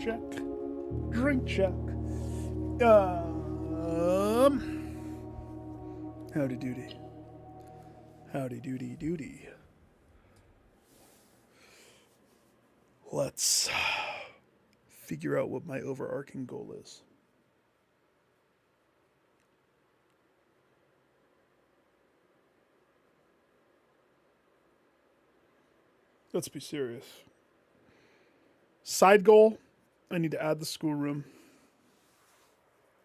check. Drink check. Howdy doody. Howdy doody doody. Let's figure out what my overarching goal is. Let's be serious. Side goal, I need to add the schoolroom.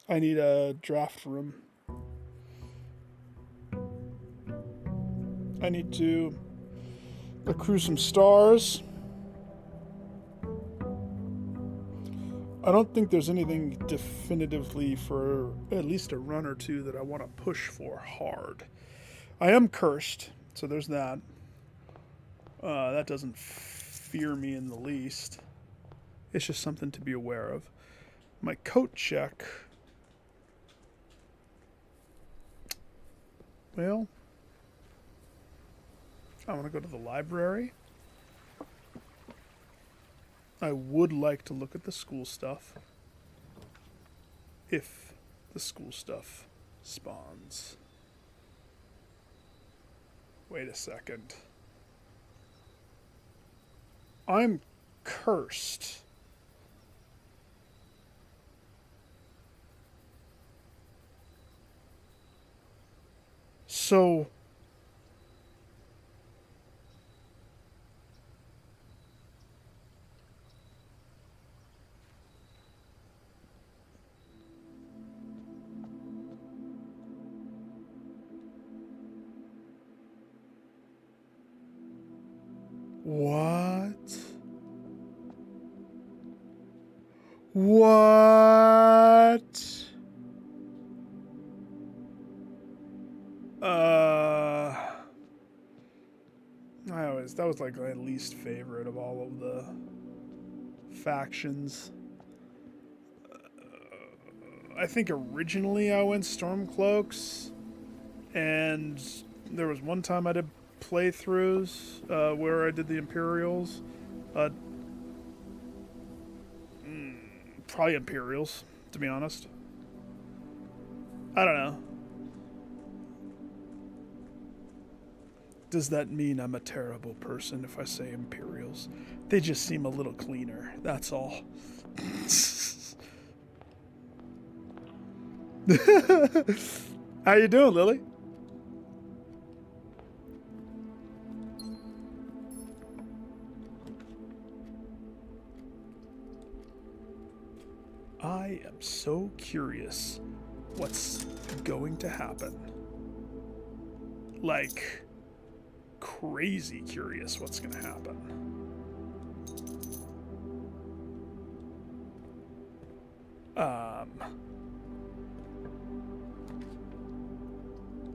I need a draft room. I need to accrue some stars. I don't think there's anything definitively for at least a run or two that I want to push for hard. I am cursed, so there's that. That doesn't fear me in the least. It's just something to be aware of. My coat check. Well, I want to go to the library. I would like to look at the school stuff. If the school stuff spawns. Wait a second. I'm cursed. So what? What? That was like my least favorite of all of the factions. I think originally I went Stormcloaks, and there was one time I did playthroughs where I did the Imperials. Probably Imperials, to be honest. I don't know. Does that mean I'm a terrible person if I say Imperials? They just seem a little cleaner, that's all. How you doing, Lily? I am so curious what's going to happen. Like, crazy curious what's going to happen.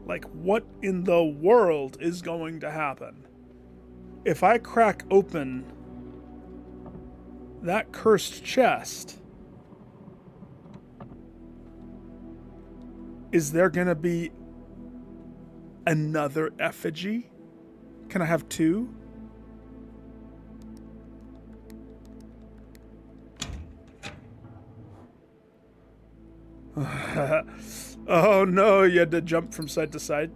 Like, what in the world is going to happen? If I crack open that cursed chest, is there going to be another effigy? Can I have two? Oh no, you had to jump from side to side.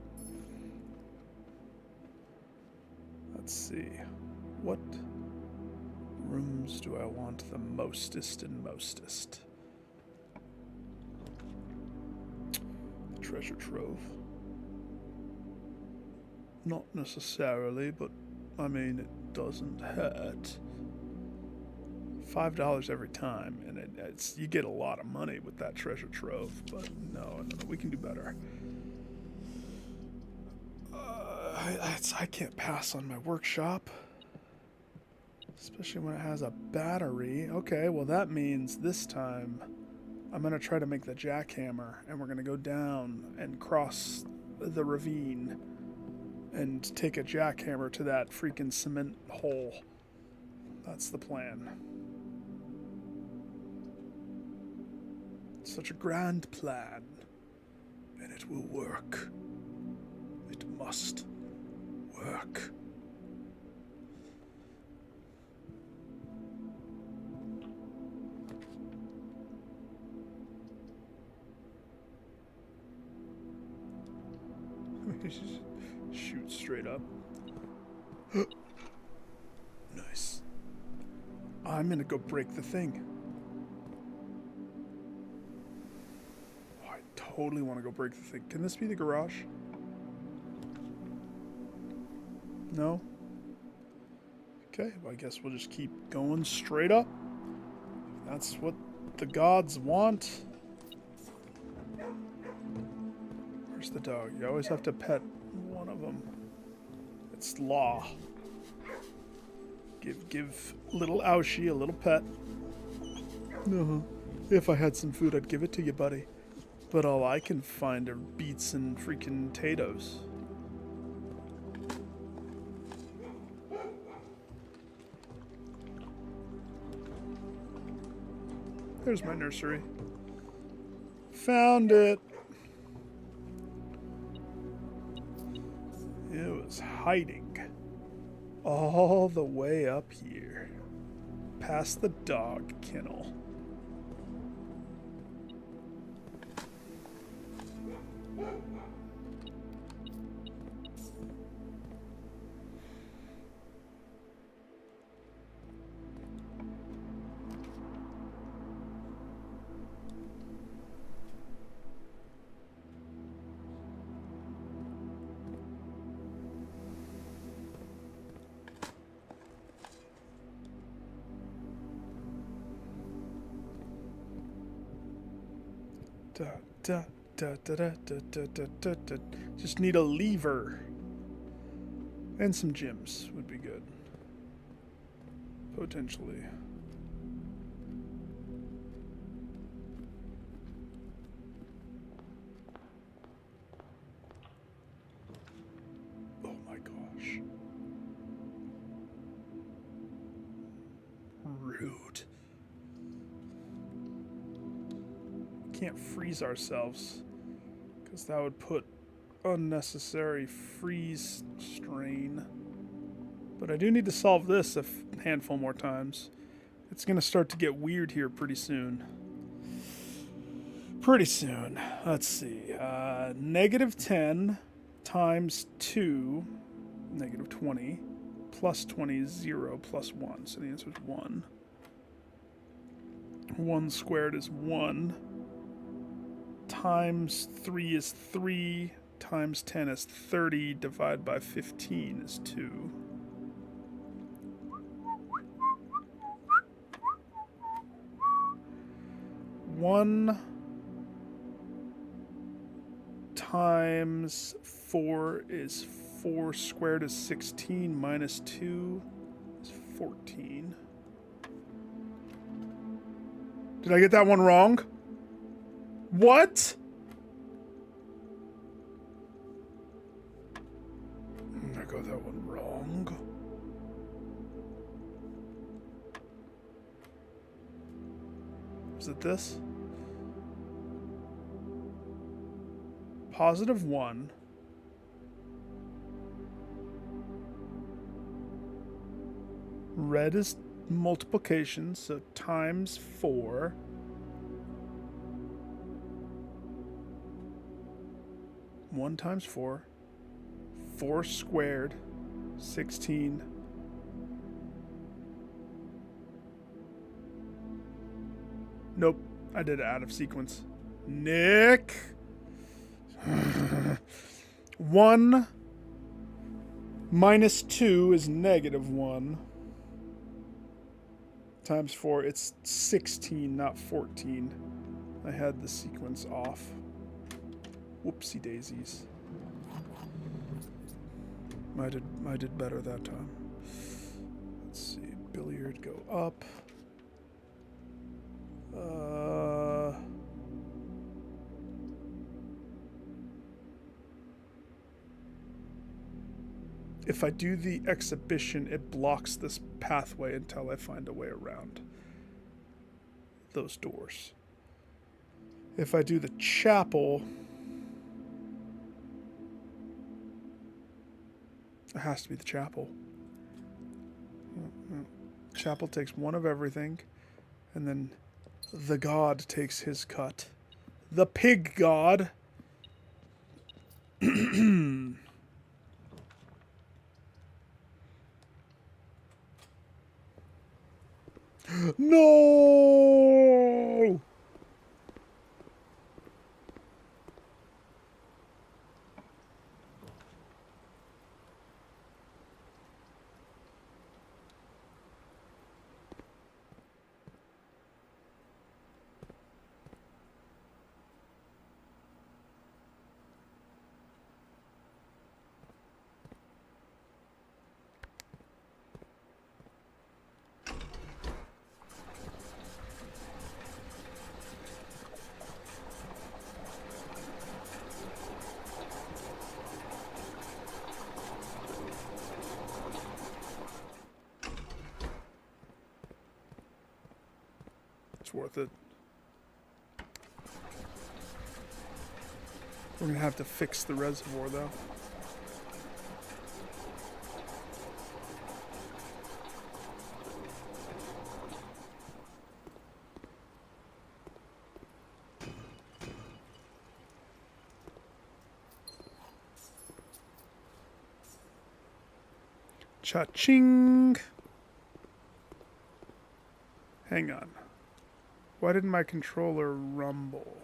Let's see. What rooms do I want the mostest and mostest? Treasure trove. Not necessarily, but I mean, it doesn't hurt. $5 every time, and it's you get a lot of money with that treasure trove. But no, we can do better. I can't pass on my workshop, especially when it has a battery. Okay, well that means this time I'm gonna try to make the jackhammer, and we're gonna go down and cross the ravine and take a jackhammer to that freaking cement hole. That's the plan. Such a grand plan, and it will work. It must work. Shoot straight up. Nice. I'm gonna go break the thing. Oh, I totally want to go break the thing. Can this be the garage? No? Okay, well, I guess we'll just keep going straight up. That's what the gods want. Where's the dog? You always have to pet one of them. It's law. Give little Ouchie a little pet. If I had some food, I'd give it to you, buddy. But all I can find are beets and freaking potatoes. There's my nursery. Found it. It was hiding all the way up here, past the dog kennel. Just need a lever. And some gems would be good. Potentially. Oh my gosh. Rude. Can't freeze ourselves because that would put unnecessary freeze strain. But I do need to solve this a handful more times. It's going to start to get weird here pretty soon. Let's see. -10 times 2, -20, plus 20 is 0, plus 1. So the answer is 1. 1 squared is 1. Times 3 is 3. Times 10 is 30. Divided by 15 is 2. 1 times 4 is 4 squared is 16 minus 2 is 14. Did I get that one wrong? What? I got that one wrong. Is it this? Positive 1. Red is multiplication, so times 4. One times 4. 4 squared, 16. Nope, I did it out of sequence. Nick! 1 minus 2 is -1. Times 4, it's 16, not 14. I had the sequence off. Whoopsie daisies. I did better that time. Let's see. Billiard go up. If I do the exhibition, it blocks this pathway until I find a way around those doors. If I do the chapel, it has to be the chapel. Chapel takes one of everything, and then the god takes his cut. The pig god. No! It's worth it. We're gonna have to fix the reservoir though. Cha-ching! Hang on. Why didn't my controller rumble?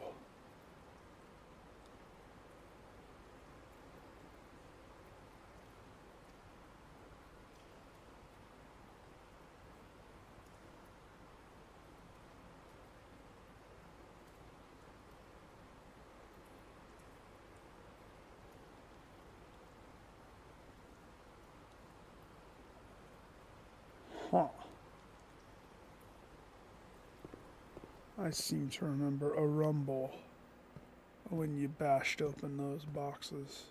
Huh. I seem to remember a rumble when you bashed open those boxes.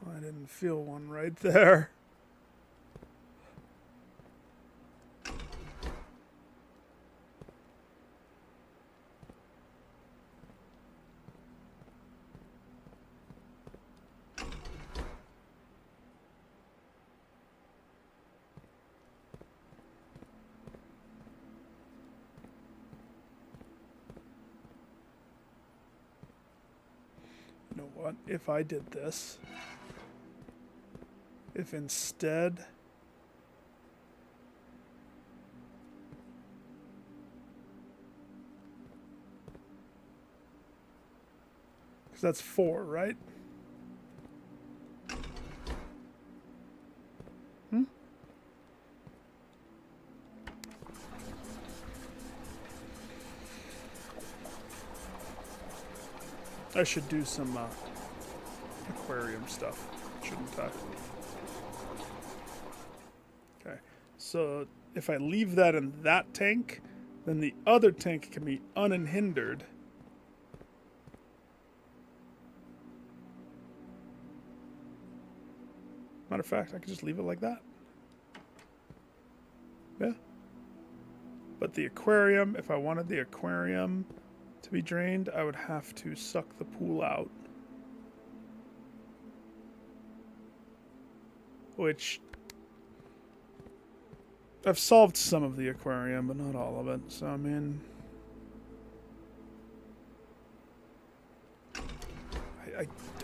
I didn't feel one right there. You know what? If I did this, if instead because that's 4, right? I should do some aquarium stuff, shouldn't I? Okay, so if I leave that in that tank, then the other tank can be unhindered. Matter of fact, I could just leave it like that. Yeah. But the aquarium, if I wanted the aquarium to be drained, I would have to suck the pool out. Which, I've solved some of the aquarium, but not all of it. So, I mean,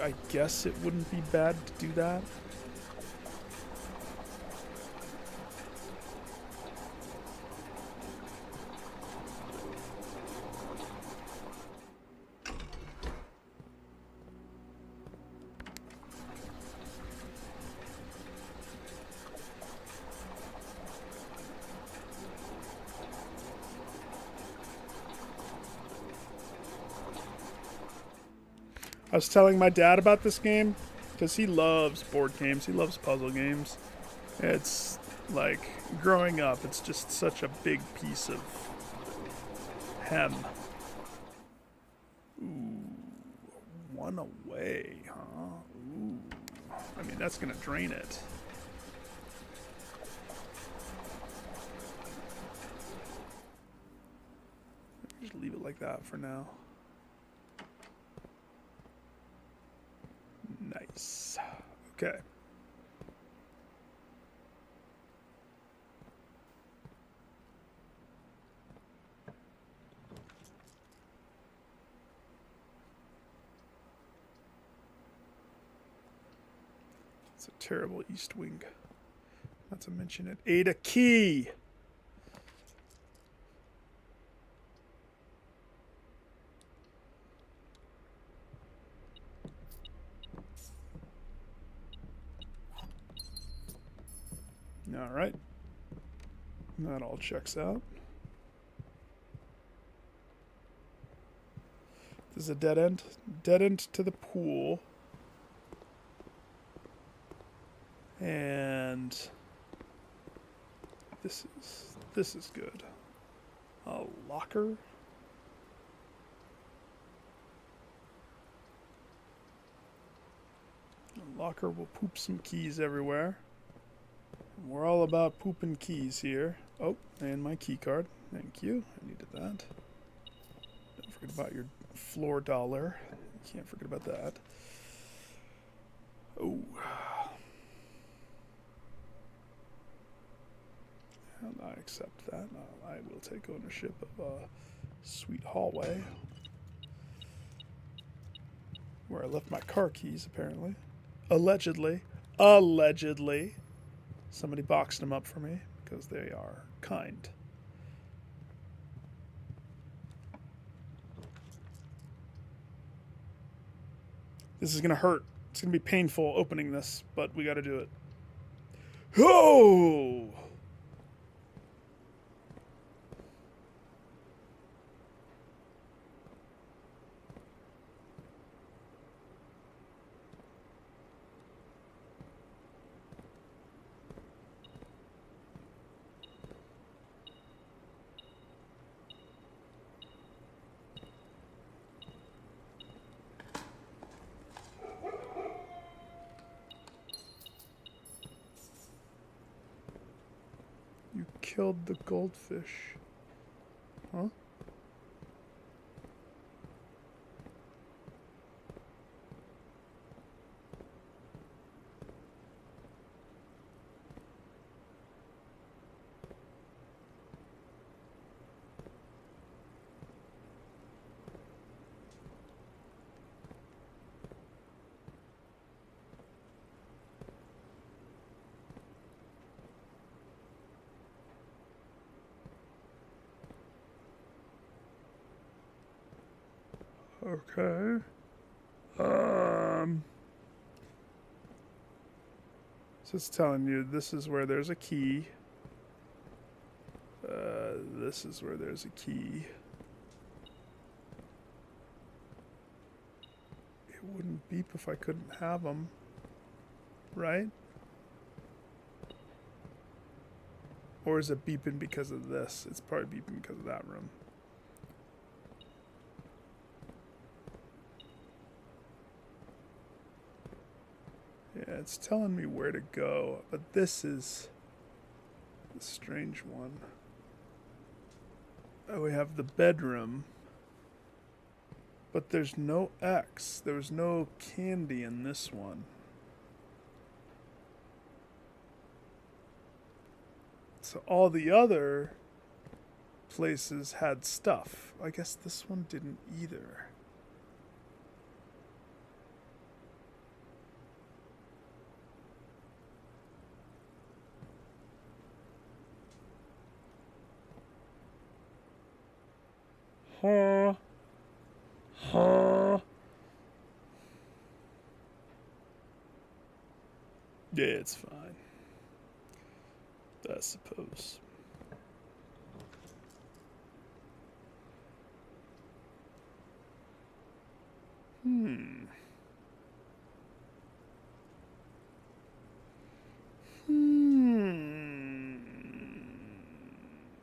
I guess it wouldn't be bad to do that. I was telling my dad about this game because he loves board games. He loves puzzle games. It's like growing up, it's just such a big piece of him. Ooh, 1 away, huh? Ooh. I mean, that's going to drain it. Just leave it like that for now. Nice. Okay. It's a terrible east wing. Not to mention it ate a key. All right. That all checks out. This is a dead end. Dead end to the pool. And this is good. A locker. A locker will poop some keys everywhere. We're all about pooping keys here. Oh, and my key card. Thank you. I needed that. Don't forget about your floor dollar. Can't forget about that. Oh. And I accept that. I will take ownership of a sweet hallway. Where I left my car keys, apparently. Allegedly. Allegedly. Somebody boxed them up for me because they are kind. This is going to hurt. It's going to be painful opening this, but we got to do it. Oh! You killed the goldfish. Huh? Okay. So it's telling you this is where there's a key. This is where there's a key. It wouldn't beep if I couldn't have them, right? Or is it beeping because of this? It's probably beeping because of that room. Yeah, it's telling me where to go, but this is a strange one. Oh, we have the bedroom, but there's no X. There was no candy in this one. So all the other places had stuff. I guess this one didn't either. Huh. Yeah, it's fine. I suppose.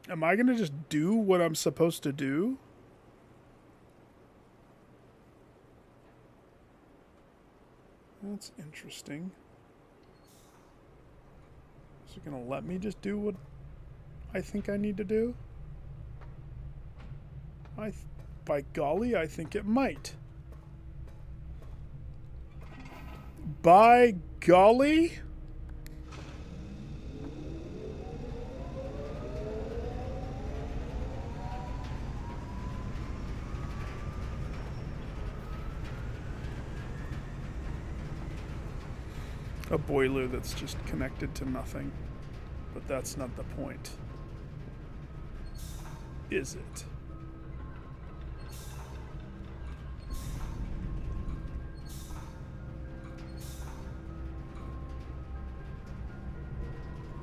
Am I gonna just do what I'm supposed to do? That's interesting. Is it gonna let me just do what I think I need to do? By golly, I think it might. By golly? A boiler that's just connected to nothing. But that's not the point. Is it?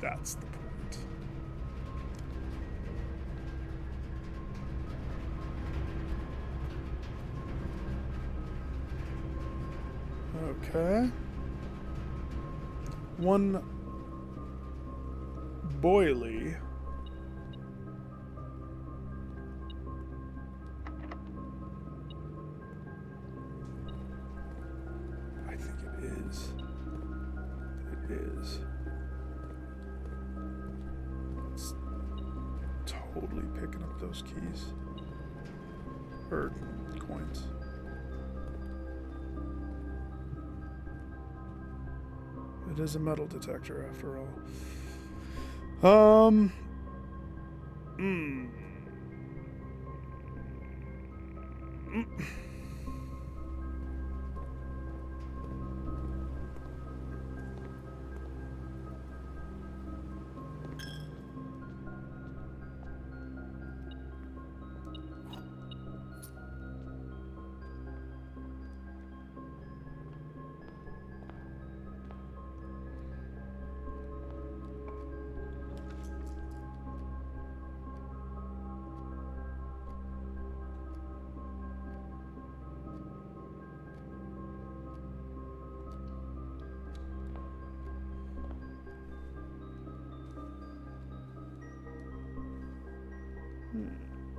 That's the point. Okay. One boilie. I think it is. It is. It's totally picking up those keys. Or coins. It is a metal detector after all.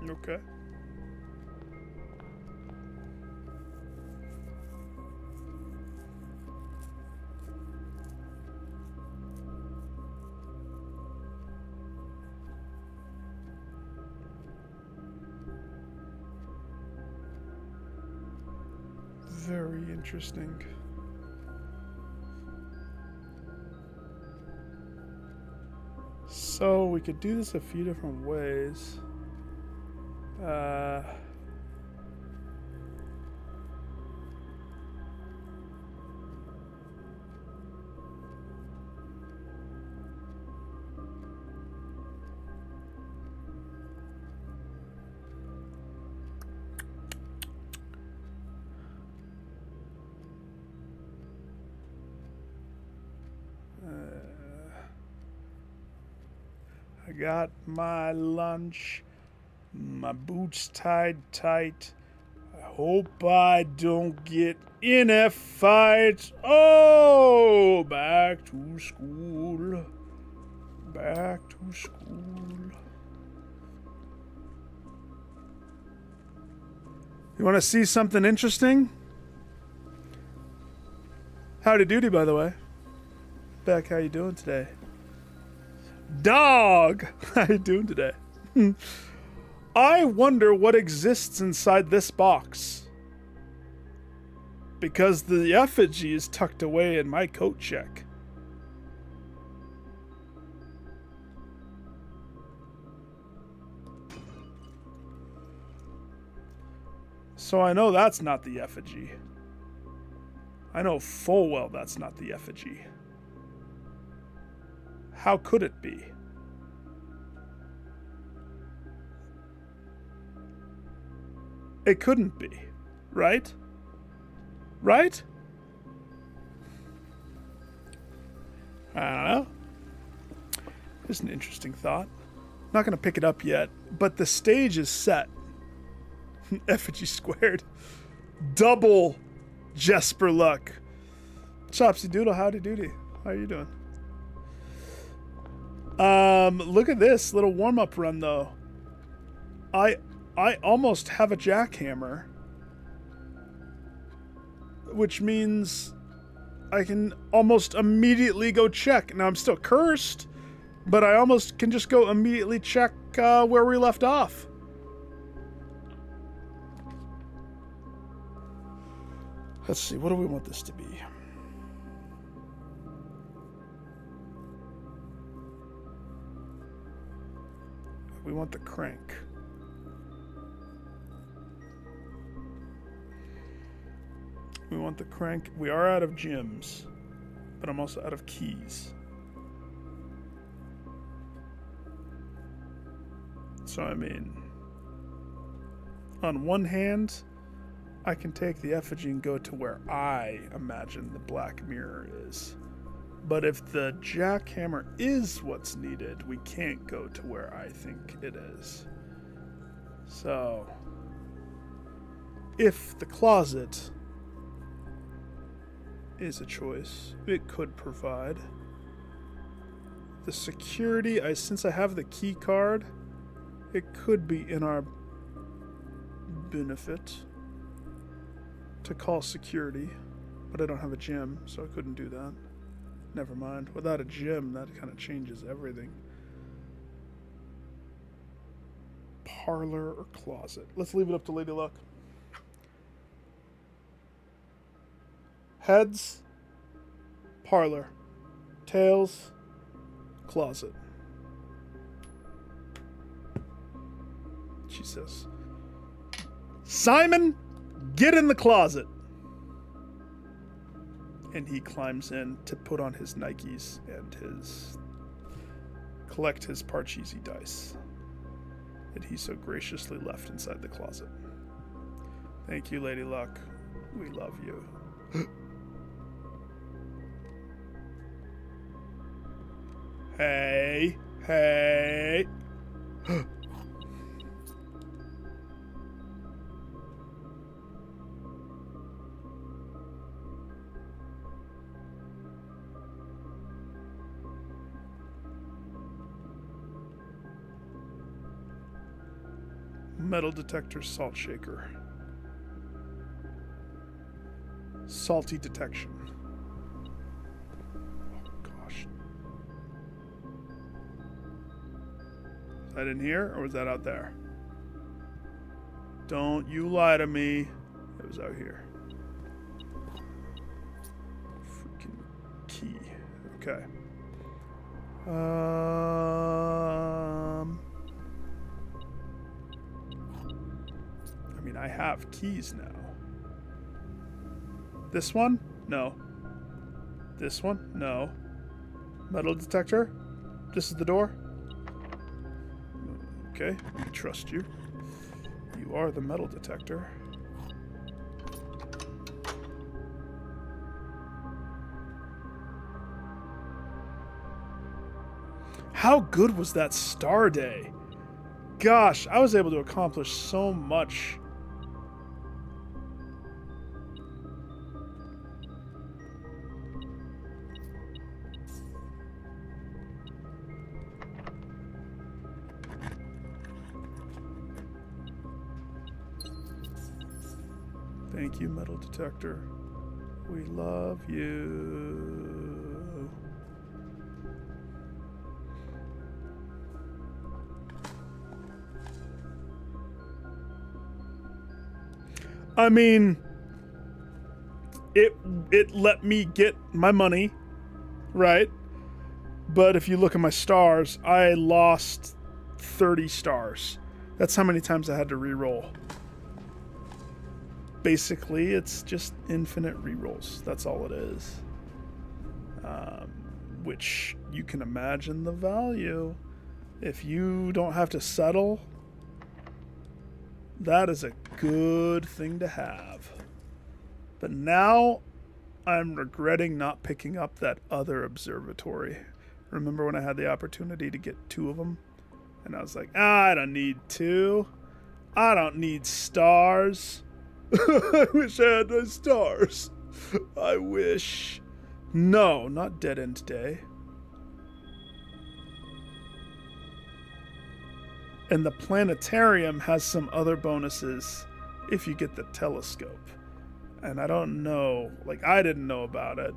Okay. Very interesting. So we could do this a few different ways. I got my lunch, my boots tied tight. I hope I don't get in a fight. Oh, back to school. Back to school. You want to see something interesting? Howdy doody, by the way. Beck, how you doing today? Dog! How you doing today? I wonder what exists inside this box. Because the effigy is tucked away in my coat check. So I know that's not the effigy. I know full well that's not the effigy. How could it be? It couldn't be, right? Right? I don't know. It's an interesting thought. Not going to pick it up yet, but the stage is set. Effigy squared. Double Jesper luck. Chopsy Doodle, howdy doody. How are you doing? Look at this little warm-up run, though. I almost have a jackhammer, which means I can almost immediately go check. Now, I'm still cursed, but I almost can just go immediately check where we left off. Let's see, what do we want this to be? We want the crank. We want the crank. We are out of gems, but I'm also out of keys. So, I mean, on one hand, I can take the effigy and go to where I imagine the black mirror is. But if the jackhammer is what's needed, we can't go to where I think it is. So, if the closet is a choice, it could provide. The security, since I have the key card, it could be in our benefit to call security, but I don't have a gym, so I couldn't do that. Never mind. Without a gym, that kind of changes everything. Parlor or closet? Let's leave it up to Lady Luck. Heads, parlor. Tails, closet. She says, Simon, get in the closet. And he climbs in to put on his Nikes and collect his Parcheesi dice that he so graciously left inside the closet. Thank you, Lady Luck. We love you. Hey. Metal detector, salt shaker. Salty detection. Oh, gosh. Is that in here, or was that out there? Don't you lie to me. It was out here. Freaking key. Okay. I have keys now. This one? No. This one? No. Metal detector? This is the door? Okay, we trust you. You are the metal detector. How good was that star day? Gosh, I was able to accomplish so much. Thank you, metal detector. We love you. I mean, it let me get my money, right? But if you look at my stars, I lost 30 stars. That's how many times I had to re-roll. Basically, it's just infinite re-rolls. That's all it is. Which you can imagine the value. If you don't have to settle, that is a good thing to have. But now I'm regretting not picking up that other observatory. Remember when I had the opportunity to get 2 of them? And I was like, I don't need 2. I don't need stars. I wish I had my stars. I wish. No, not Dead End Day. And the planetarium has some other bonuses if you get the telescope. And I don't know, like I didn't know about it.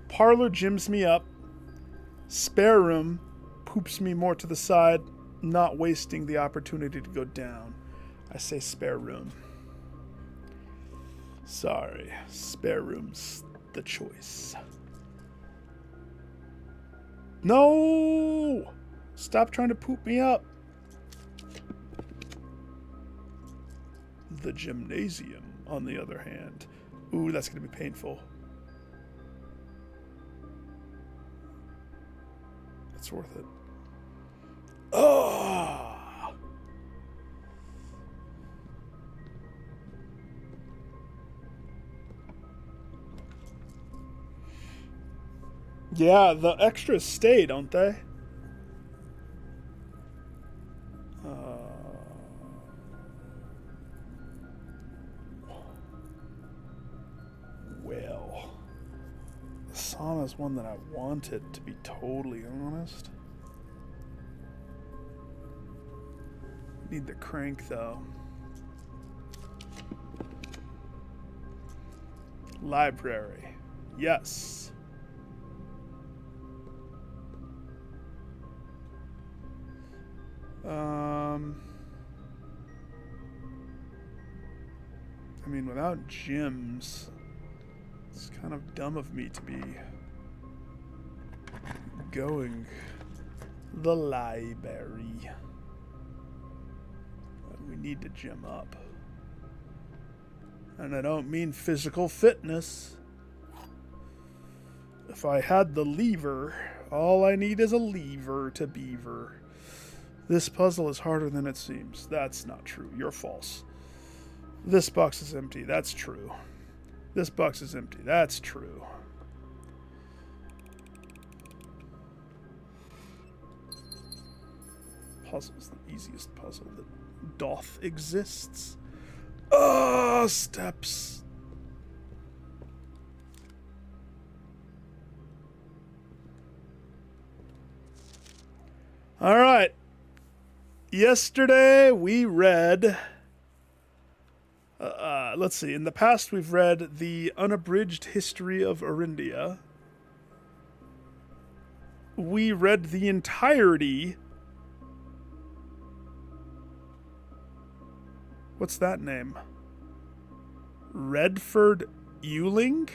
Parlor gyms me up. Spare room poops me more to the side, not wasting the opportunity to go down. I say spare room. Sorry, spare room's the choice. No! Stop trying to poop me up. The gymnasium, on the other hand. Ooh, that's going to be painful. It's worth it. Oh! Yeah, the extras stay, don't they? Well, the sauna's one that I wanted, to be totally honest. Need the crank, though. Library. Yes. I mean, without gyms, it's kind of dumb of me to be going the library. But we need to gym up. And I don't mean physical fitness. If I had the lever, all I need is a lever to beaver. This puzzle is harder than it seems. That's not true. You're false. This box is empty. That's true. This box is empty. That's true. Puzzle's the easiest puzzle that doth exists. Oh, steps. All right. Yesterday we read... let's see. In the past, we've read The Unabridged History of Arindia. We read the entirety... What's that name? Redford Ewing?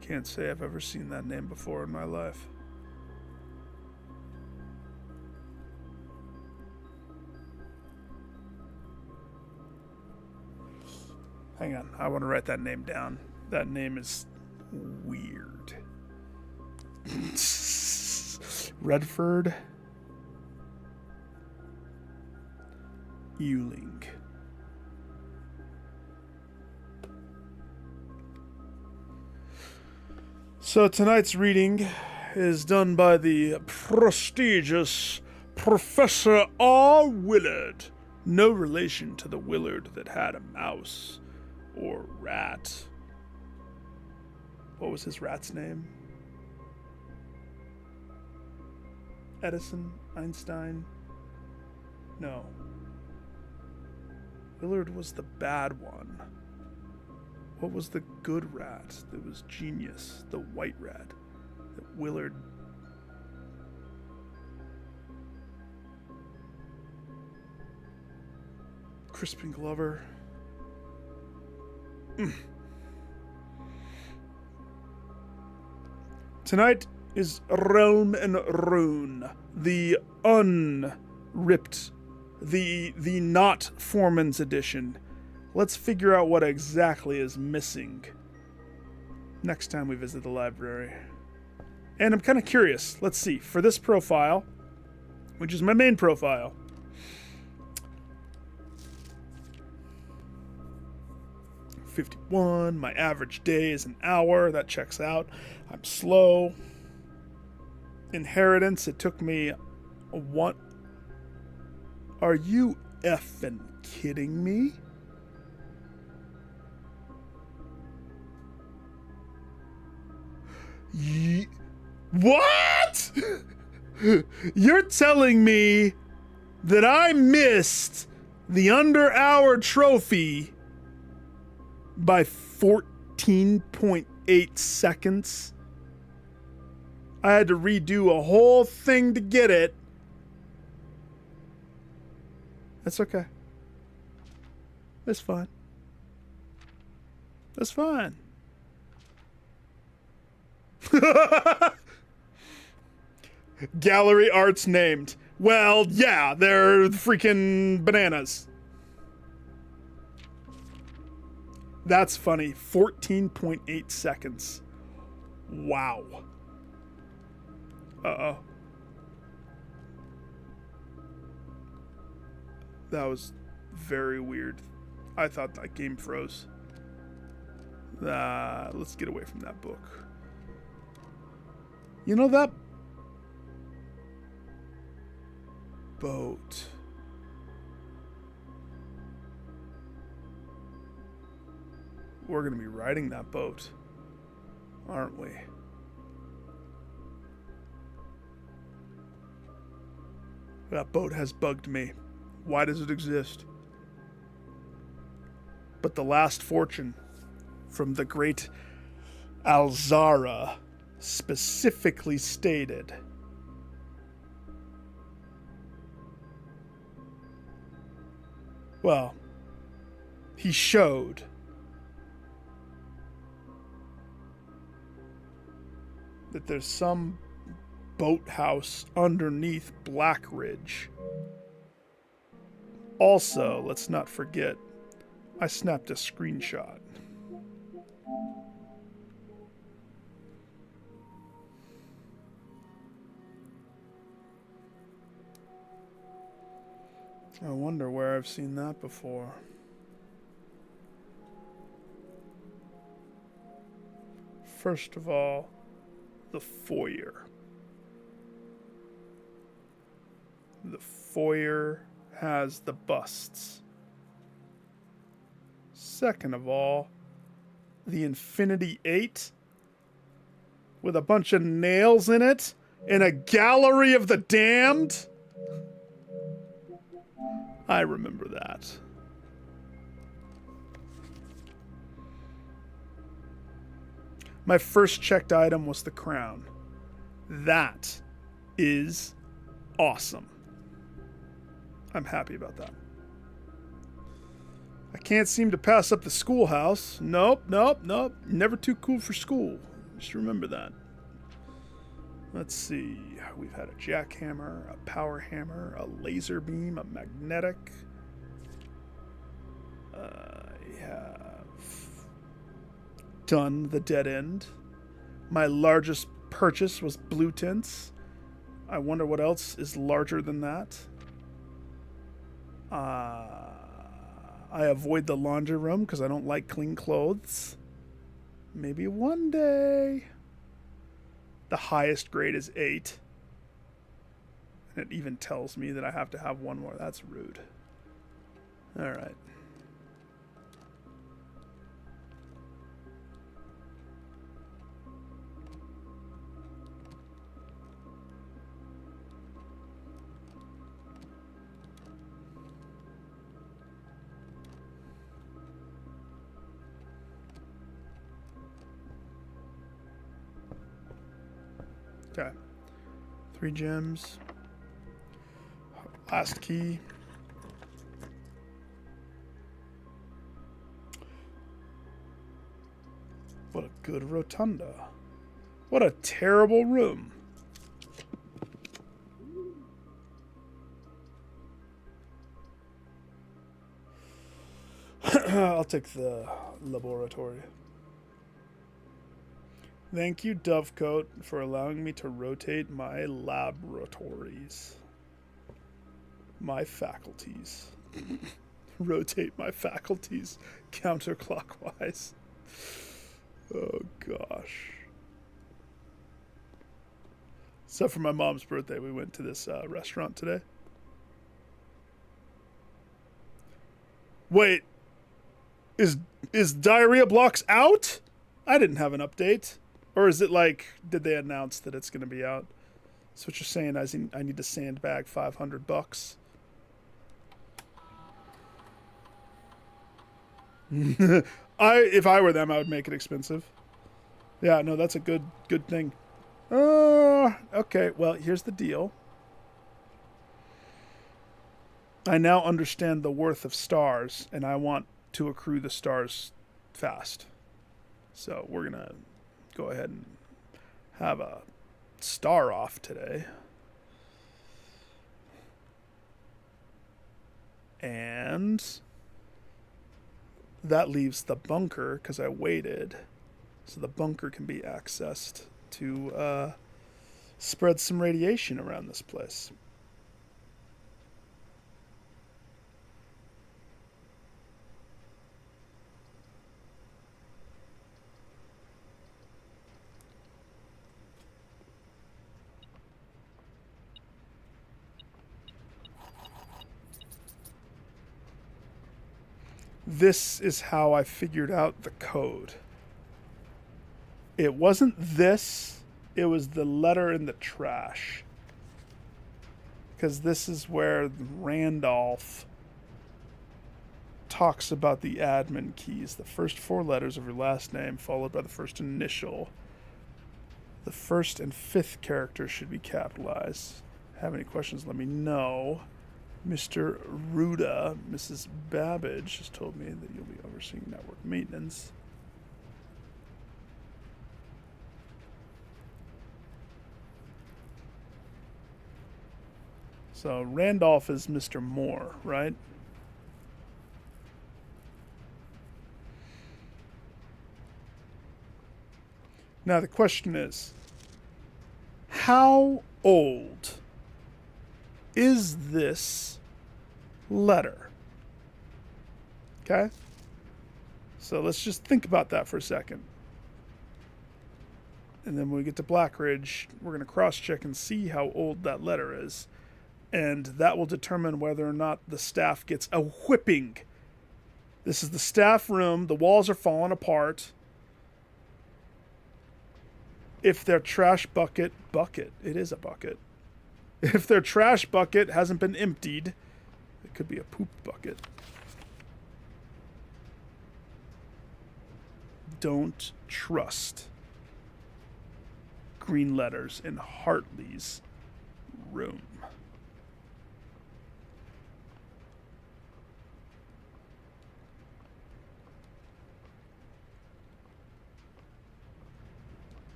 Can't say I've ever seen that name before in my life. Hang on, I want to write that name down. That name is weird. Redford Ewing. So tonight's reading is done by the prestigious Professor R. Willard. No relation to the Willard that had a mouse or rat. What was his rat's name? Edison? Einstein? No. Willard was the bad one. What was the good rat that was genius? The white rat that Willard... Crispin Glover. Tonight is Realm and Rune, the unripped, the not Foreman's edition. Let's figure out what exactly is missing next time we visit the library. And I'm kind of curious. Let's see. For this profile, which is my main profile, .51. My average day is an hour. That checks out. I'm slow. Inheritance, it took me one... Are you effing kidding me? What? You're telling me that I missed the under hour trophy by 14.8 seconds? I had to redo a whole thing to get it. That's okay. That's fine. That's fine. Gallery arts named. Well, yeah, they're freaking bananas. That's funny. 14.8 seconds. Wow. Uh-oh. That was very weird. I thought that game froze. Let's get away from that book. You know that boat. We're going to be riding that boat, aren't we? That boat has bugged me. Why does it exist? But the last fortune from the great Alzara specifically stated well, he showed that there's some boathouse underneath Black Ridge. Also, let's not forget, I snapped a screenshot. I wonder where I've seen that before. First of all, the foyer. The foyer has the busts. Second of all, the Infinity 8 with a bunch of nails in it in a gallery of the damned. I remember that. My first checked item was the crown. That is awesome. I'm happy about that. I can't seem to pass up the schoolhouse. Nope. Never too cool for school. Just remember that. Let's see. We've had a jackhammer, a power hammer, a laser beam, a magnetic. I have done the dead end. My largest purchase was blue tints. I wonder what else is larger than that. I avoid the laundry room because I don't like clean clothes. Maybe one day. The highest grade is 8. And it even tells me that I have to have one more. That's rude. All right. Okay. 3 gems. Last key. What a good rotunda. What a terrible room. I'll take the laboratory. Thank you, Dovecoat, for allowing me to rotate my laboratories. My faculties. Rotate my faculties counterclockwise. Oh, gosh. So for my mom's birthday, we went to this restaurant today. Wait. Is Diarrhea Blocks out? I didn't have an update. Or is it like, did they announce that it's going to be out? So what you're saying is I need to sandbag $500. If I were them, I would make it expensive. Yeah, no, that's a good thing. Okay, well, here's the deal. I now understand the worth of stars, and I want to accrue the stars fast. So we're going to go ahead and have a star off today. And that leaves the bunker, because I waited. So the bunker can be accessed to spread some radiation around this place. This is how I figured out the code. It wasn't this, it was the letter in the trash. Because this is where Randolph talks about the admin keys. The first 4 letters of your last name, followed by the first initial. The first and 5th character should be capitalized. Have any questions, let me know. Mr. Ruda, Mrs. Babbage, has told me that you'll be overseeing network maintenance. So Randolph is Mr. Moore, right? Now the question is, how old is this letter? Okay? So let's just think about that for a second. And then when we get to Blackridge, we're going to cross-check and see how old that letter is. And that will determine whether or not the staff gets a whipping. This is the staff room. The walls are falling apart. If their trash bucket, it is a bucket. If their trash bucket hasn't been emptied, it could be a poop bucket. Don't trust green letters in Hartley's room.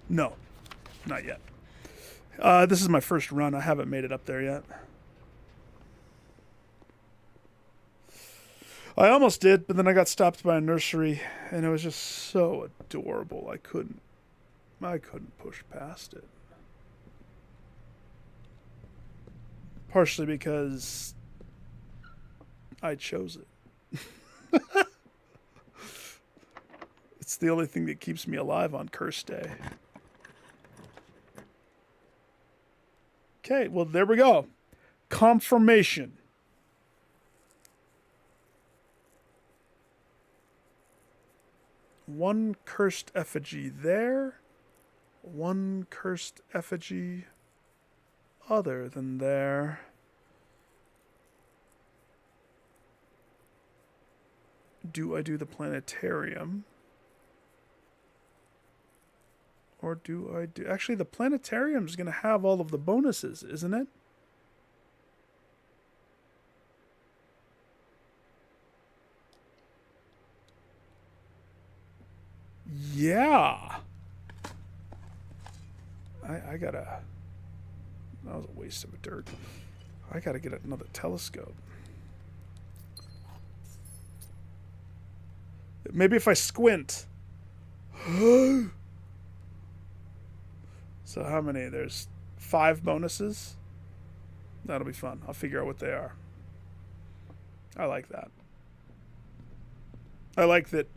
No, not yet. This is my first run. I haven't made it up there yet. I almost did, but then I got stopped by a nursery, and it was just so adorable. I couldn't push past it. Partially because I chose it. It's the only thing that keeps me alive on Curse Day. Okay, well, there we go. Confirmation. One cursed effigy there. One cursed effigy other than there. Do I do the planetarium? Or do I do... Actually, the planetarium is going to have all of the bonuses, isn't it? Yeah. I gotta... That was a waste of dirt. I gotta get another telescope. Maybe if I squint... So how many? There's 5 bonuses. That'll be fun. I'll figure out what they are. I like that. I like that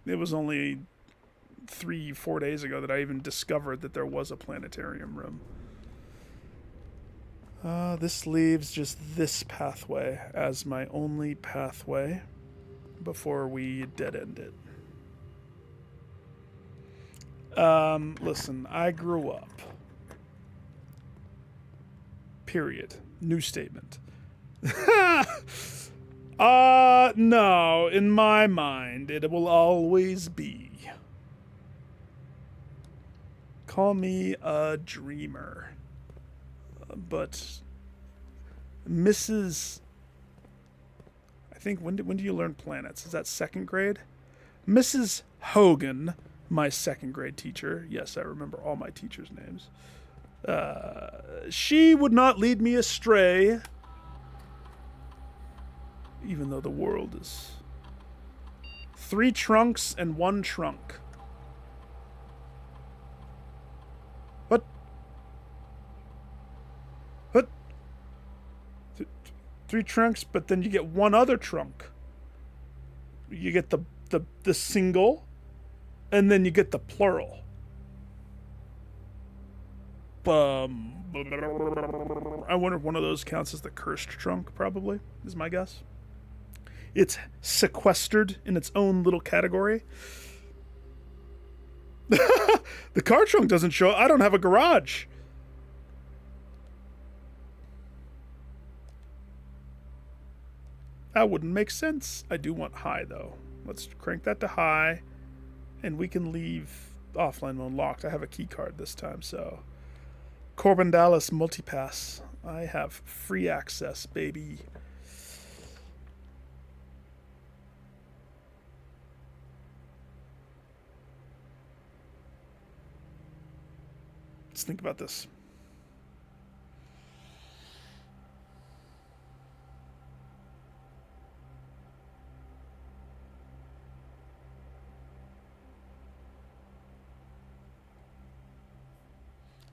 it was only 3-4 days ago that I even discovered that there was a planetarium room. This leaves just this pathway as my only pathway before we dead-end it. Listen, I grew up. Period. New statement. No, in my mind, it will always be. Call me a dreamer. But Mrs. I think, when do you learn planets? Is that 2nd grade? Mrs. Hogan, my 2nd grade teacher. Yes, I remember all my teachers' names. She would not lead me astray. Even though the world is 3 trunks and 1 trunk. 3 trunks, but then you get one other trunk. You get the single, and then you get the plural. I wonder if one of those counts as the cursed trunk, probably, is my guess. It's sequestered in its own little category. The car trunk doesn't show. I don't have a garage. That wouldn't make sense. I do want high, though. Let's crank that to high, and we can leave offline mode locked. I have a key card this time, so... Corbin Dallas Multipass. I have free access, baby. Let's think about this.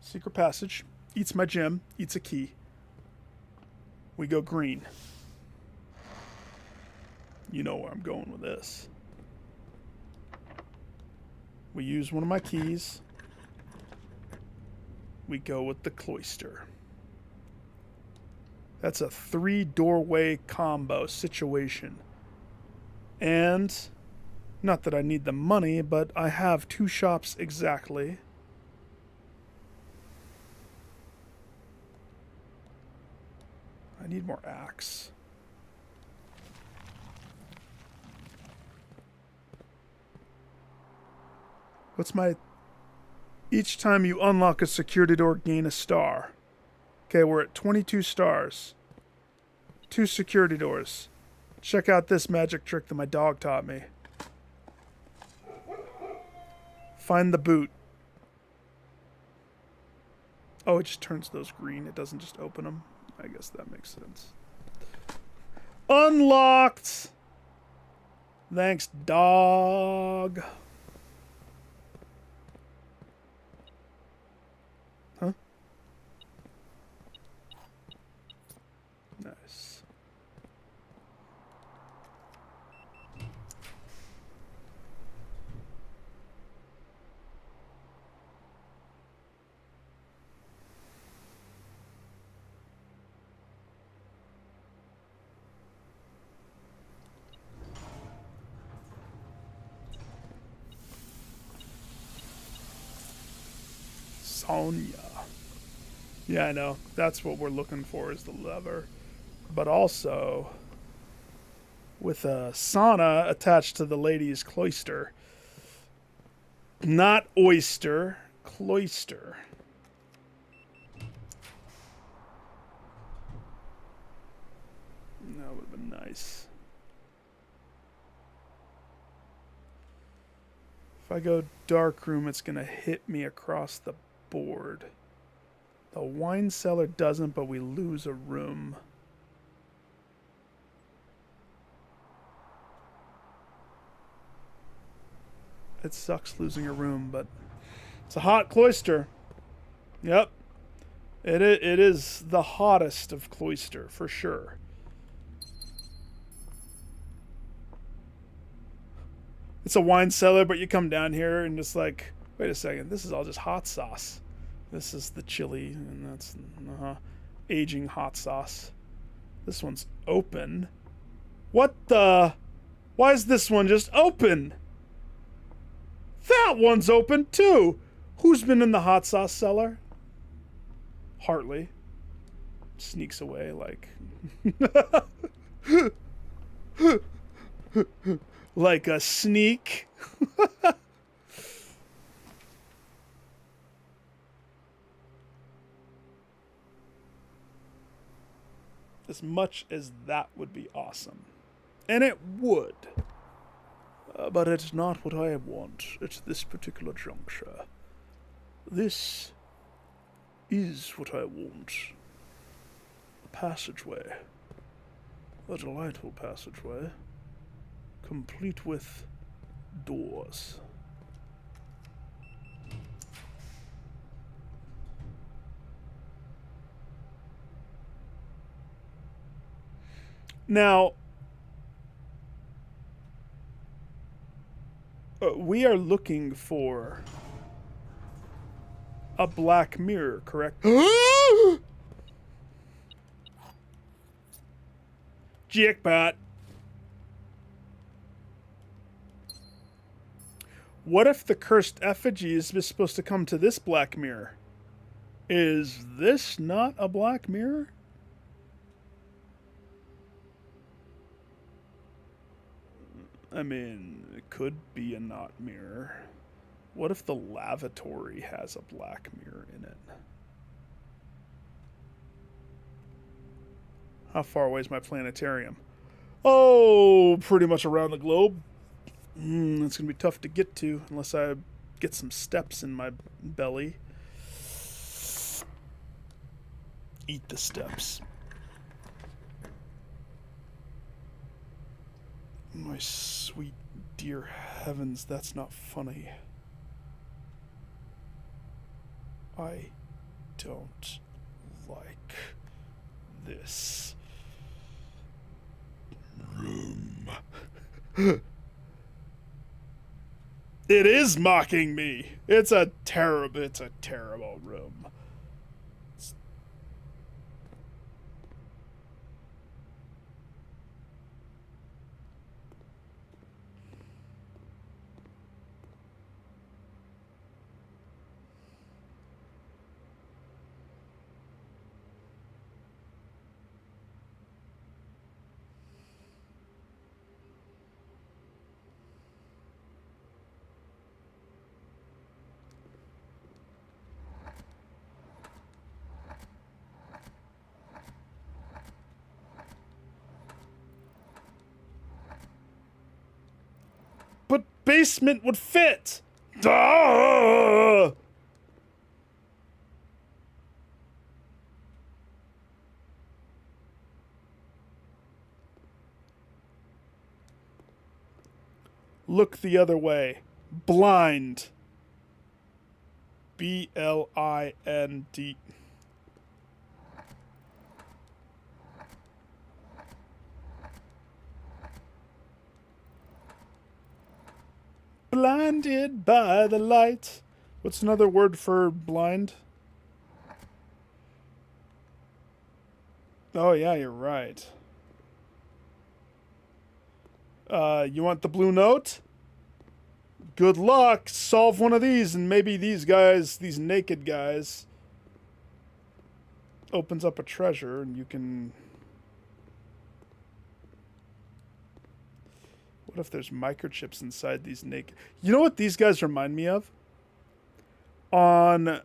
Secret passage. Eats my gem. Eats a key. We go green. You know where I'm going with this. We use one of my keys. We go with the cloister. That's a 3-doorway combo situation. And, not that I need the money, but I have 2 shops exactly. I need more axe. What's my... Each time you unlock a security door, gain a star. Okay, we're at 22 stars. 2 security doors. Check out this magic trick that my dog taught me. Find the boot. Oh, it just turns those green. It doesn't just open them. I guess that makes sense. Unlocked! Thanks, dog. Huh? Nice. Sonya. Yeah, I know. That's what we're looking for is the lever. But also, with a sauna attached to the lady's cloister. Not oyster, cloister. That would have been nice. If I go dark room, it's going to hit me across the board. The wine cellar doesn't, but we lose a room. It sucks losing a room, but it's a hot cloister. Yep. It is the hottest of cloister, for sure. It's a wine cellar, but you come down here and just like, wait a second, this is all just hot sauce. This is the chili, and that's aging hot sauce. This one's open. What the? Why is this one just open? That one's open too. Who's been in the hot sauce cellar? Hartley. Sneaks away like... like a sneak. As much as that would be awesome. And it would. But it's not what I want at this particular juncture. This is what I want. A passageway. A delightful passageway. Complete with doors. Now, we are looking for a black mirror, correct? Jackpot. What if the cursed effigy is supposed to come to this black mirror? Is this not a black mirror? I mean, it could be a not mirror. What if the lavatory has a black mirror in it? How far away is my planetarium? Oh, pretty much around the globe. It's going to be tough to get to unless I get some steps in my belly. Eat the steps. My sweet dear heavens, that's not funny. I don't like this room. It is mocking me. It's a terrible room. But basement would fit. Duh! Look the other way. Blind. B-L-I-N-D. Blinded by the light. What's another word for blind? Oh, yeah, you're right. You want the blue note? Good luck. Solve one of these, and maybe these guys, these naked guys, opens up a treasure, and you can... What if there's microchips inside these naked... You know what these guys remind me of? On...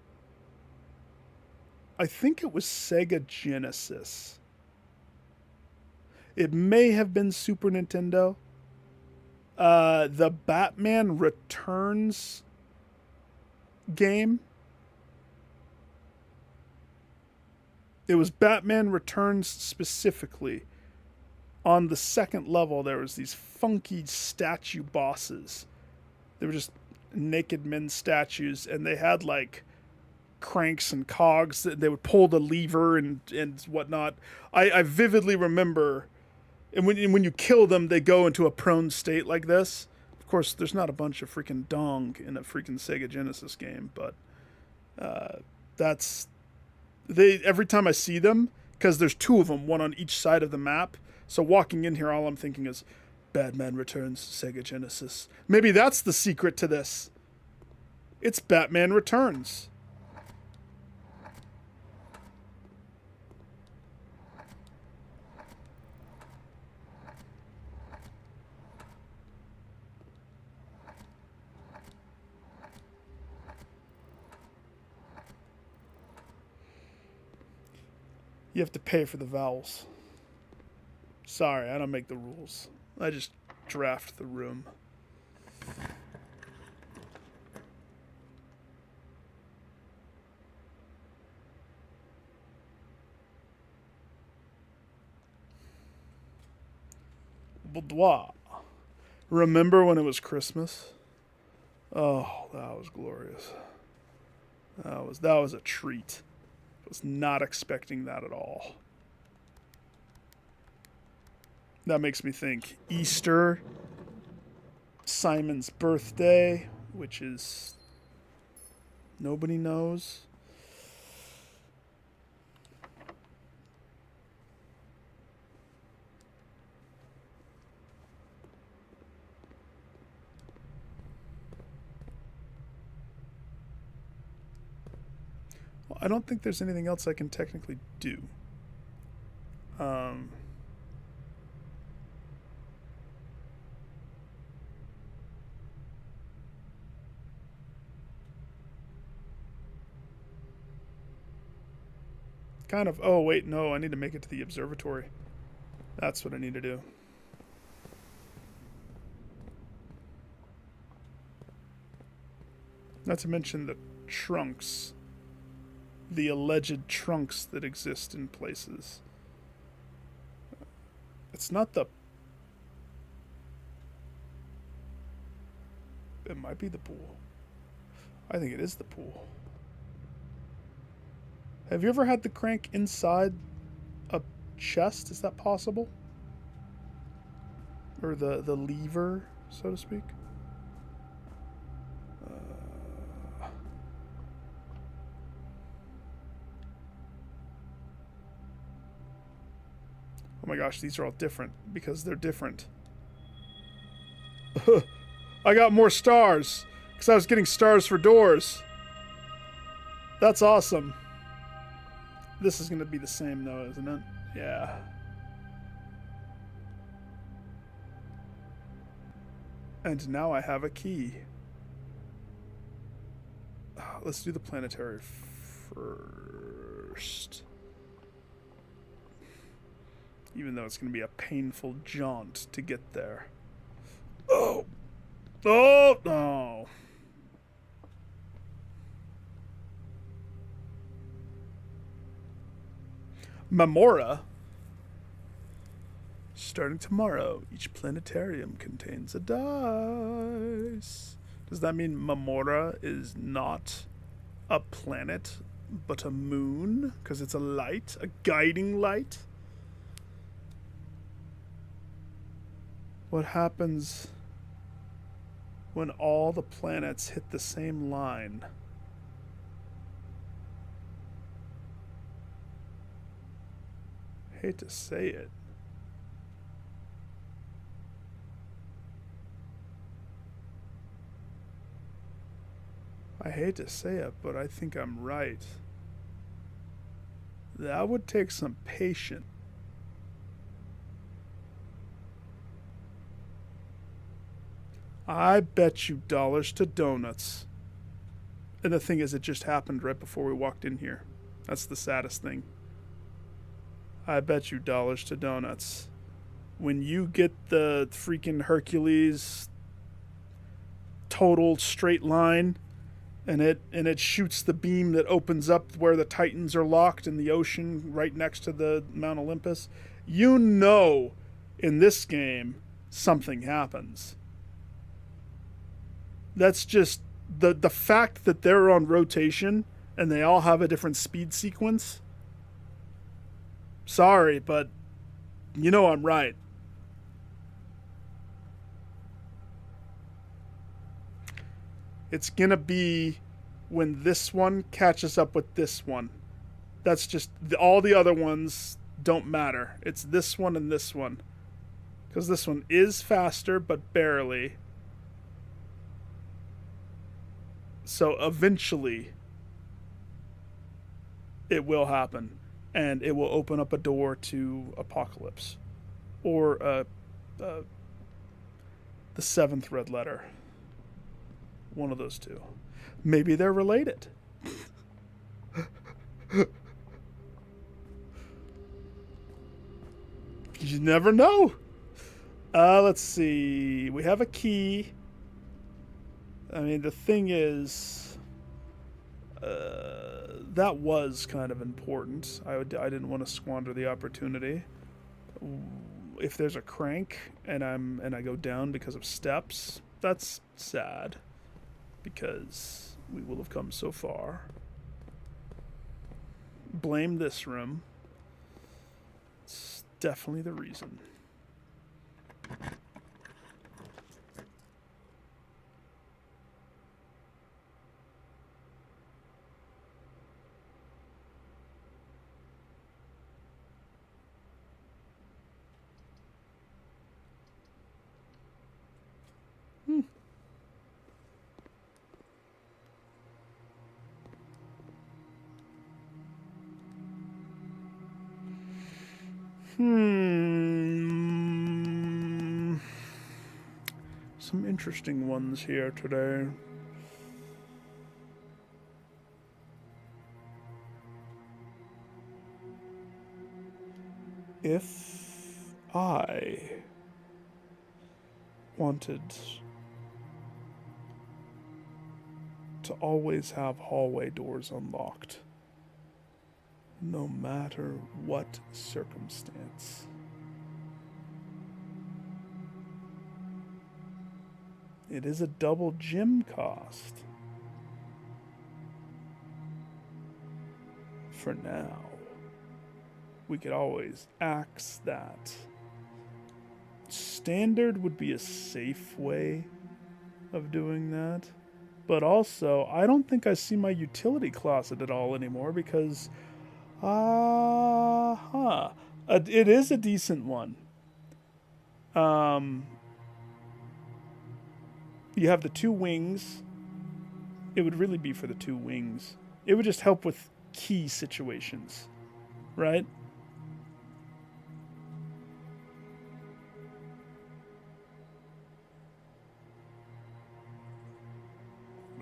I think it was Sega Genesis. It may have been Super Nintendo. The Batman Returns game. It was Batman Returns specifically. On the second level, there was these funky statue bosses. They were just naked men statues, and they had like cranks and cogs. They would pull the lever and whatnot. I vividly remember. And when you kill them, they go into a prone state like this. Of course, there's not a bunch of freaking dong in a freaking Sega Genesis game, but that's... Every time I see them, because there's two of them, one on each side of the map, so walking in here, all I'm thinking is, Batman Returns, Sega Genesis. Maybe that's the secret to this. It's Batman Returns. You have to pay for the vowels. Sorry, I don't make the rules. I just draft the room. Boudoir. Remember when it was Christmas? Oh, that was glorious. That was a treat. I was not expecting that at all. That makes me think Easter, Simon's birthday, which is nobody knows. Well, I don't think there's anything else I can technically do. Kind of. Oh, wait, no, I need to make it to the observatory. That's what I need to do. Not to mention the trunks. The alleged trunks that exist in places. It's not the... It might be the pool. I think it is the pool. Have you ever had the crank inside a chest? Is that possible? Or the lever, so to speak? Oh my gosh, these are all different because they're different. I got more stars because I was getting stars for doors. That's awesome. This is going to be the same though, isn't it? Yeah. And now I have a key. Let's do the planetary first. Even though it's going to be a painful jaunt to get there. Oh! Oh! No! Memora. Starting tomorrow, each planetarium contains a dice. Does that mean Memora is not a planet, but a moon? Because it's a light, a guiding light? What happens when all the planets hit the same line? Hate to say it. I hate to say it, but I think I'm right. That would take some patience. I bet you dollars to donuts. And the thing is, it just happened right before we walked in here. That's the saddest thing. I bet you dollars to donuts. When you get the freaking Hercules total straight line and it shoots the beam that opens up where the Titans are locked in the ocean right next to the Mount Olympus, you know in this game something happens. That's just the fact that they're on rotation and they all have a different speed sequence. Sorry, but you know I'm right. It's gonna be when this one catches up with this one. That's just all the other ones don't matter. It's this one and this one. Because this one is faster, but barely. So eventually, it will happen. And it will open up a door to Apocalypse. Or the seventh red letter. One of those two. Maybe they're related. You never know. Let's see. We have a key. I mean, the thing is, that was kind of important. I didn't want to squander the opportunity. If there's a crank and I go down because of steps, that's sad. Because we will have come so far. Blame this room. It's definitely the reason. Some interesting ones here today. If I wanted to always have hallway doors unlocked, no matter what circumstance, it is a double gym cost. For now, we could always axe that. Standard would be a safe way of doing that. But also, I don't think I see my utility closet at all anymore because, it is a decent one. You have the two wings. It would really be for the two wings. It would just help with key situations, right?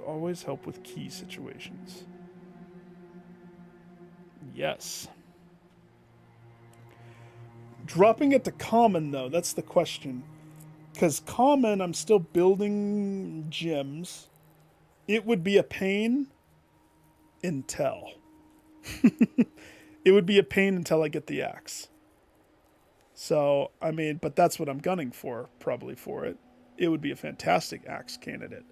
Always help with key situations. Yes. Dropping it to common, though, that's the question. Because common, I'm still building gyms. It would be a pain until. It would be a pain until I get the axe. So, I mean, but that's what I'm gunning for, probably for it. It would be a fantastic axe candidate.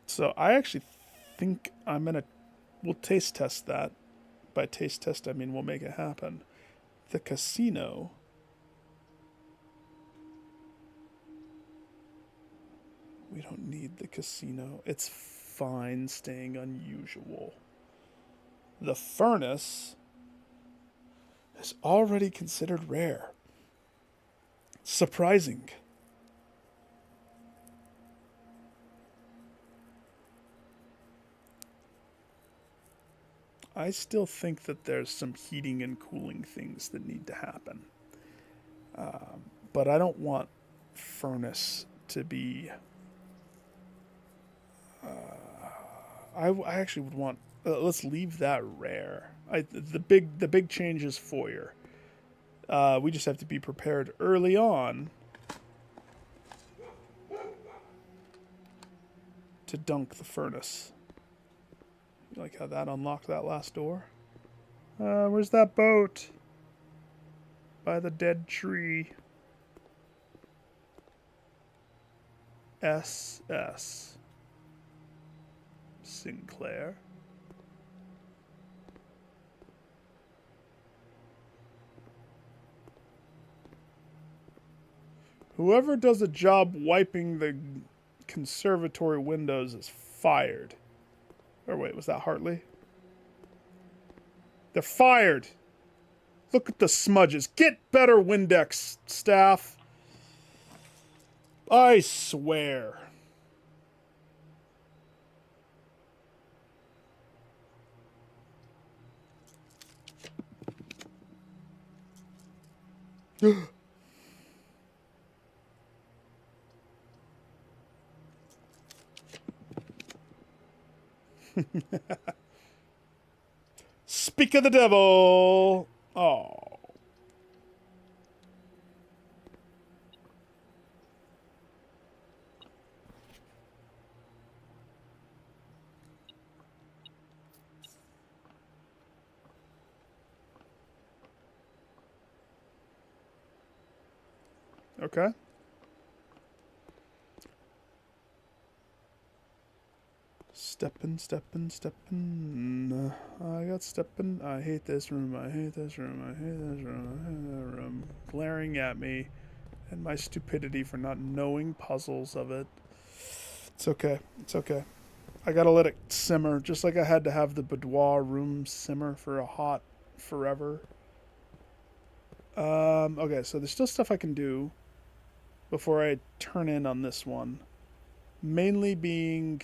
So I actually think I'm going to, we'll taste test that. By taste test, I mean we'll make it happen. The casino. We don't need the casino. It's fine staying unusual. The furnace is already considered rare. Surprising. I still think that there's some heating and cooling things that need to happen. But I don't want furnace to be. I actually would want. Let's leave that rare. The big change is foyer. We just have to be prepared early on to dunk the furnace. You like how that unlocked that last door? Where's that boat? By the dead tree. SS. Sinclair. Whoever does a job wiping the conservatory windows is fired. Or wait, was that Hartley? They're fired. Look at the smudges. Get better Windex, staff. I swear. Speak of the devil. Oh. Okay. Steppin'. I got steppin'. I hate this room. I hate this room. I hate this room. I hate that room. Glaring at me and my stupidity for not knowing puzzles of it. It's okay. It's okay. I gotta let it simmer, just like I had to have the boudoir room simmer for a hot forever. Okay, so there's still stuff I can do before I turn in on this one. Mainly being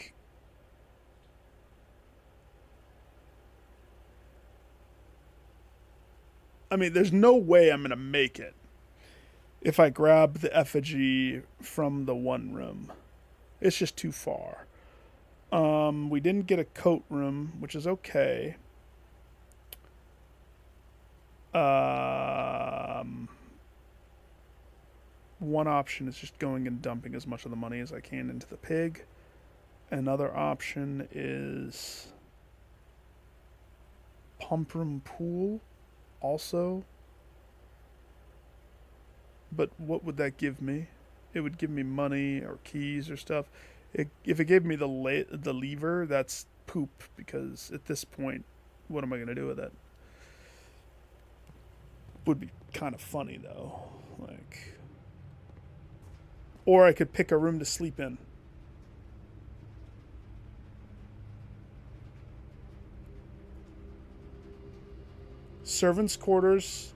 I mean, there's no way I'm going to make it if I grab the effigy from the one room. It's just too far. We didn't get a coat room, which is okay. One option is just going and dumping as much of the money as I can into the pig. Another option is pump room pool also. But what would that give me? It would give me money or keys or stuff. If it gave me the lever, that's poop, because at this point, what am I going to do with it? Would be kind of funny though. Like, or I could pick a room to sleep in. Servants' quarters.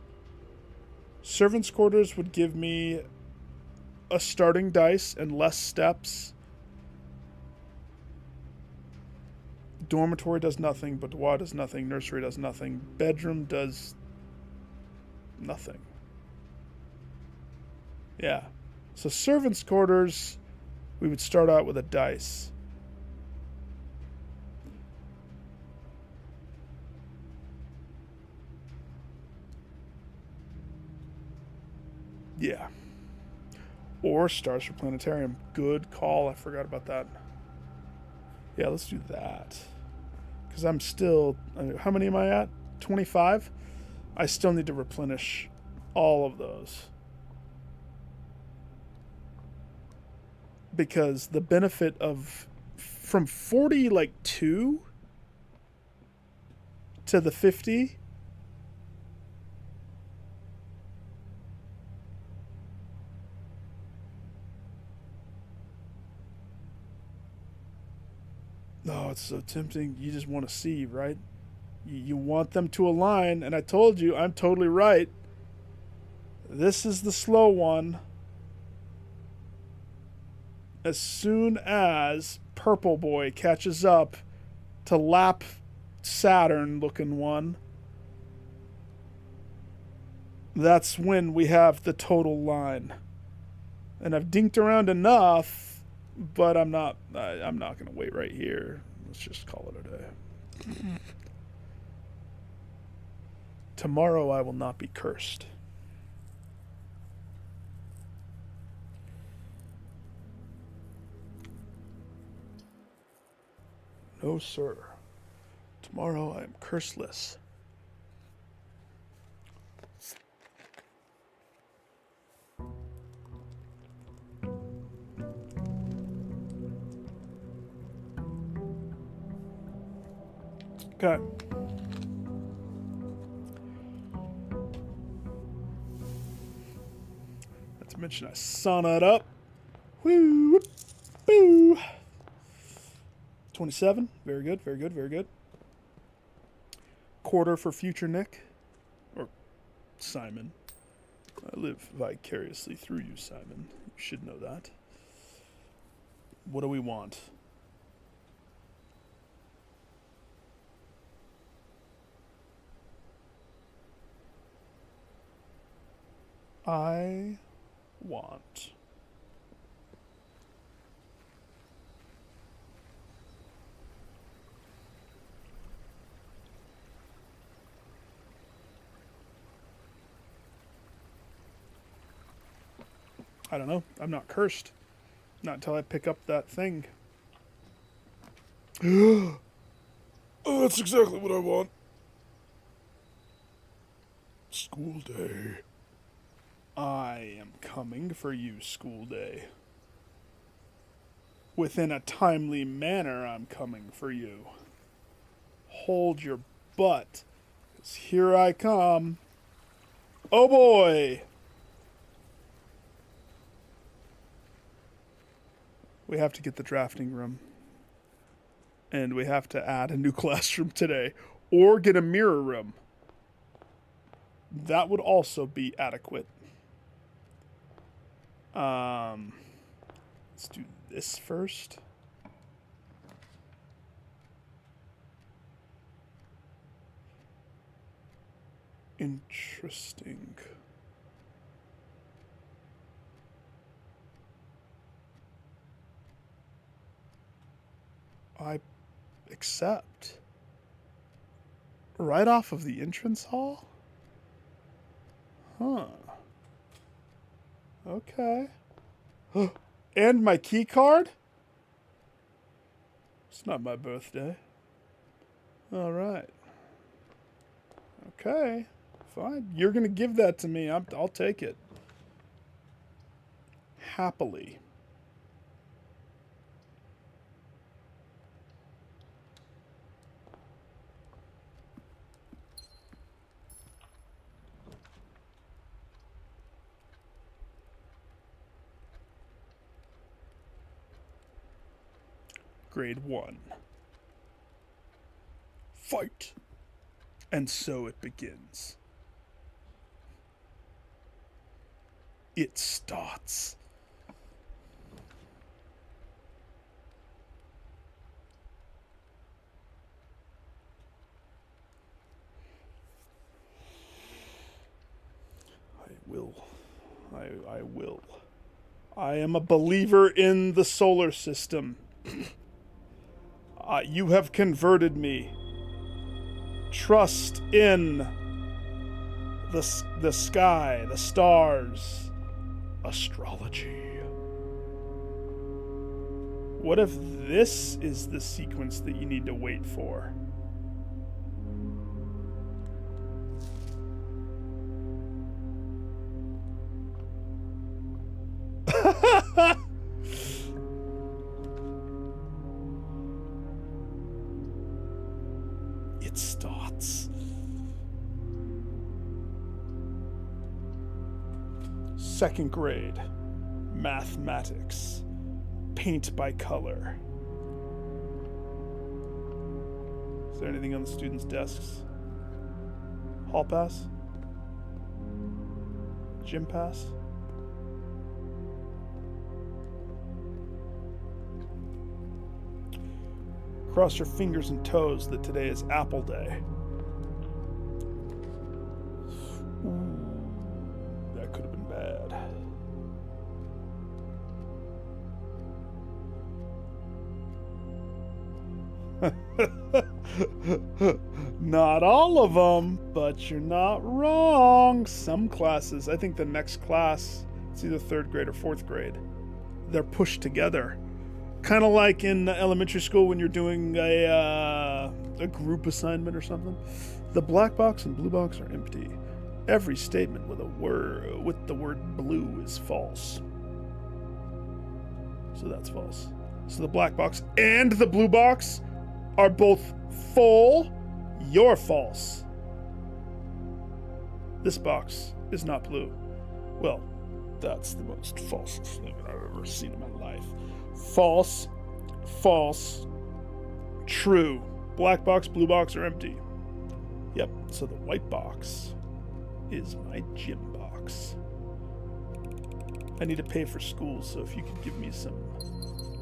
Servants' quarters would give me a starting dice and less steps. Dormitory does nothing. Boudoir does nothing. Nursery does nothing. Bedroom does nothing. Yeah. So servants' quarters, we would start out with a dice. Yeah. Or Stars for Planetarium. Good call. I forgot about that. Yeah, let's do that. Because I'm still... How many am I at? 25? I still need to replenish all of those. Because the benefit of... From 42 to the 50... Oh, it's so tempting. You just want to see, right? You want them to align, and I told you, I'm totally right. This is the slow one. As soon as Purple Boy catches up to lap Saturn looking one, that's when we have the total line. And I've dinked around enough, but I'm not going to wait right here. Let's just call it a day. Tomorrow I will not be cursed. No, sir. Tomorrow I am curseless. Okay. Not to mention I sauna it up. Woo! Boo! 27. Very good, very good, very good. Quarter for future Nick. Or Simon. I live vicariously through you, Simon. You should know that. What do we want? I want... I don't know. I'm not cursed. Not until I pick up that thing. Oh, that's exactly what I want. Schoolday. I am coming for you, Schoolday. Within a timely manner, I'm coming for you. Hold your butt, 'cause here I come. Oh boy! We have to get the drafting room. And we have to add a new classroom today. Or get a mirror room. That would also be adequate. Let's do this first. Interesting. I accept. Right off of the entrance hall? Huh. Okay. And my key card? It's not my birthday. All right. Okay. Fine. You're going to give that to me. I'll take it. Happily. Grade 1. Fight! And so it begins. It starts. I will. I am a believer in the solar system. You have converted me. Trust in the sky, the stars, astrology. What if this is the sequence that you need to wait for? It starts. Second grade, mathematics, paint by color. Is there anything on the students' desks? Hall pass? Gym pass? Cross your fingers and toes that today is Apple Day. Ooh, that could have been bad. Not all of them, but you're not wrong. Some classes, I think the next class, it's either third grade or fourth grade, they're pushed together. Kind of like in elementary school when you're doing a group assignment or something. The black box and blue box are empty. Every statement with the word blue is false. So that's false. So the black box and the blue box are both full. You're false. This box is not blue. Well, that's the most falsest thing I've ever seen in my life. False, false, true. Black box, blue box are empty. Yep, so the white box is my gym box. I need to pay for school, so if you could give me some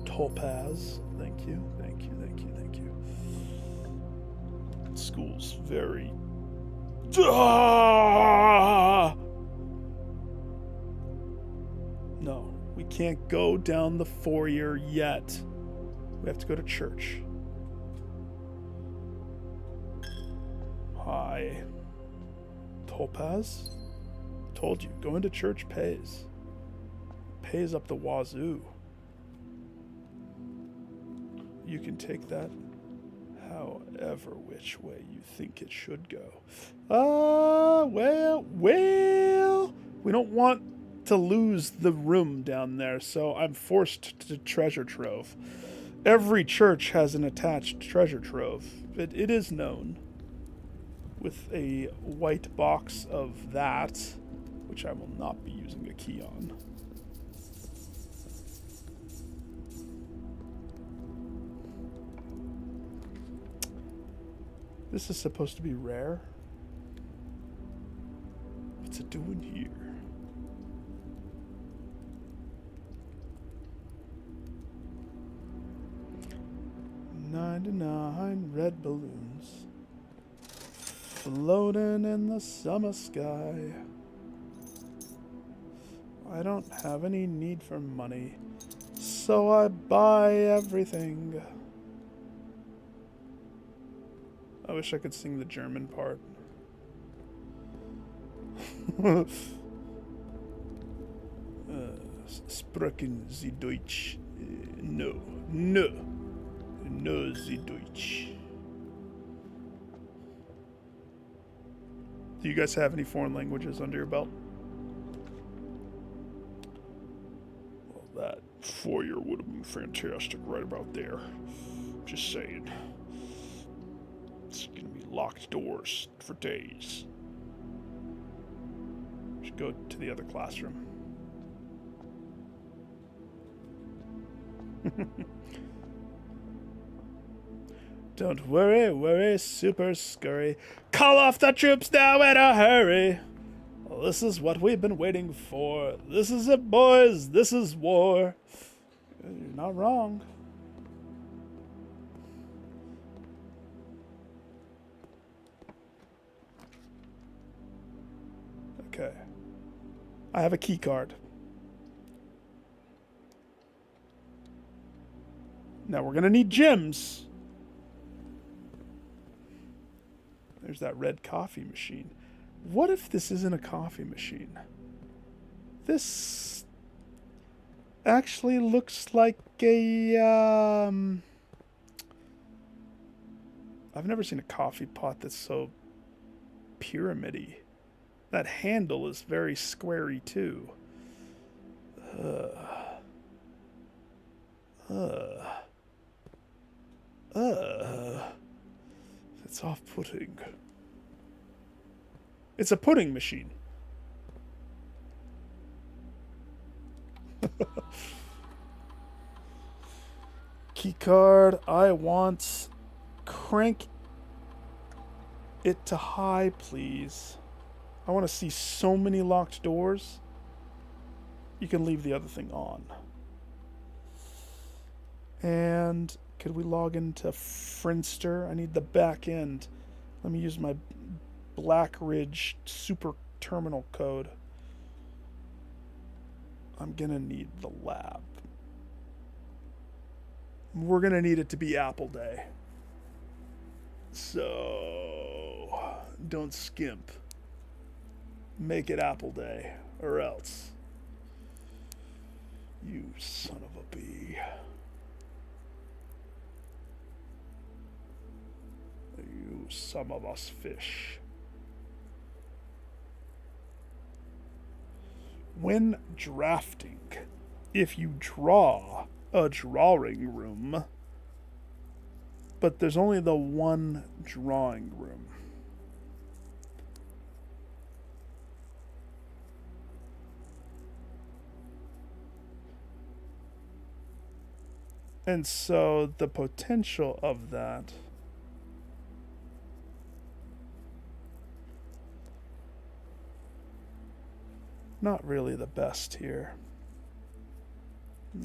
topaz. Thank you, thank you, thank you, thank you. School's very... No. We can't go down the foyer yet. We have to go to church. Hi. Topaz? Told you, going to church pays. Pays up the wazoo. You can take that however which way you think it should go. Well, we don't want to lose the room down there, so I'm forced to treasure trove. Every church has an attached treasure trove. It is known. With a white box of that, which I will not be using a key on. This is supposed to be rare. What's it doing here? 99 red balloons. Floating in the summer sky. I don't have any need for money, so I buy everything. I wish I could sing the German part. Sprechen Sie Deutsch? No, no, no, Sie Deutsch. Do you guys have any foreign languages under your belt? Well, that 4-year would have been fantastic right about there. Just saying. It's gonna be locked doors for days. Should go to the other classroom. Don't worry, worry, super scurry. Call off the troops now in a hurry. Well, this is what we've been waiting for. This is it, boys. This is war. You're not wrong. Okay. I have a key card. Now we're gonna need gems. There's that red coffee machine. What if this isn't a coffee machine? This actually looks like a I've never seen a coffee pot that's so pyramid-y. That handle is very squarey too. It's off-putting. It's a pudding machine. Key card. I want crank it to high, please. I want to see so many locked doors. You can leave the other thing on. And could we log into Friendster? I need the back end. Let me use my Black Ridge super terminal code. I'm gonna need the lab. We're gonna need it to be Apple Day. So don't skimp. Make it Apple Day, or else. You son of a bee. You some of us fish. When drafting, if you draw a drawing room, but there's only the one drawing room. And so the potential of that not really the best here.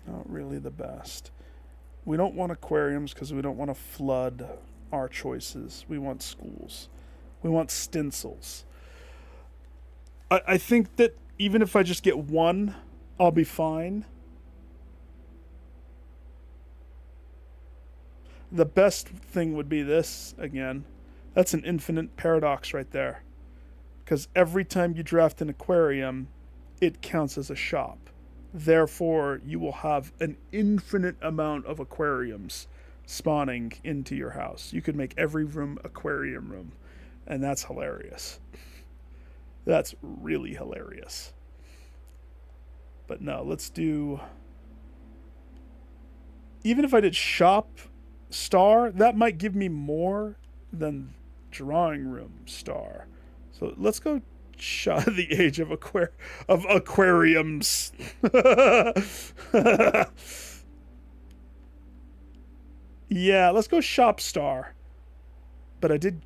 Not really the best. We don't want aquariums because we don't want to flood our choices. We want schools. We want stencils. I think that even if I just get one, I'll be fine. The best thing would be this, again. That's an infinite paradox right there. Because every time you draft an aquarium, it counts as a shop. Therefore, you will have an infinite amount of aquariums spawning into your house. You could make every room aquarium room. And that's hilarious. That's really hilarious. But no, let's do... Even if I did shop star, that might give me more than drawing room star. So let's go shot the age of aquariums. Yeah, let's go shop star. But I did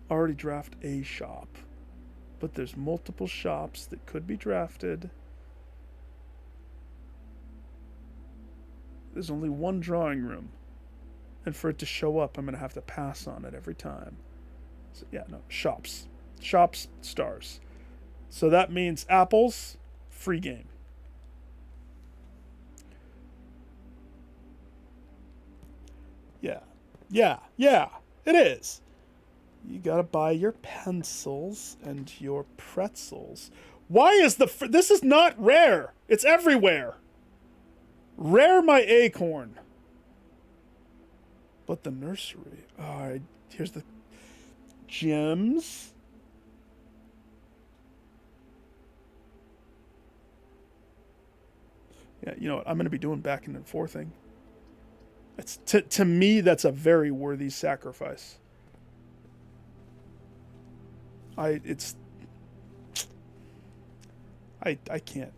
already draft a shop. But there's multiple shops that could be drafted. There's only one drawing room. And for it to show up, I'm going to have to pass on it every time. So, yeah, no, shops. Shops, stars. So that means apples, free game. Yeah. Yeah, yeah, it is. You gotta buy your pencils and your pretzels. Why is this is not rare. It's everywhere. Rare my acorn. But the nursery. Alright, here's the gems. Yeah, you know what? I'm going to be doing back and forthing. It's to me that's a very worthy sacrifice. It's I can't.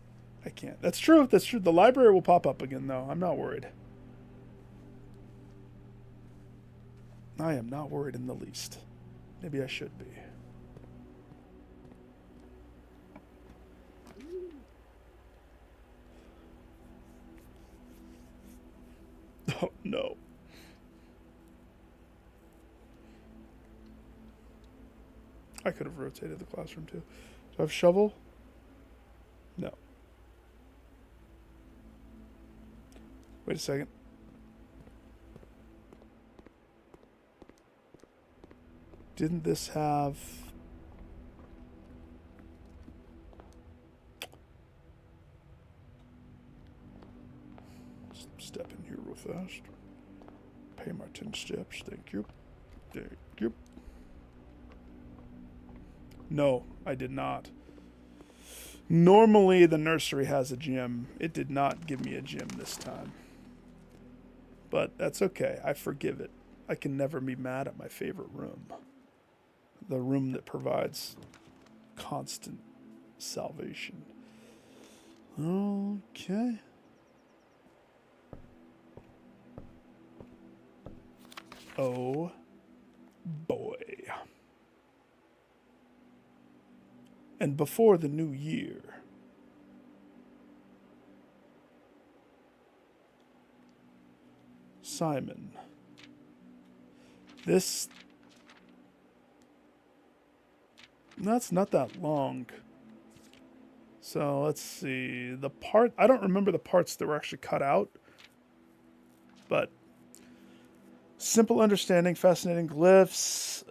I can't. That's true. That's true. The library will pop up again though. I'm not worried. I am not worried in the least. Maybe I should be. Oh no. I could have rotated the classroom too. Do I have shovel? No. Wait a second. Didn't this have... Step in here real fast. Pay my 10 steps. Thank you. Thank you. No, I did not. Normally the nursery has a gym. It did not give me a gym this time. But that's okay. I forgive it. I can never be mad at my favorite room. The room that provides constant salvation. Okay. Oh boy. And before the new year, Simon, that's not that long. So let's see. The part, I don't remember the parts that were actually cut out, but simple understanding, fascinating glyphs.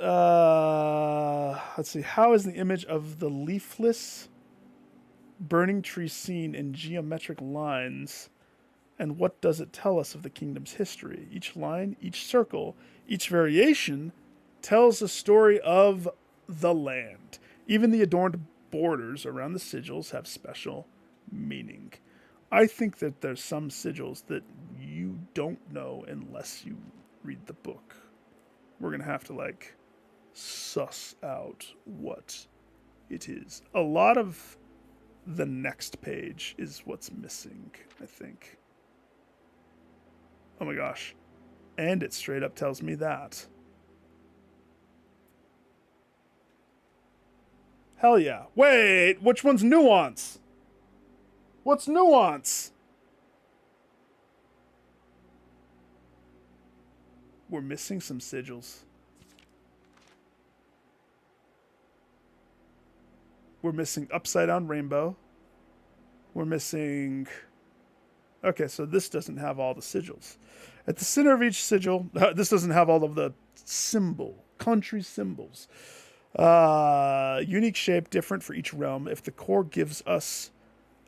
Let's see. How is the image of the leafless burning tree seen in geometric lines? And what does it tell us of the kingdom's history? Each line, each circle, each variation tells a story of the land. Even the adorned borders around the sigils have special meaning. I think that there's some sigils that you don't know unless you read the book. We're going to have to, like, suss out what it is. A lot of the next page is what's missing, I think. Oh my gosh. And it straight up tells me that. Hell yeah. Wait, which one's nuance? What's nuance? We're missing some sigils. We're missing upside down rainbow. We're missing... Okay, so this doesn't have all the sigils. At the center of each sigil, this doesn't have all of the country symbols. Unique shape, different for each realm. If the core gives us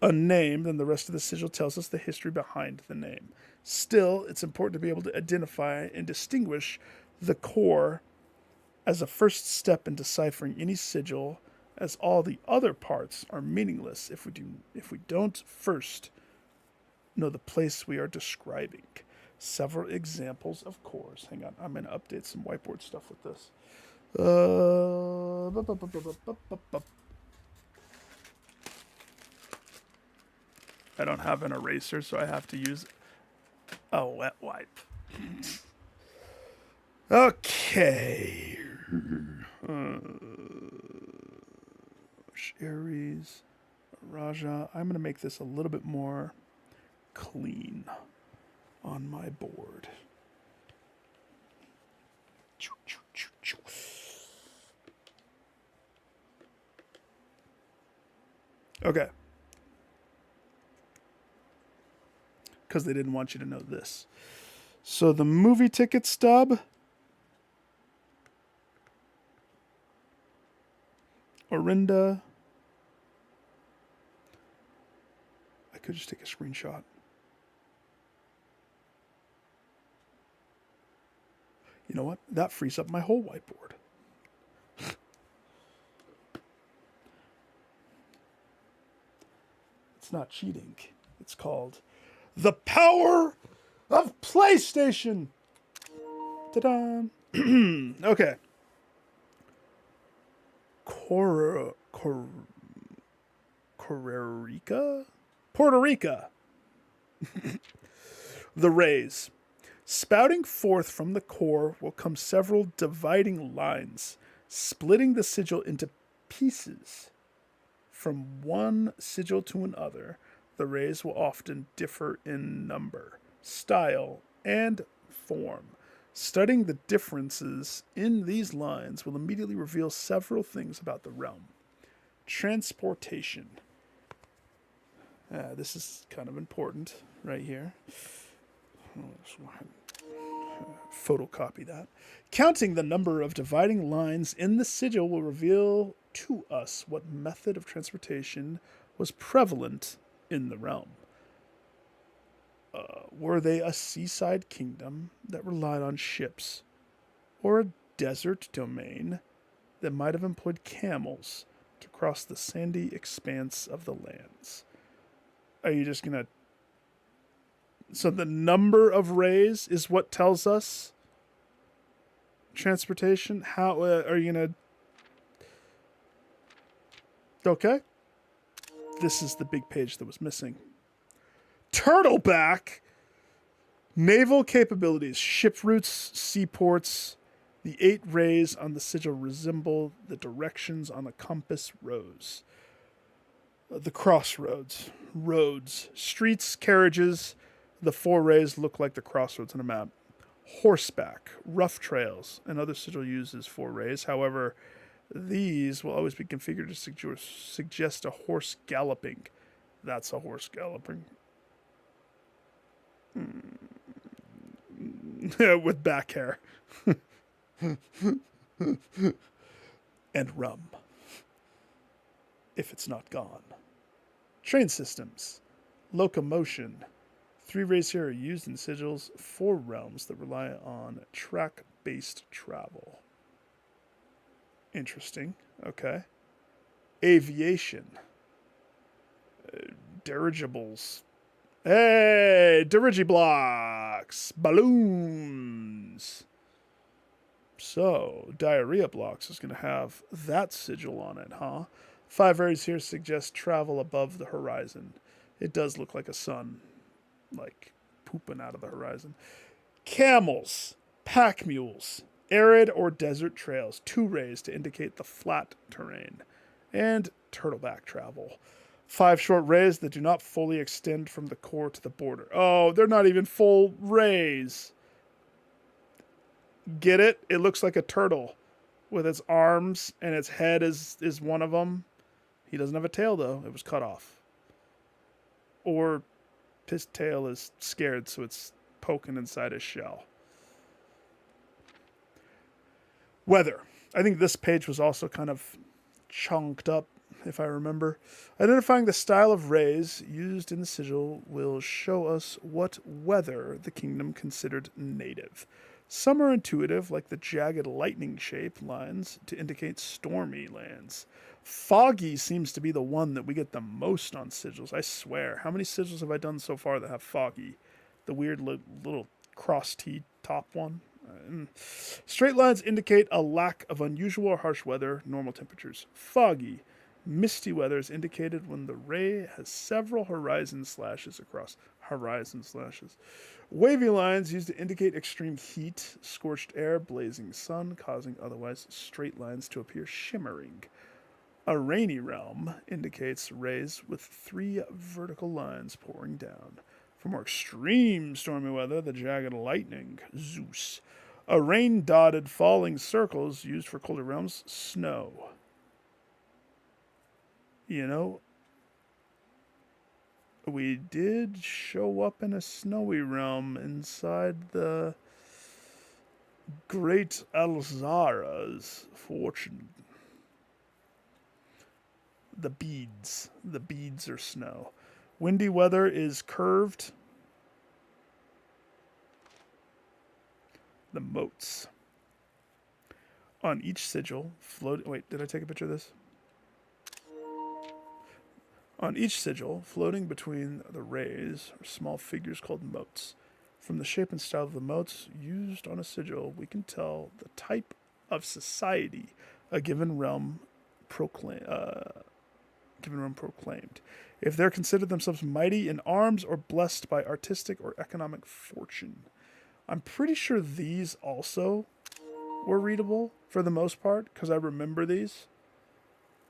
a name, then the rest of the sigil tells us the history behind the name. Still, it's important to be able to identify and distinguish the core as a first step in deciphering any sigil, as all the other parts are meaningless if we don't first know the place we are describing. Several examples of cores. Hang on, I'm going to update some whiteboard stuff with this. I don't have an eraser, so I have to use a wet wipe. Okay. Aries, Raja. I'm going to make this a little bit more clean on my board. Okay. Because they didn't want you to know this. So the movie ticket stub, Orinda. I could just take a screenshot. You know what? That frees up my whole whiteboard. It's not cheating. It's called the power of PlayStation. Ta-da! Okay. Puerto Rico. The rays. Spouting forth from the core will come several dividing lines, splitting the sigil into pieces. From one sigil to another, the rays will often differ in number, style, and form. Studying the differences in these lines will immediately reveal several things about the realm. Transportation. This is kind of important right here. Photocopy that. Counting the number of dividing lines in the sigil will reveal to us what method of transportation was prevalent in the realm. Were they a seaside kingdom that relied on ships, or a desert domain that might have employed camels to cross the sandy expanse of the lands? Are you just going to... So the number of rays is what tells us transportation? How are you going to... Okay. This is the big page that was missing. Turtleback! Naval capabilities, ship routes, seaports. The 8 rays on the sigil resemble the directions on a compass rose. The crossroads, roads, streets, carriages. The 4 rays look like the crossroads on a map. Horseback, rough trails, and other sigil uses 4 rays. However, these will always be configured to suggest a horse galloping. That's a horse galloping. With back hair. And rum. If it's not gone. Train systems. Locomotion. 3 rays here are used in sigils for realms that rely on track-based travel. Interesting. Okay. Aviation. Dirigibles. Hey, dirigiblocks. Balloons. So, diarrhea blocks is going to have that sigil on it, huh? 5 rays here suggest travel above the horizon. It does look like a sun, like pooping out of the horizon. Camels, pack mules, arid or desert trails. 2 rays to indicate the flat terrain. And turtleback travel. 5 short rays that do not fully extend from the core to the border. Oh, they're not even full rays. Get it? It looks like a turtle with its arms, and its head is one of them. He doesn't have a tail, though. It was cut off. Or his tail is scared, so it's poking inside his shell. Weather. I think this page was also kind of chunked up, if I remember. Identifying the style of rays used in the sigil will show us what weather the kingdom considered native. Some are intuitive, like the jagged lightning-shaped lines to indicate stormy lands. Foggy seems to be the one that we get the most on sigils, I swear. How many sigils have I done so far that have foggy? The weird little cross-T top one? Straight lines indicate a lack of unusual or harsh weather, normal temperatures. Foggy. Misty weather is indicated when the ray has several horizon slashes across. Horizon slashes. Wavy lines used to indicate extreme heat, scorched air, blazing sun, causing otherwise straight lines to appear shimmering. A rainy realm indicates rays with 3 vertical lines pouring down. For more extreme stormy weather, the jagged lightning, Zeus. A rain-dotted falling circles used for colder realms, snow. You know, We did show up in a snowy realm inside the Great Alzara's fortune. The beads. The beads are snow. Windy weather is curved. The moats. On each sigil, floating. Wait, did I take a picture of this? On each sigil, floating between the rays, are small figures called moats. From the shape and style of the moats used on a sigil, we can tell the type of society a given realm proclaimed. If they're considered themselves mighty in arms or blessed by artistic or economic fortune. I'm pretty sure these also were readable for the most part because I remember these.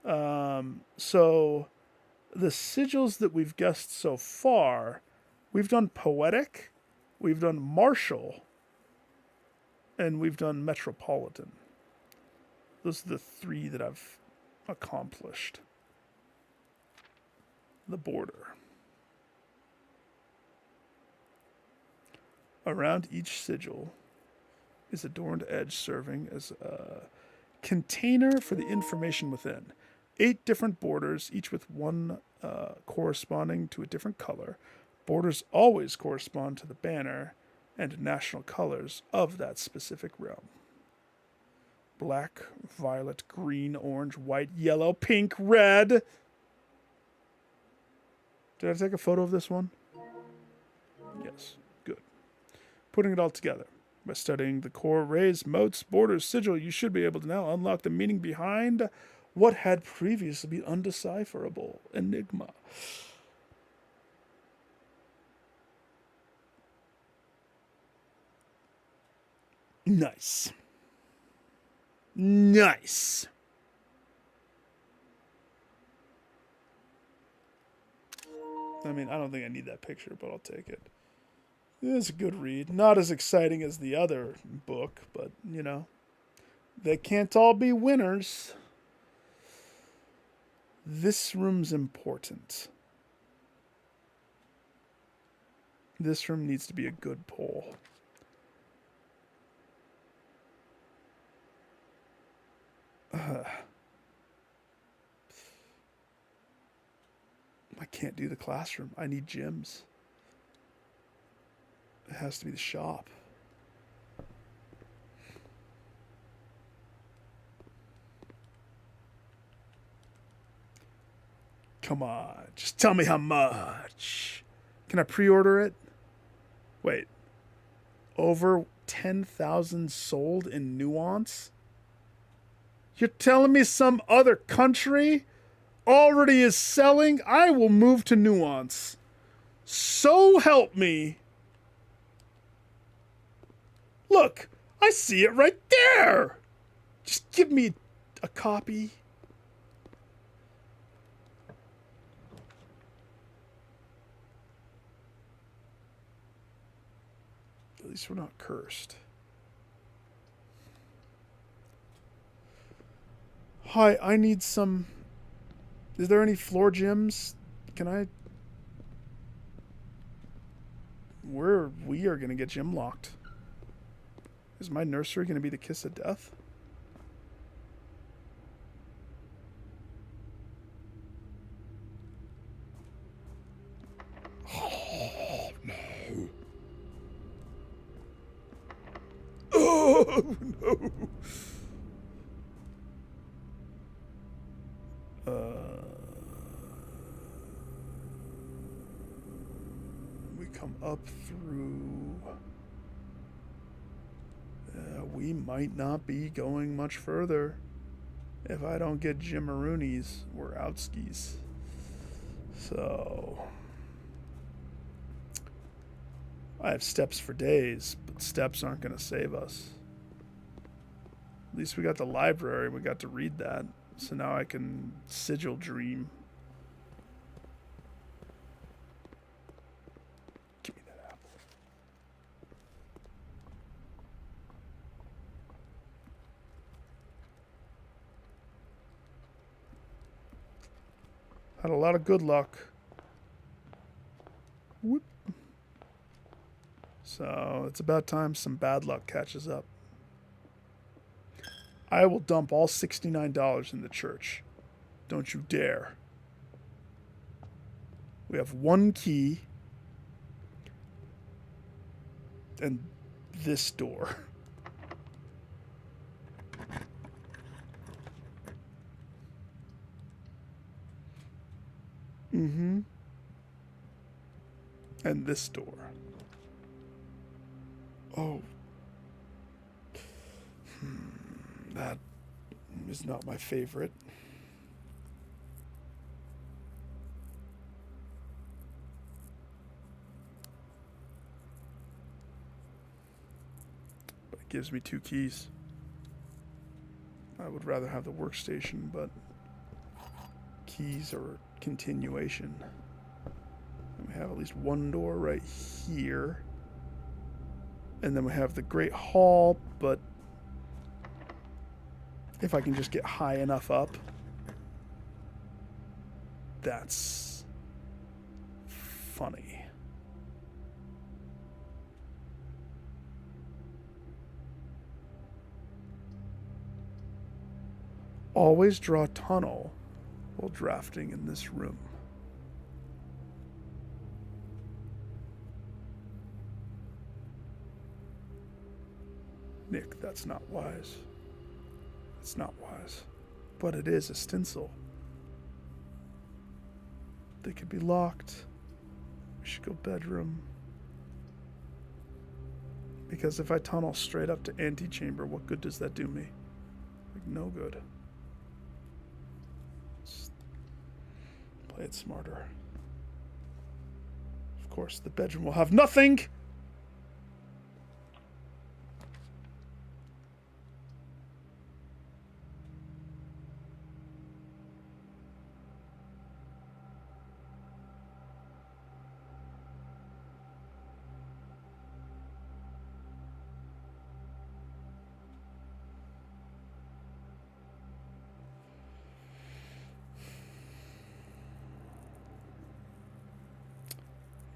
So the sigils that we've guessed so far, we've done poetic, we've done martial, and we've done metropolitan. Those are the three that I've accomplished. The border. Around each sigil is adorned edge serving as a container for the information within. 8 different borders, each with one corresponding to a different color. Borders always correspond to the banner and national colors of that specific realm. Black, violet, green, orange, white, yellow, pink, red. Did I take a photo of this one? Yes, good. Putting it all together. By studying the core rays, moats, borders, sigil, you should be able to now unlock the meaning behind what had previously been undecipherable enigma. Nice. Nice. I mean, I don't think I need that picture, but I'll take it. It's a good read. Not as exciting as the other book, but, you know, they can't all be winners. This room's important. This room needs to be a good pull. I can't do the classroom. I need gyms. It has to be the shop. Come on, just tell me how much. Can I pre-order it? Wait. Over 10,000 sold in Nuance? You're telling me some other country already is selling? I will move to Nuance. So help me. Look, I see it right there. Just give me a copy. At least we're not cursed. Hi, I need some... Is there any floor gyms? Can I... We are going to get gym locked. Is my nursery going to be the kiss of death? Oh, no. Oh, no. We come up through... we might not be going much further. If I don't get Jimaroonies, we're outskis. So... I have steps for days, but steps aren't going to save us. At least we got the library, we got to read that. So now I can sigil dream. Give me that apple. Had a lot of good luck. So it's about time some bad luck catches up. I will dump all $69 in the church. Don't you dare. We have one key. And this door. Mm-hmm. And this door. Oh. That is not my favorite. But it gives me 2 keys. I would rather have the workstation, but keys are continuation. And we have at least one door right here. And then we have the Great Hall, but if I can just get high enough up, that's funny. Always draw a tunnel while drafting in this room. Nick, that's not wise. It's not wise. But it is a stencil. They could be locked. We should go bedroom. Because if I tunnel straight up to antechamber, what good does that do me? Like, no good. Let's play it smarter. Of course, the bedroom will have nothing!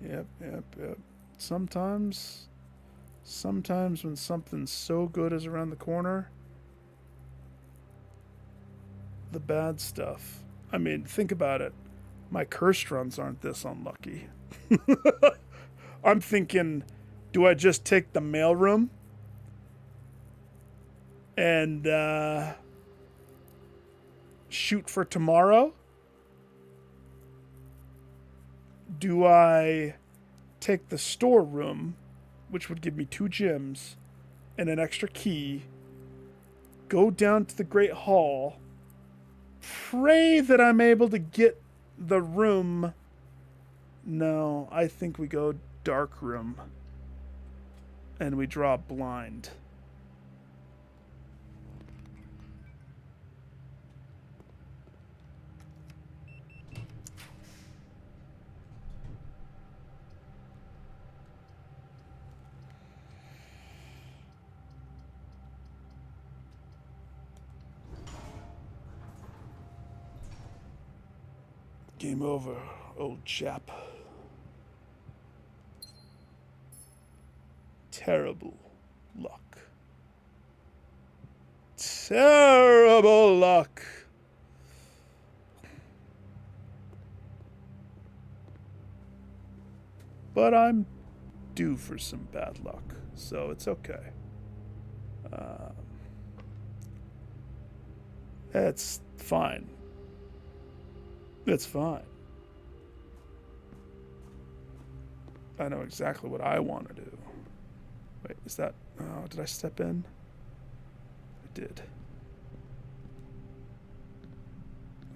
Yep. Sometimes when something so good is around the corner, the bad stuff. I mean, think about it. My cursed runs aren't this unlucky. I'm thinking, do I just take the mailroom and shoot for tomorrow? Do I take the storeroom, which would give me 2 gems and an extra key, go down to the Great Hall, pray that I'm able to get the room? No, I think we go dark room and we draw a blind. Game over, old chap. Terrible luck. Terrible luck. But I'm due for some bad luck, so it's okay. It's fine. It's fine. I know exactly what I want to do. Wait, is that... Oh, did I step in? I did.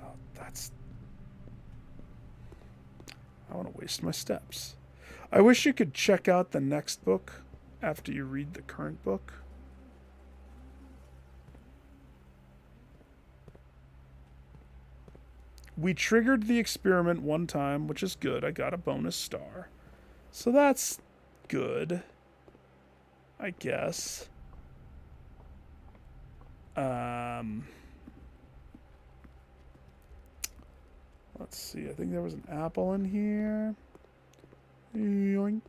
Oh, that's... I want to waste my steps. I wish you could check out the next book after you read the current book. We triggered the experiment one time, which is good. I got a bonus star. So that's good, I guess. Let's see. I think there was an apple in here. Yoink.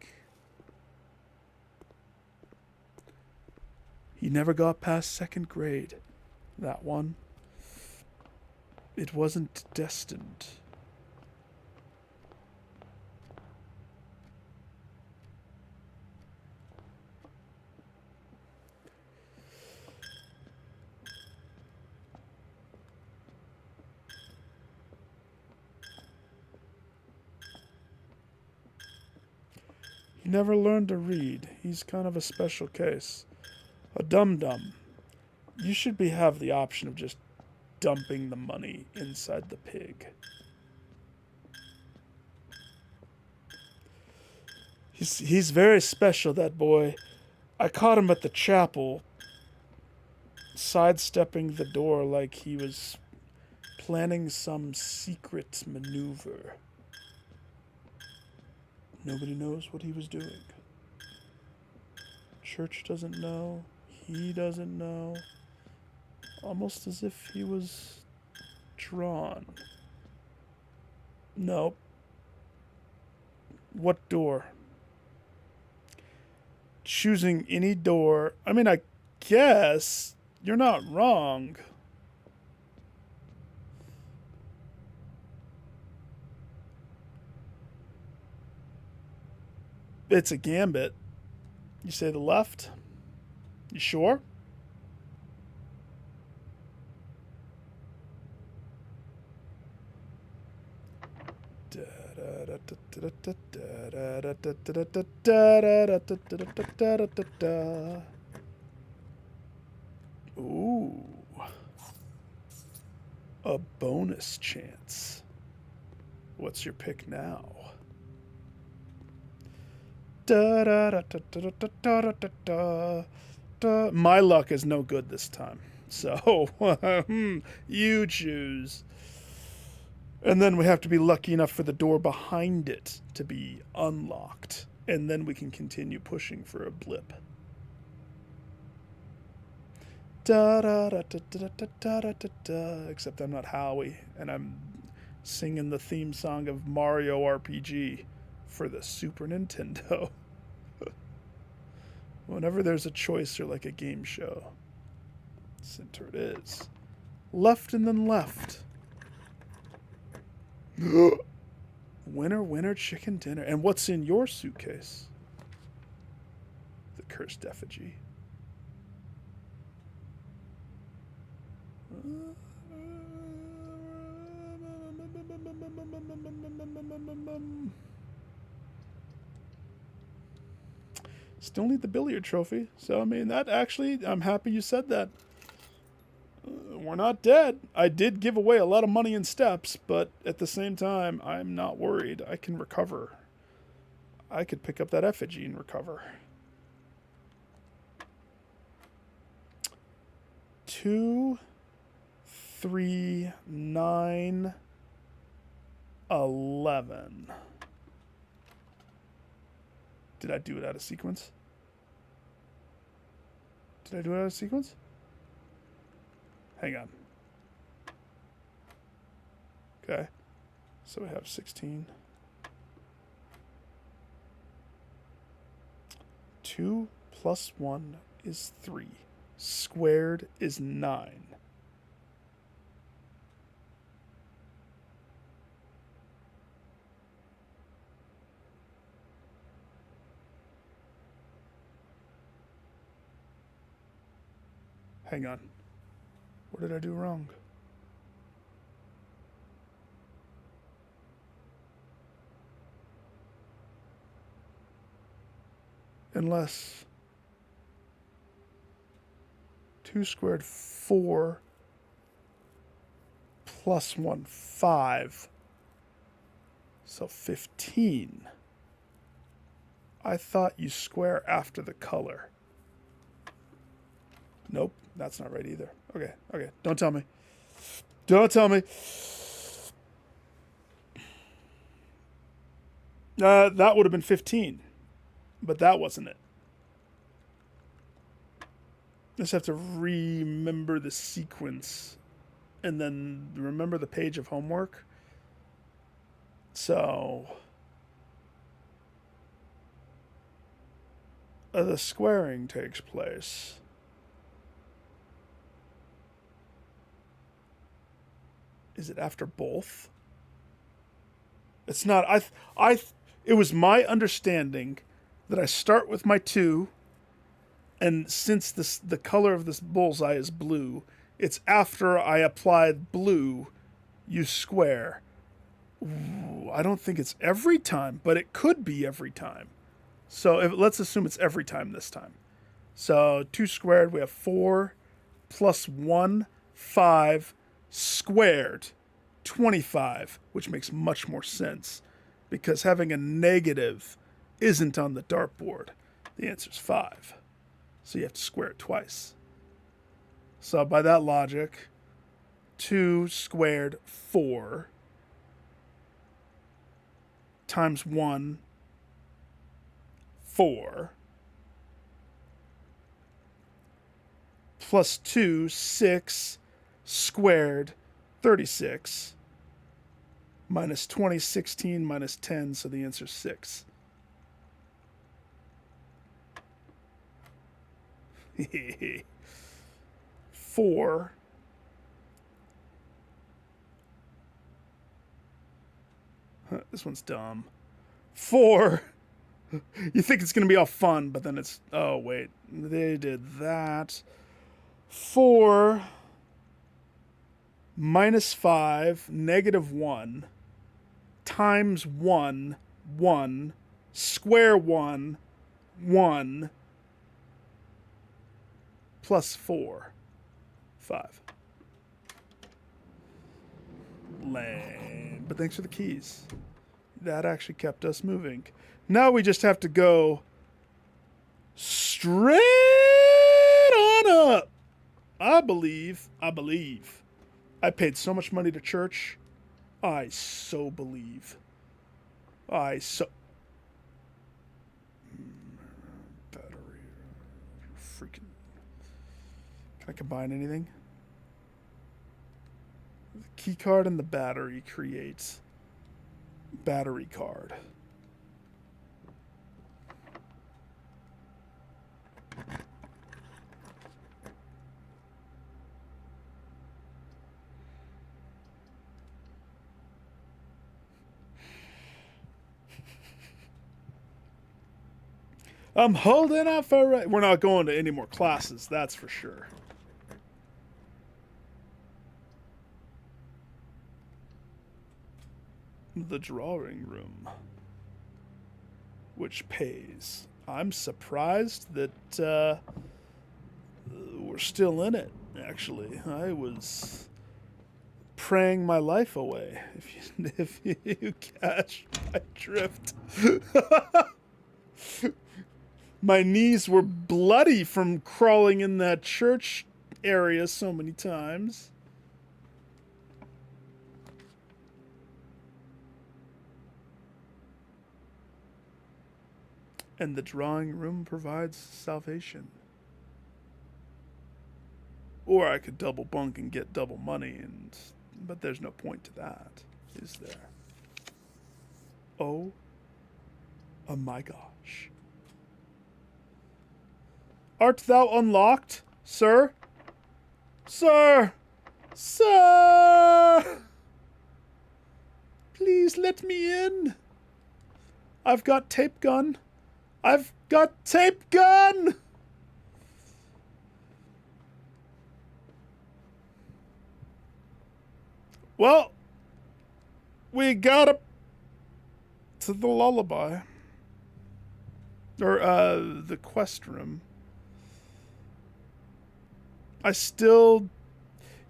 He never got past second grade. That one. It wasn't destined. He never learned to read. He's kind of a special case. A dum-dum. You should have the option of just dumping the money inside the pig. He's very special, that boy. I caught him at the chapel, sidestepping the door like he was planning some secret maneuver. Nobody knows what he was doing. Church doesn't know. He doesn't know. Almost as if he was drawn. Nope. What door? Choosing any door. I mean, I guess you're not wrong. It's a gambit. You say the left? You sure? Ooh. A bonus chance. What's your pick now? My luck is no good this time. So, you choose. And then we have to be lucky enough for the door behind it to be unlocked. And then we can continue pushing for a blip. Except I'm not Howie, and I'm singing the theme song of Mario RPG for the Super Nintendo. Whenever there's a choice or like a game show. Center it is. Left and then left. Winner, winner, chicken dinner. And what's in your suitcase? The cursed effigy. Still need the billiard trophy. So, I mean, that actually, I'm happy you said that. We're not dead. I did give away a lot of money in steps, but at the same time, I'm not worried. I can recover. I could pick up that effigy and recover. 2, 3, 9, 11. Did I do it out of sequence? Did I do it out of sequence? Hang on. Okay. So we have 16. 2 plus 1 is 3. Squared is 9. Hang on. What did I do wrong? Unless 2 squared 4 plus 1 5. So 15. I thought you square after the color. Nope, that's not right either. Okay. Don't tell me. Don't tell me. That would have been 15. But that wasn't it. Just have to remember the sequence. And then remember the page of homework. So the squaring takes place Is it after both? It's not. It was my understanding that I start with my 2, and since the color of this bullseye is blue, it's after I applied blue, you square. Ooh, I don't think it's every time, but it could be every time. So let's assume it's every time this time. So 2 squared, we have 4 plus 1, 5 squared, 25, which makes much more sense because having a negative isn't on the dartboard. The answer is 5. So you have to square it twice. So by that logic, 2 squared 4 times 1, 4, plus 2, 6, squared, 36, minus 20, 16, minus 10, so the answer is 6. Four. This one's dumb. 4. You think it's going to be all fun, but then it's... Oh, wait. They did that. 4 minus 5, negative 1, times 1, 1, square 1, 1, plus 4, 5. Lame. But thanks for the keys. That actually kept us moving. Now we just have to go straight on up. I believe. I paid so much money to church. I so believe. Battery. Freaking. Can I combine anything? The key card and the battery creates battery card. I'm holding out for right. We're not going to any more classes, that's for sure. The drawing room, which pays. I'm surprised that we're still in it, actually. I was praying my life away, if you catch my drift. My knees were bloody from crawling in that church area so many times. And the drawing room provides salvation. Or I could double bunk and get double money, but there's no point to that, is there? Oh my gosh. Art thou unlocked, sir? Sir! Sir! Please let me in. I've got tape gun. I've got tape gun! Well, we got up to the lullaby. Or, the quest room.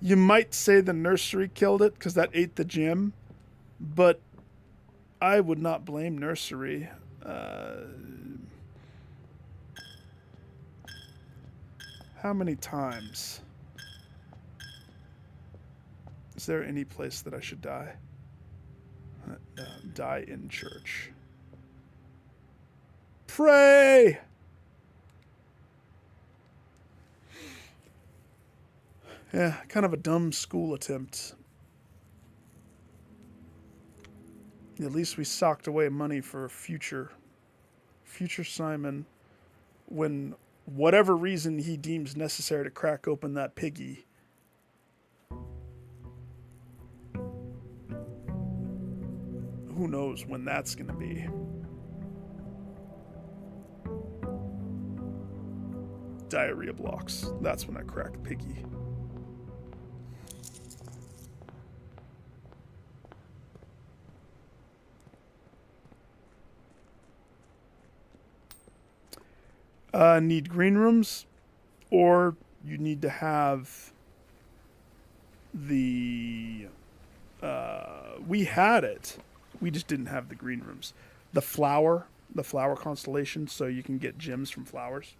You might say the nursery killed it, because that ate the gym. But I would not blame nursery. How many times? Is there any place that I should die? Die in church. Pray! Yeah, kind of a dumb school attempt. At least we socked away money for future Simon, when whatever reason he deems necessary to crack open that piggy. who knows when that's going to be. Diarrhea blocks. That's when I crack piggy. Need green rooms, or you need to have the... we had it. We just didn't have the green rooms. The flower constellation, so you can get gems from flowers.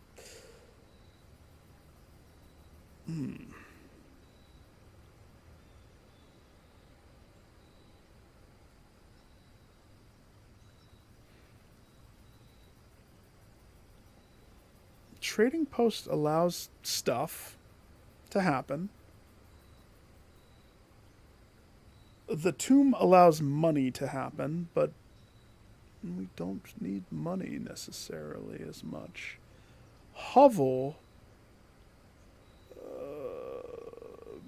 Trading post allows stuff to happen. The tomb allows money to happen, but we don't need money necessarily as much. Hovel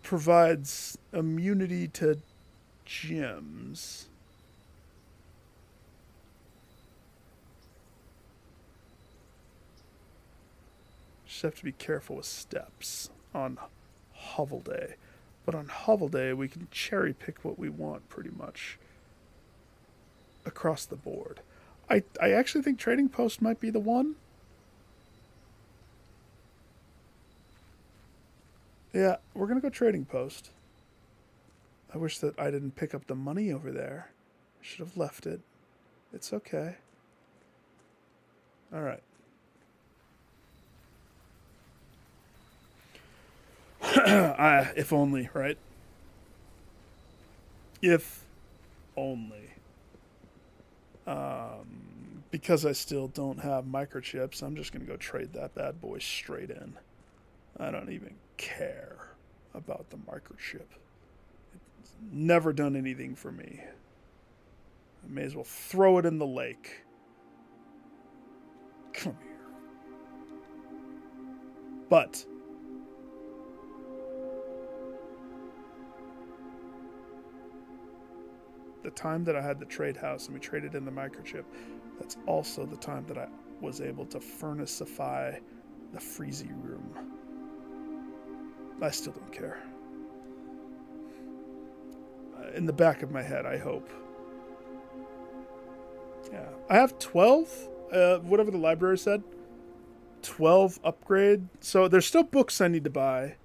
provides immunity to gems. Just have to be careful with steps on Hovel Day. But on Hovel Day, we can cherry pick what we want pretty much across the board. I actually think Trading Post might be the one. Yeah, we're going to go Trading Post. I wish that I didn't pick up the money over there. I should have left it. It's okay. All right. If only, right? If only. Because I still don't have microchips, I'm just going to go trade that bad boy straight in. I don't even care about the microchip. It's never done anything for me. I may as well throw it in the lake. Come here. But the time that I had the trade house and we traded in the microchip, that's also the time that I was able to furnaceify the freezy room. I still don't care. In the back of my head, I hope. Yeah. I have 12, whatever the library said. 12 upgrade. So there's still books I need to buy.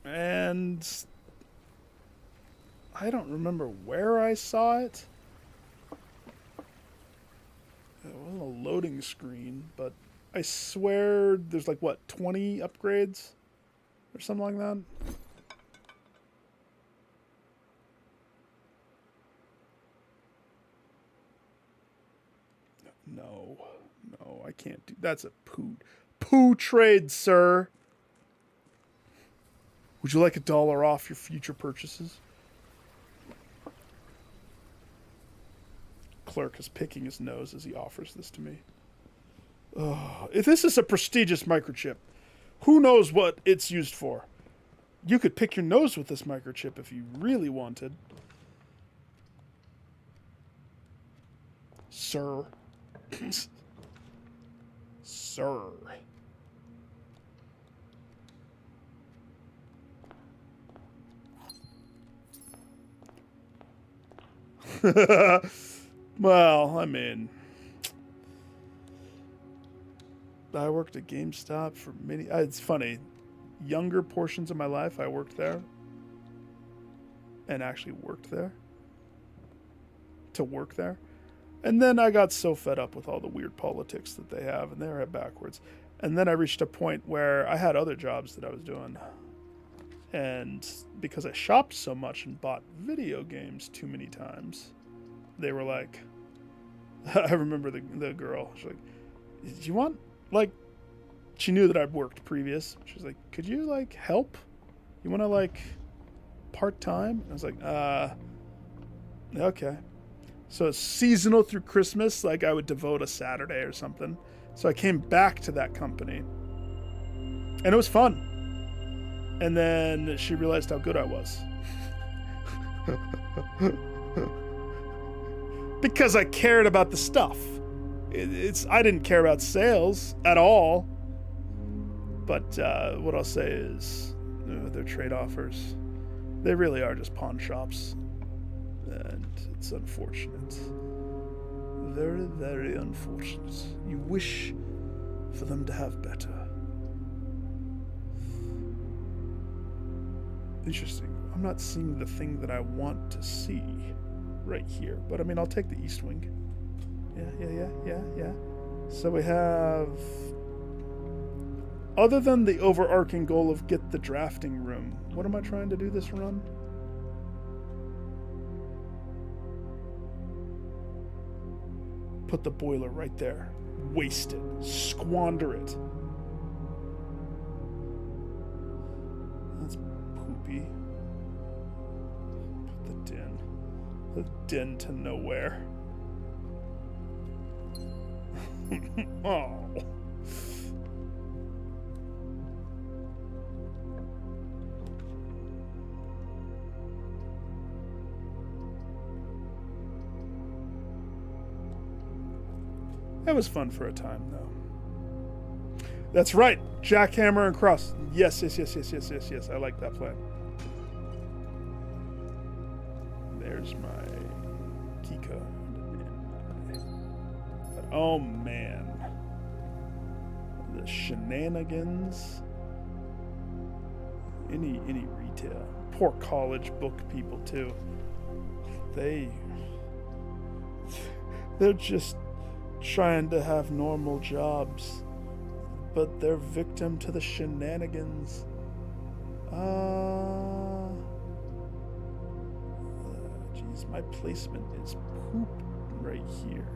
And I don't remember where I saw it. It wasn't a loading screen, but I swear there's like, what, 20 upgrades? Or something like that? No, I can't do... That's a poo trade, sir. Would you like $1 off your future purchases? Clerk is picking his nose as he offers this to me. Oh, if this is a prestigious microchip, who knows what it's used for? You could pick your nose with this microchip if you really wanted. Sir. Sir. Well, I mean, I worked at GameStop for many... It's funny. Younger portions of my life, I worked there. And actually worked there. To work there. And then I got so fed up with all the weird politics that they have, and they're backwards. And then I reached a point where I had other jobs that I was doing. And because I shopped so much and bought video games too many times, they were like... I remember the girl. She's like, "Do you want, like..." She knew that I'd worked previous. She was like, "Could you, like, help? You want to, like, part-time?" I was like, okay. So it's seasonal through Christmas. Like, I would devote a Saturday or something. So I came back to that company. And it was fun. And then she realized how good I was. Because I cared about the stuff. I didn't care about sales at all. But what I'll say is, their trade offers, they really are just pawn shops. And it's unfortunate. Very, very unfortunate. You wish for them to have better. Interesting. I'm not seeing the thing that I want to see right here. But I mean, I'll take the East Wing. Yeah. So we have... Other than the overarching goal of get the drafting room, what am I trying to do this run? Put the boiler right there. Waste it. Squander it. That's poopy. Put the den. The den to nowhere. Oh. That was fun for a time, though. That's right. Jackhammer and cross. Yes. I like that plan. There's my key code. But, oh, man. The shenanigans. Any retail. Poor college book people, too. They're just trying to have normal jobs, but they're victim to the shenanigans. Jeez, my placement is poop right here.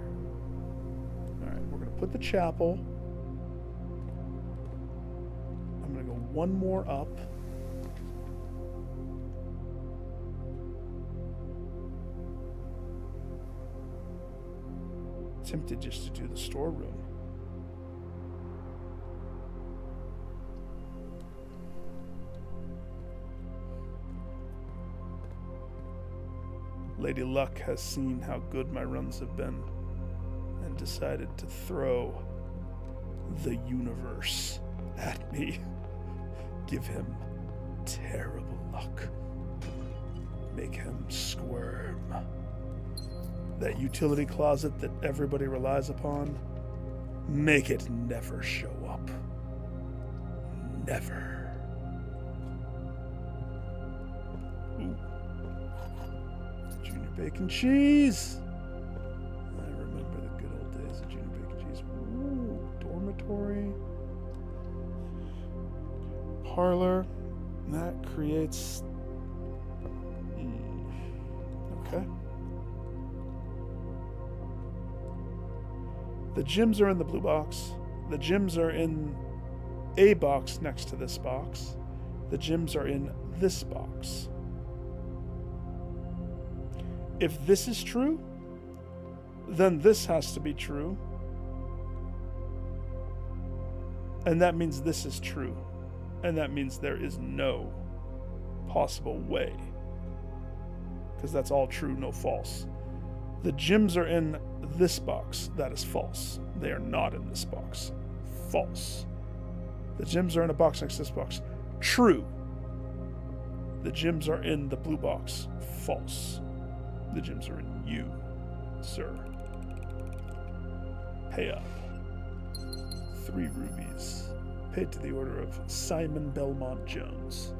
Alright, we're gonna put the chapel. I'm gonna go one more up. Tempted just to do the storeroom. Lady Luck has seen how good my runs have been and decided to throw the universe at me. Give him terrible luck. Make him squirm. That utility closet that everybody relies upon, make it never show up. Never. Ooh. Junior bacon cheese. I remember the good old days of junior bacon cheese. Ooh, dormitory. Parlor. That creates... Okay. The gyms are in the blue box. The gyms are in a box next to this box. The gyms are in this box. If this is true, then this has to be true. And that means this is true. And that means there is no possible way. Because that's all true, no false. The gyms are in this box. That is false. They are not in this box. False. The gyms are in a box next to this box. True. The gyms are in the blue box. False. The gyms are in you, sir. Pay up. 3 rubies. Paid to the order of Simon Belmont Jones.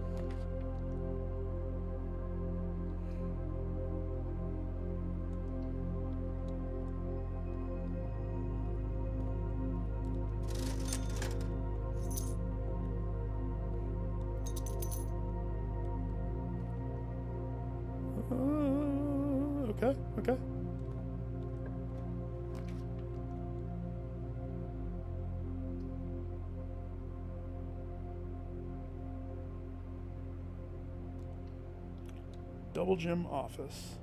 Okay. Double gym office.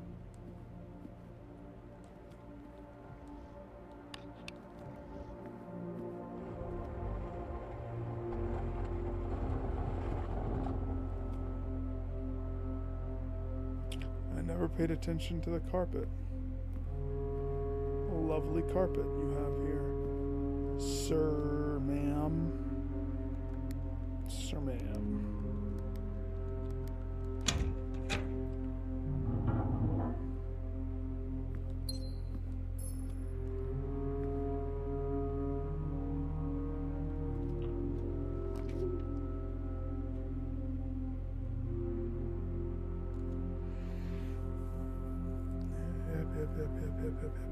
Never paid attention to the carpet. A lovely carpet you have here. Sir, ma'am. Sir, ma'am.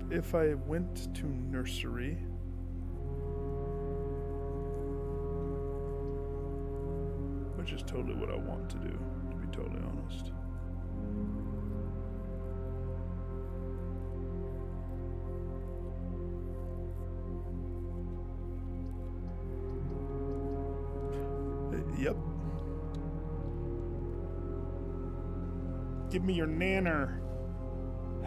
If I went to nursery, which is totally what I want to do, to be totally honest. Yep. Give me your nanner.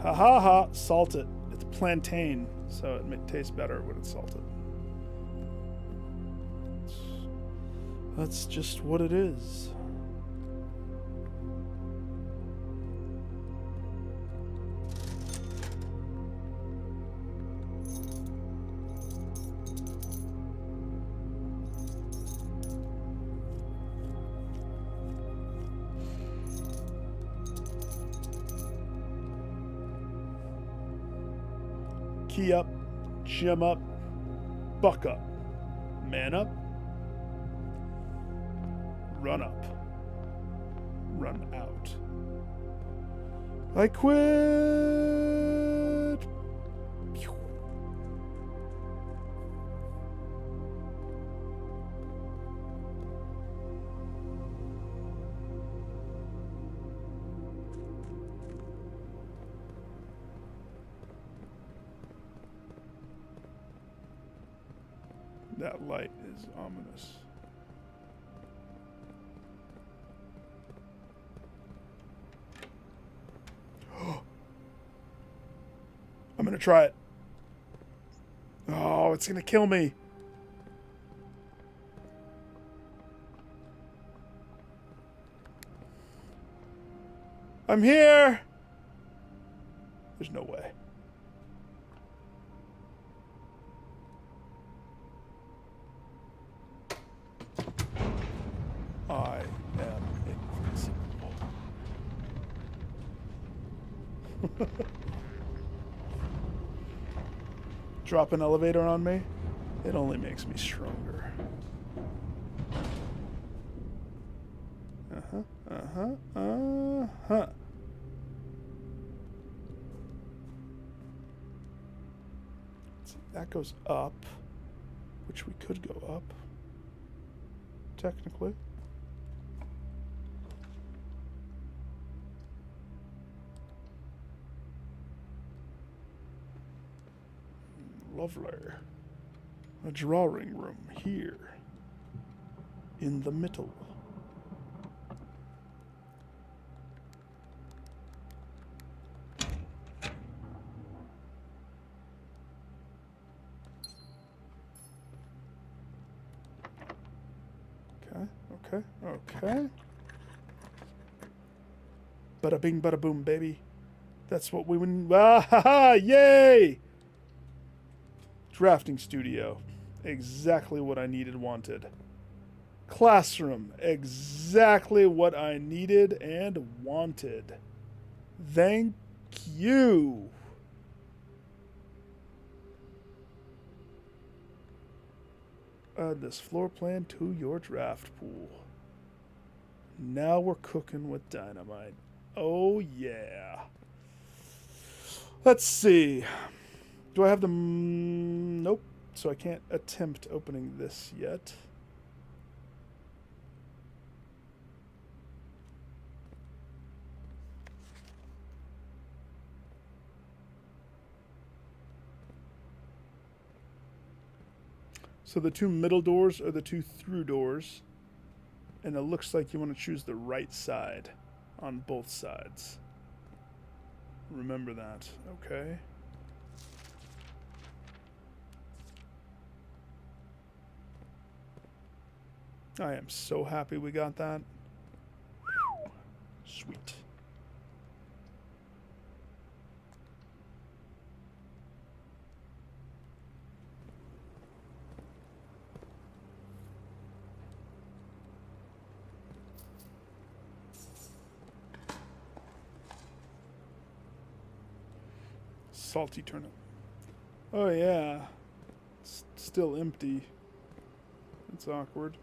Ha ha ha, salt it. It's plantain, so it tastes better when it's salted. That's just what it is. Key up, gem up, buck up, man up, run up, run out. I quit. Pew. That light is ominous. I'm gonna try it. Oh, it's gonna kill me. I'm here. There's no way. I am invincible. Drop an elevator on me, it only makes me stronger. See, that goes up, which we could go up, technically. Lovely. A drawing room here. In the middle. Okay. Bada bing, bada boom, baby. That's what we win. Ah, ha, ha, yay! Drafting studio. Exactly what I needed, wanted. Classroom. Exactly what I needed and wanted. Thank you. Add this floor plan to your draft pool. Now we're cooking with dynamite. Oh, yeah. Let's see. Do I have the... Nope. So I can't attempt opening this yet. So the two middle doors are the two through doors. And it looks like you want to choose the right side on both sides. Remember that, okay? I am so happy we got that. Whew. Sweet. salty turnip. Oh yeah. It's still empty. It's awkward.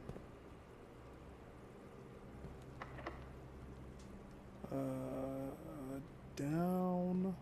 Down.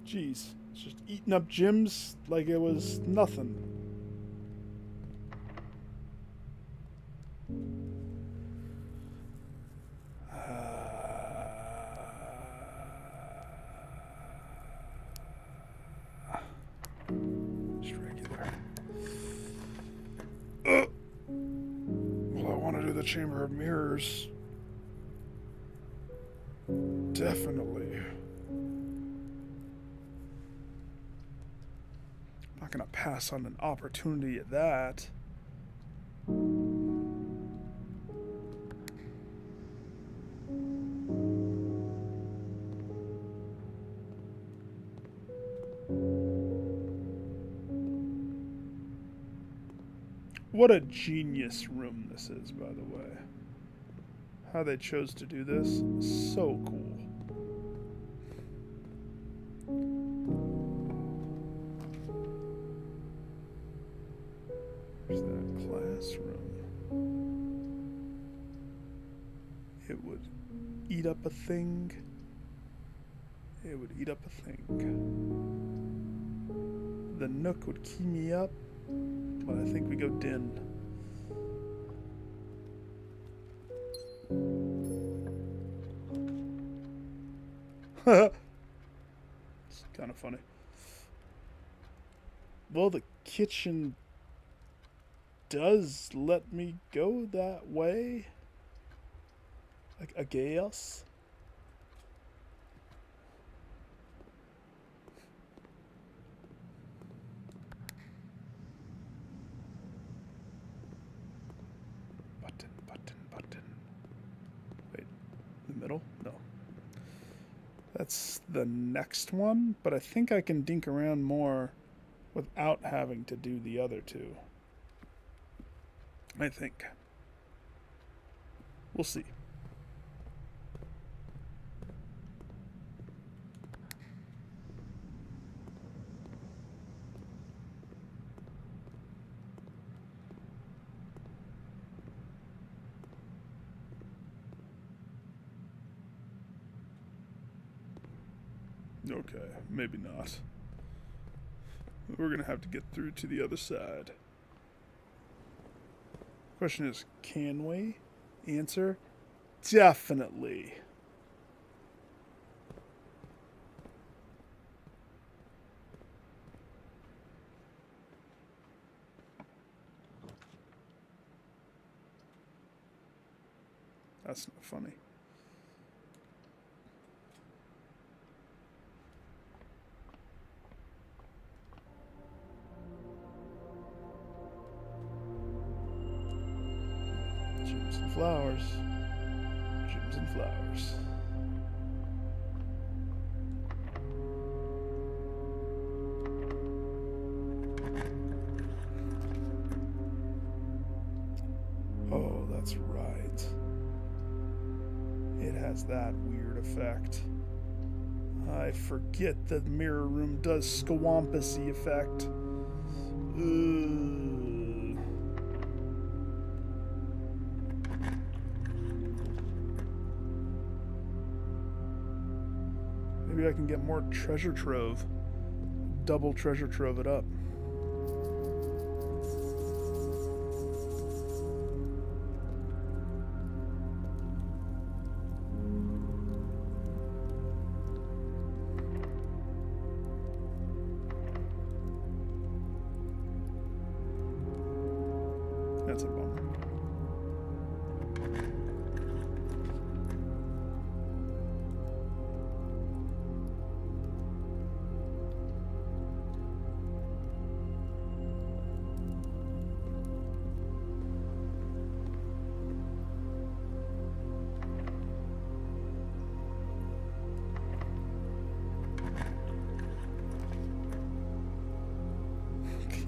Jeez, it's just eating up gems like it was nothing. Just regular. Well, I want to do the Chamber of Mirrors. Definitely. Not gonna pass on an opportunity at that. What a genius room this is, by the way. How they chose to do this, so cool. There's that classroom. It would eat up a thing. It would eat up a thing. The Nook would key me up, but I think we go Din. It's kind of funny. Well, the kitchen does let me go that way. Like, I guess. Button. Wait, the middle? No. That's the next one, but I think I can dink around more without having to do the other two. I think. We'll see. Okay, maybe not. We're gonna have to get through to the other side. Question is, can we? Answer, definitely. That's not funny. Gems and flowers. Gems and flowers. Oh, that's right. It has that weird effect. I forget that the mirror room does scawampus-y effect. Maybe I can get more treasure trove. Double treasure trove it up. That's a bummer.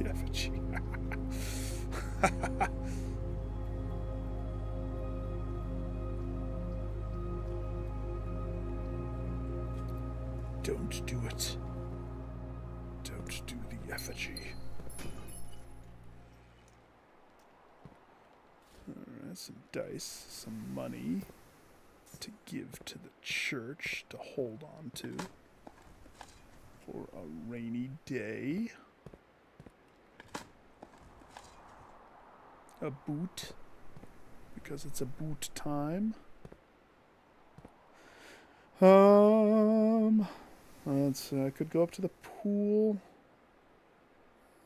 Effigy. Don't do it. Don't do the effigy. Alright, some dice, some money to give to the church to hold on to for a rainy day. A boot, because it's a boot time. Let's see, I could go up to the pool.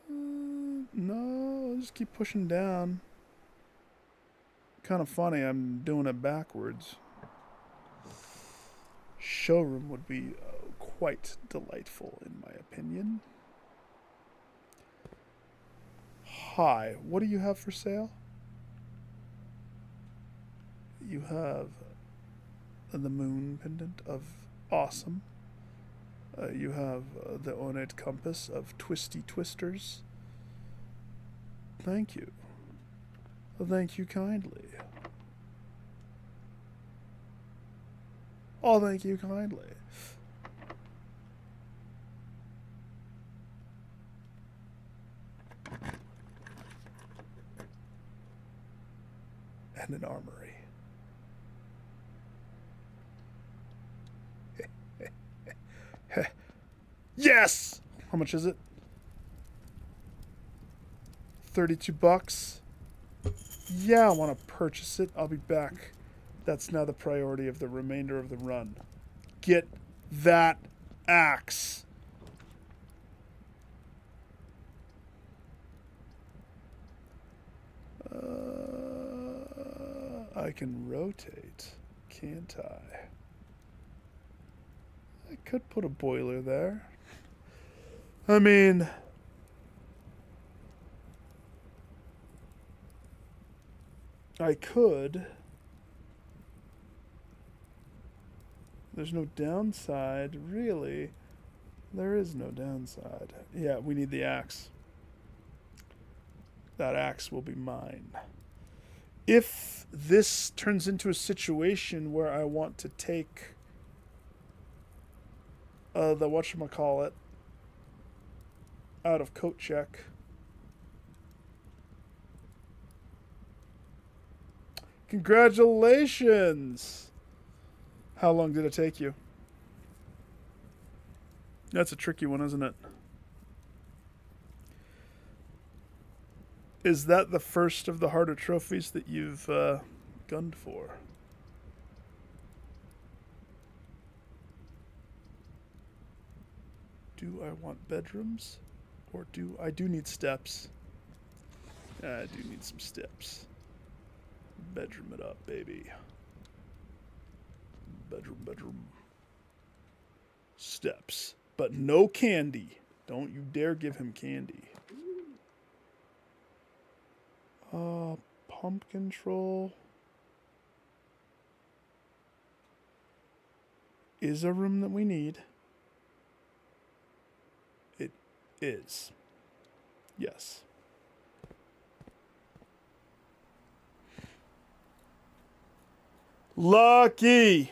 No, I'll just keep pushing down. Kind of funny, I'm doing it backwards. Showroom would be quite delightful, in my opinion. Hi, what do you have for sale? You have the moon pendant of awesome. You have the ornate compass of twisty twisters. Thank you. Thank you kindly. Oh, thank you kindly. And an armory. Yes! How much is it? 32 bucks. Yeah, I want to purchase it. I'll be back. That's now the priority of the remainder of the run. Get that axe. I can rotate, can't I? I could put a boiler there. I mean, I could. There's no downside, really. There is no downside. Yeah, we need the axe. That axe will be mine. If this turns into a situation where I want to take the whatchamacallit out of coat check. Congratulations! How long did it take you? That's a tricky one, isn't it? Is that the first of the harder trophies that you've gunned for? Do I want bedrooms? Or do I need steps? I do need some steps. Bedroom it up, baby. Bedroom. Steps. But no candy. Don't you dare give him candy. Pump control is a room that we need. It is. Yes. Lucky.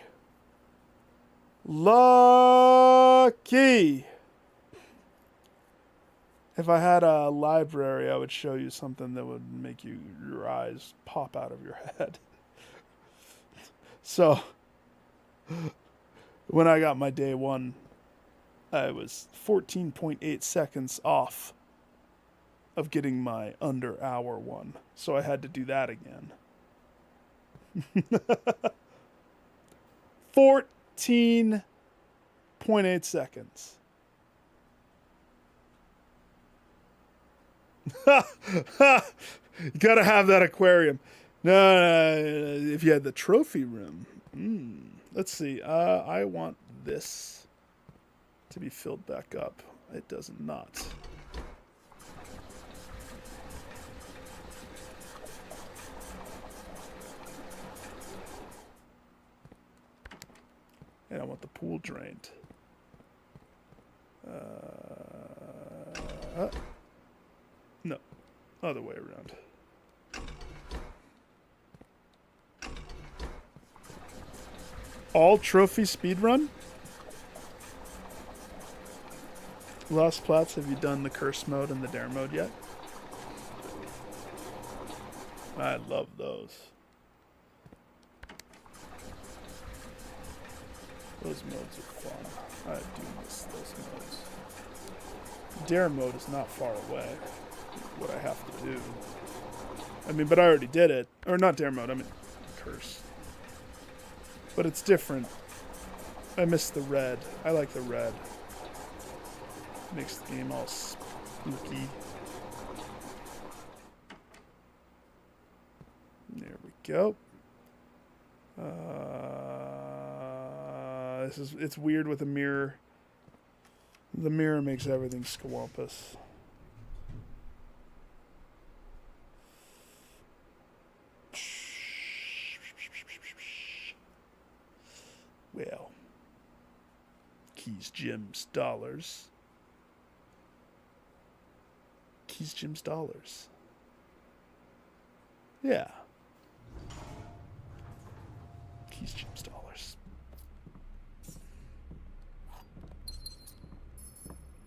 If I had a library, I would show you something that would make your eyes pop out of your head. So, when I got my day one, I was 14.8 seconds off of getting my under hour one. So I had to do that again. 14.8 seconds. You gotta have that aquarium. No, if you had the trophy room. Let's see. I want this to be filled back up. It does not. And I want the pool drained. No, other way around. All trophy speedrun? Lost Plats, have you done the curse mode and the dare mode yet? I love those. Those modes are fun. I do miss those modes. Dare mode is not far away. What I have to do. I mean, but I already did it. Or not dare mode, I mean curse. But it's different. I miss the red. I like the red. Makes the game all spooky. There we go. It's weird with a mirror. The mirror makes everything scawampus. Well, keys, gems, dollars. Keys, gems, dollars. Yeah. Keys, gems, dollars.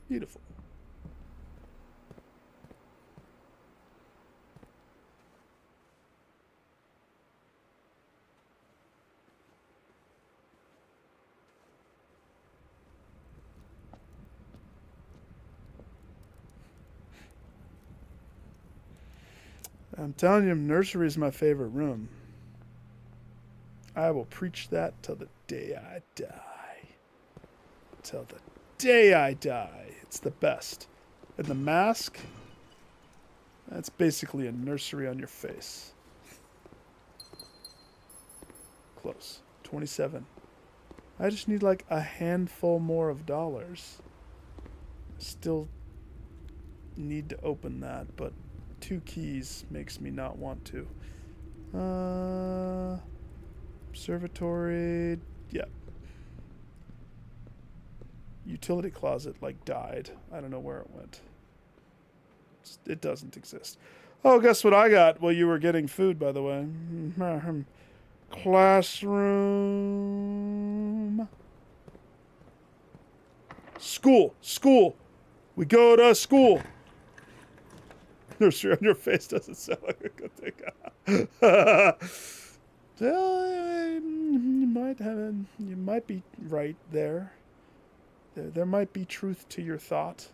Beautiful. I'm telling you, nursery is my favorite room. I will preach that till the day I die. Till the day I die. It's the best. And the mask, that's basically a nursery on your face. Close. 27. I just need like a handful more of dollars. Still need to open that, but 2 keys makes me not want to. Observatory. Yep. Utility closet like died. I don't know where it went. It doesn't exist. Oh, guess what I got? Well, you were getting food, by the way. Classroom. School. School. We go to school. Nursery on your face doesn't sound like a good thing. You might be right there. There might be truth to your thought.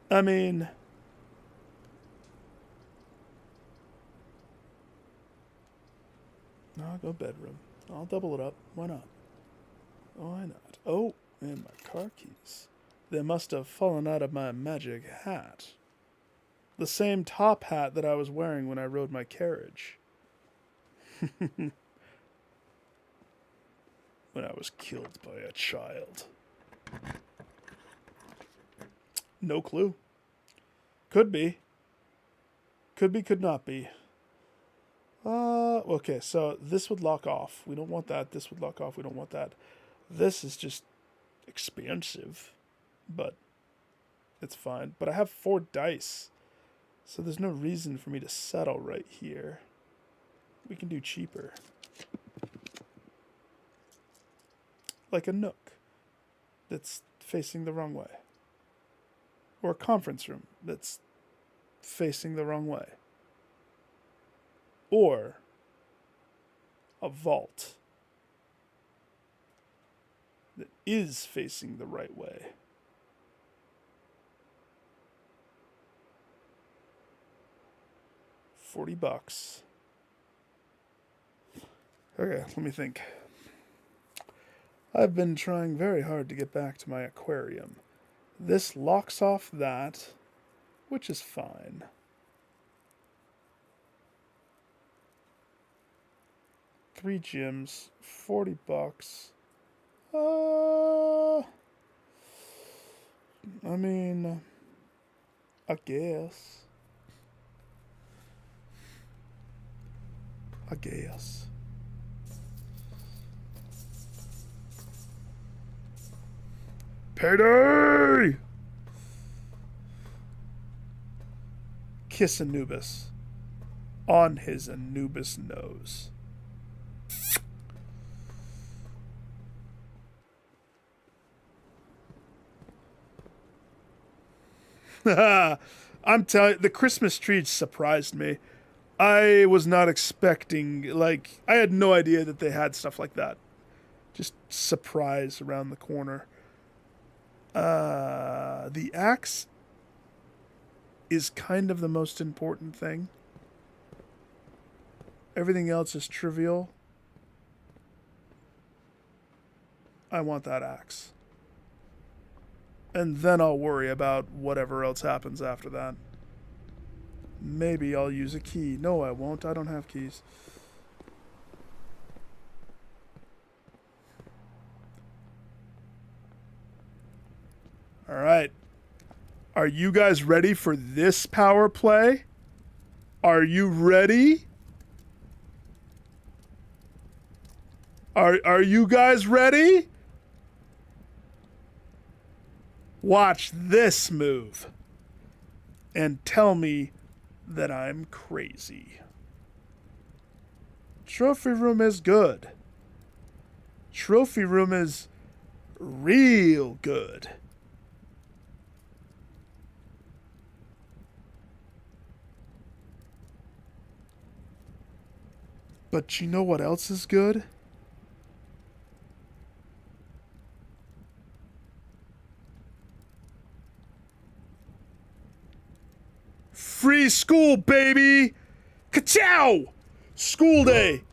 I mean, I'll go bedroom. I'll double it up. Why not? Why not? Oh, and my car keys. They must have fallen out of my magic hat. The same top hat that I was wearing when I rode my carriage. When I was killed by a child. No clue. Could be. Could be, could not be. Okay, so this would lock off. We don't want that. This would lock off. We don't want that. This is just expensive, but it's fine. But I have 4 dice, so there's no reason for me to settle right here. We can do cheaper. Like a nook that's facing the wrong way. Or a conference room that's facing the wrong way. Or a vault that is facing the right way. $40. Okay, let me think. I've been trying very hard to get back to my aquarium. This locks off that, which is fine. Three gyms, $40. I mean, I guess. I guess. Payday! Kiss Anubis on his Anubis nose. I'm telling you, the Christmas tree surprised me. I was not expecting, like, I had no idea that they had stuff like that. Just surprise around the corner. The axe is kind of the most important thing. Everything else is trivial. I want that axe. And then I'll worry about whatever else happens after that. Maybe I'll use a key. No, I won't. I don't have keys. All right. Are you guys ready for this power play? Are you ready? Are you guys ready? Watch this move and tell me that I'm crazy. Trophy room is good. Trophy room is real good. But you know what else is good? Free school, baby! Ka-chow! School day!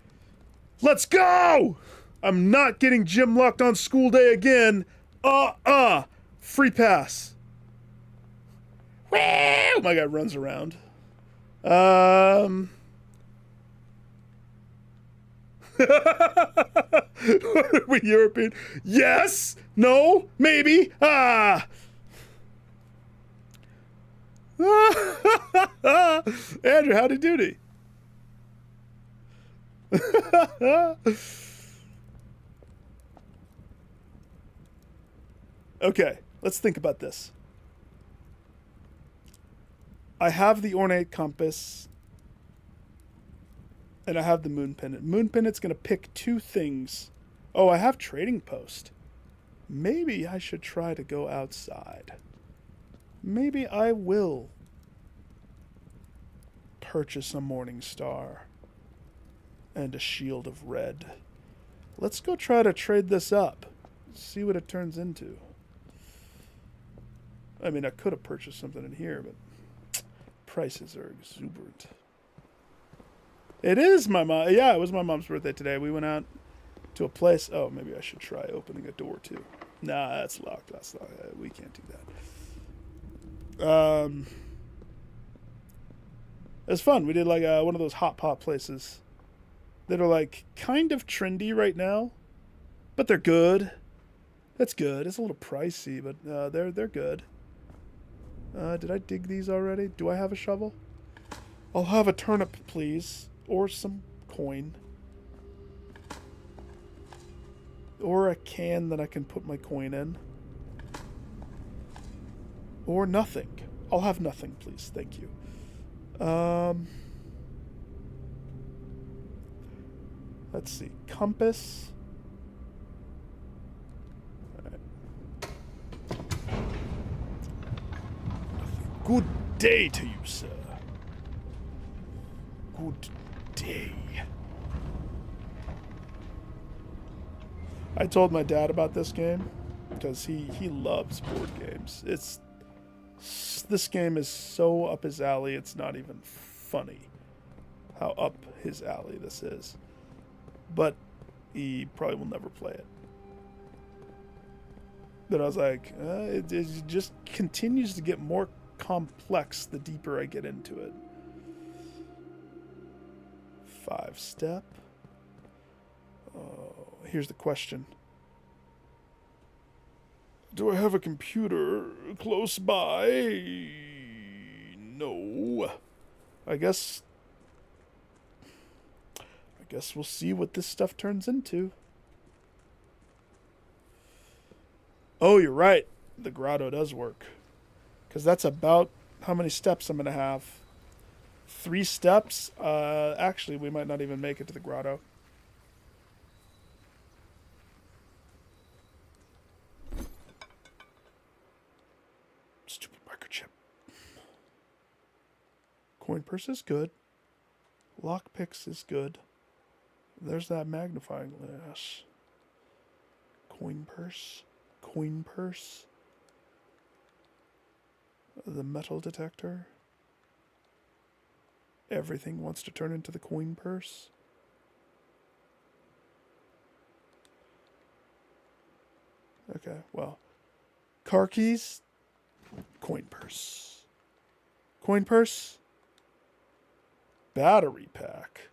Let's go! I'm not getting gym locked on school day again. Free pass. Woo! My guy runs around. What are we, European? Yes? No? Maybe? Andrew, howdy doody. Okay, let's think about this. I have the ornate compass, and I have the moon pendant. Moon pendant's going to pick two things. Oh, I have trading post. Maybe I should try to go outside. Maybe I will purchase a morning star and a shield of red. Let's go try to trade this up. See what it turns into. I mean, I could have purchased something in here, but prices are exuberant. It is my mom. Yeah, it was my mom's birthday today. We went out to a place. Oh, maybe I should try opening a door too. Nah, that's locked. That's locked. We can't do that. It was fun. We did like one of those hot pot places that are like kind of trendy right now, but they're good. That's good. It's a little pricey, but they're good. Did I dig these already? Do I have a shovel? I'll have a turnip, please, or some coin, or a can that I can put my coin in. Or nothing. I'll have nothing, please. Thank you. Let's see. Compass. All right. Good day to you, sir. Good day. I told my dad about this game because he loves board games. This game is so up his alley, it's not even funny how up his alley this is. but he probably will never play it. But I was like, it just continues to get more complex the deeper I get into it. 5-step. Here's the question. Do I have a computer close by? No. I guess we'll see what this stuff turns into. Oh, you're right. The grotto does work. Because that's about how many steps I'm going to have. 3 steps? Actually, we might not even make it to the grotto. Stupid microchip. Coin purse is good. Lockpicks is good. There's that magnifying glass. Coin purse. Coin purse. The metal detector. Everything wants to turn into the coin purse. Okay, well. Car keys. Coin purse. Coin purse. Battery pack.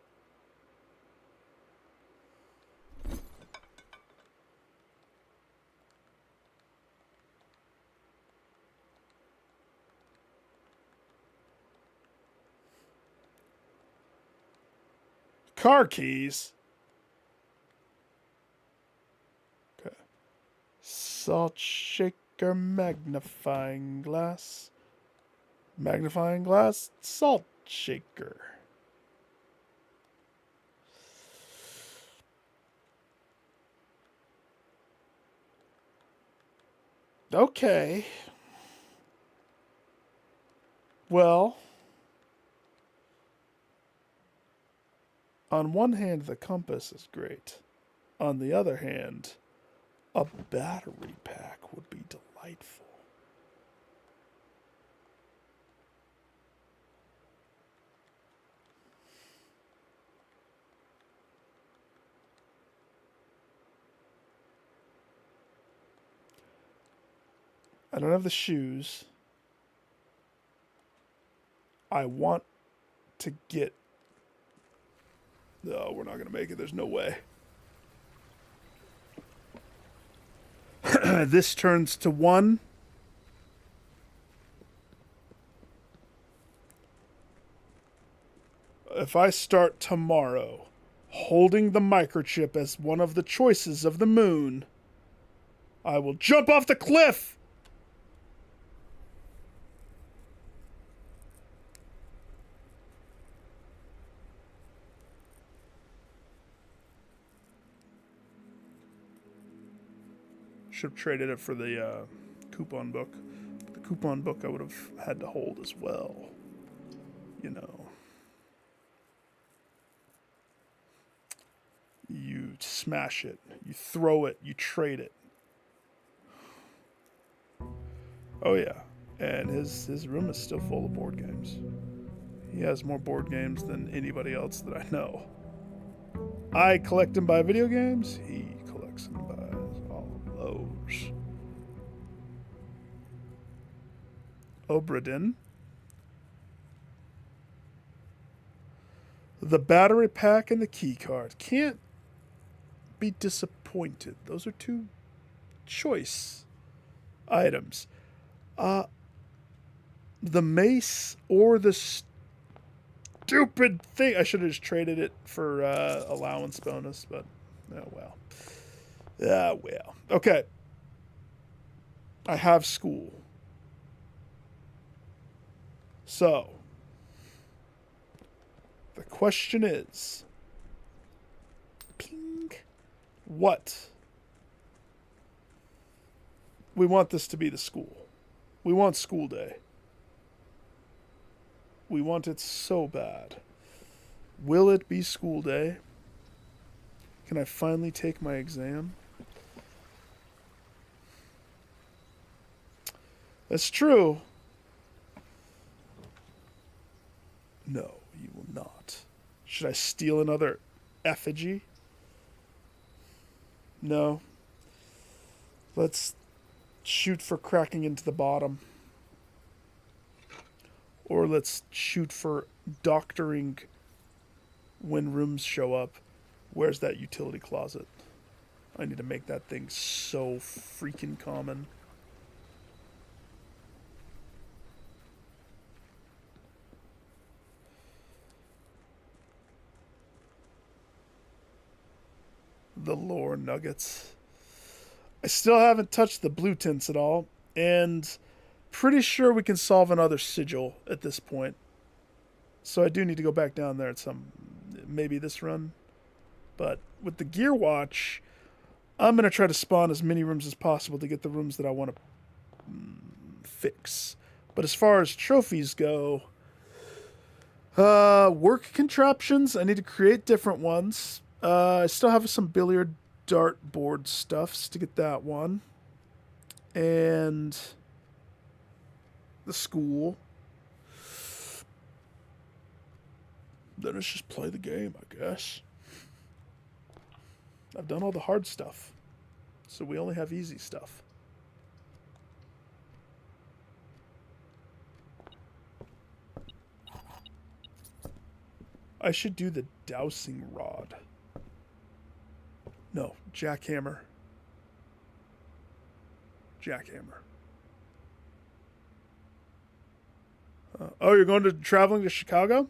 Car keys. Okay. Salt shaker, magnifying glass. Magnifying glass, salt shaker. Okay. Well, on one hand, the compass is great. On the other hand, a battery pack would be delightful. I don't have the shoes. I want to get... No, we're not going to make it. There's no way. This turns to 1. If I start tomorrow holding the microchip as one of the choices of the moon, I will jump off the cliff! Should have traded it for the coupon book. The coupon book I would have had to hold as well. You know. You smash it. You throw it. You trade it. Oh yeah. And his room is still full of board games. He has more board games than anybody else that I know. I collect and buy video games. He collects and buys all of those. Obradin. The battery pack and the key card. Can't be disappointed. Those are 2 choice items. The mace or the stupid thing. I should have just traded it for allowance bonus, but oh well. Ah, well. Okay. I have school. So, the question is, ping, what? We want this to be the school. We want school day. We want it so bad. Will it be school day? Can I finally take my exam? That's true. No, you will not. Should I steal another effigy? No. Let's shoot for cracking into the bottom. Or let's shoot for doctoring when rooms show up. Where's that utility closet? I need to make that thing so freaking common. The lore nuggets. I still haven't touched the blue tints at all, and pretty sure we can solve another sigil at this point. So I do need to go back down there at maybe this run. But with the gear watch, I'm going to try to spawn as many rooms as possible to get the rooms that I want to fix. But as far as trophies go, work contraptions, I need to create different ones. I still have some billiard dartboard stuffs to get that one. And the school. Then it's just play the game, I guess. I've done all the hard stuff. So we only have easy stuff. I should do the dowsing rod. No, jackhammer. Jackhammer. Oh, you're going to traveling to Chicago?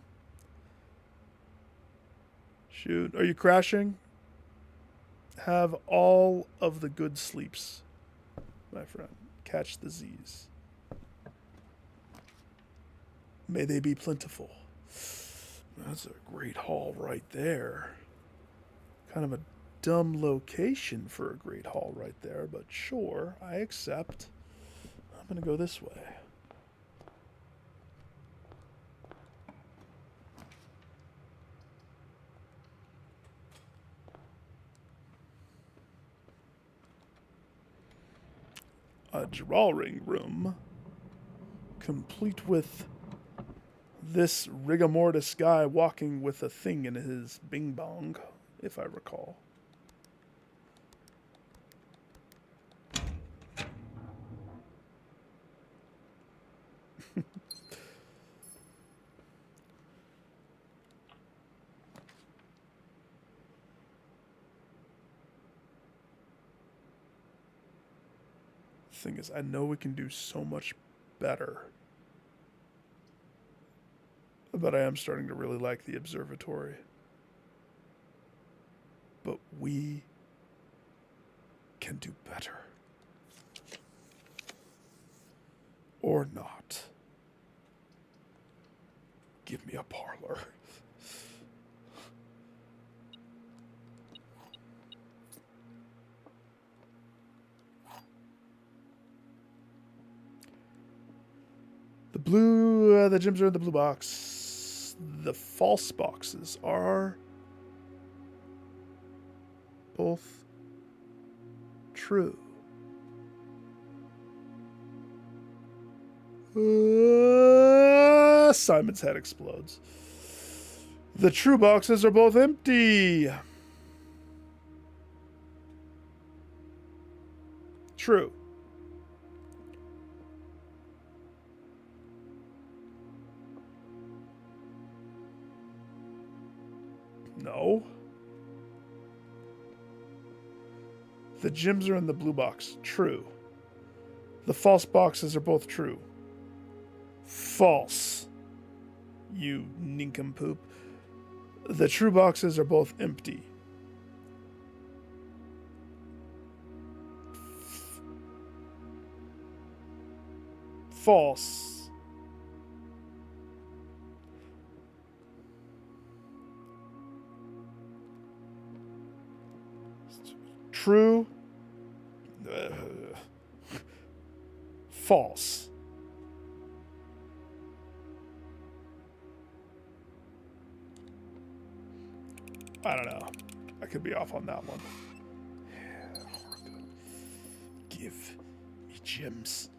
Shoot, are you crashing? Have all of the good sleeps, my friend. Catch the Z's. May they be plentiful. That's a great hall right there. Kind of a dumb location for a great hall right there, but sure, I accept. I'm going to go this way. A drawing room, complete with this rigor mortis guy walking with a thing in his bing bong, if I recall. Thing is, I know we can do so much better. But I am starting to really like the observatory. But we can do better. Or not. Give me a parlor. The gems are in the blue box. The false boxes are both true. Simon's head explodes. The true boxes are both empty. True. No. The gems are in the blue box. True. The false boxes are both true. False. You nincompoop. The true boxes are both empty. False. True. False. I don't know. I could be off on that one. Give me gems.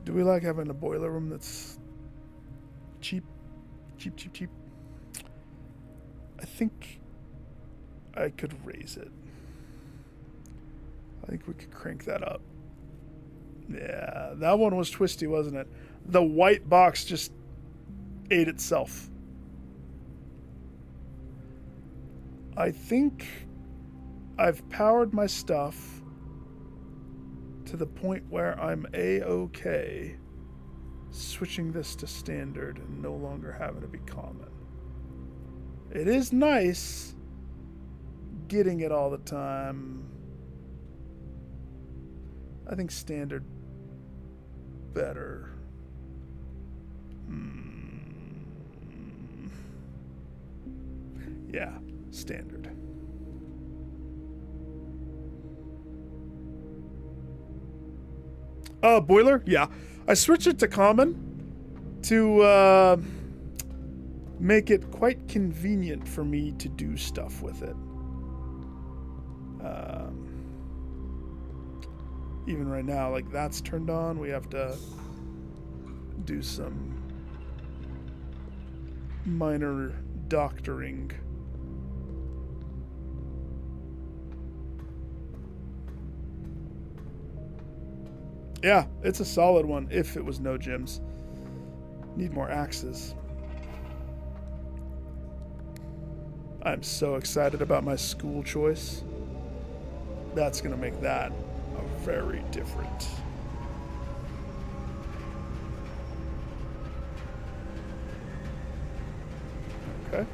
Do we like having a boiler room that's cheap. Cheap, cheap, cheap. I think I could raise it. I think we could crank that up. Yeah, that one was twisty, wasn't it? The white box just ate itself. I think I've powered my stuff to the point where I'm A-okay switching this to standard and no longer having to be common. It is nice getting it all the time. I think standard better. Yeah, standard. Boiler? Yeah. I switched it to common to make it quite convenient for me to do stuff with it. Even right now, like that's turned on, we have to do some minor doctoring. Yeah, it's a solid one if it was no gyms. Need more axes. I'm so excited about my school choice. That's going to make that a very different. Okay.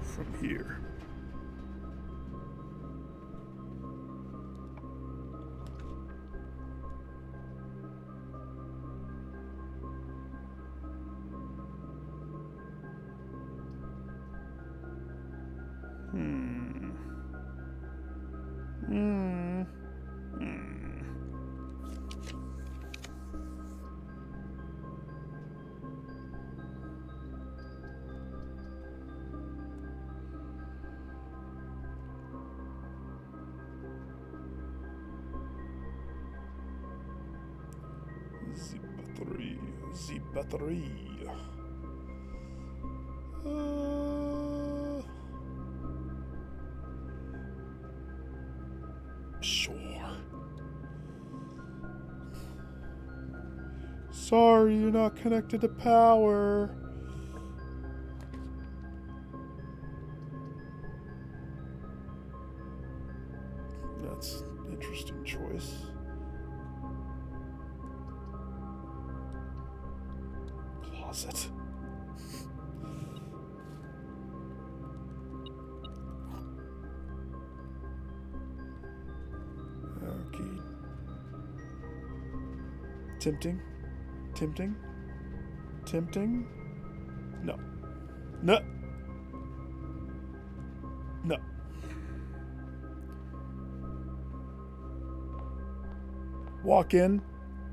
From here. The battery. Sure. Sorry, you're not connected to power. That's an interesting choice. Closet. Okay. Tempting. Tempting. Tempting. No. No. No. Walk in,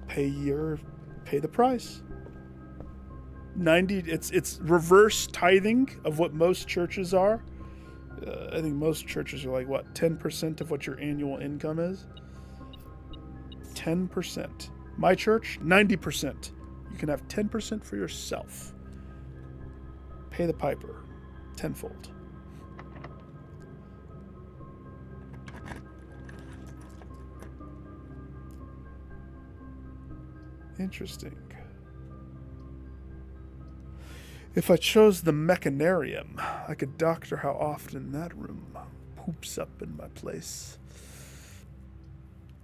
pay the price. 90, it's reverse tithing of what most churches are. I think most churches are like, what, 10% of what your annual income is? 10%. My church, 90%. You can have 10% for yourself. Pay the piper tenfold. Interesting. If I chose the mechanarium, I could doctor how often that room poops up in my place.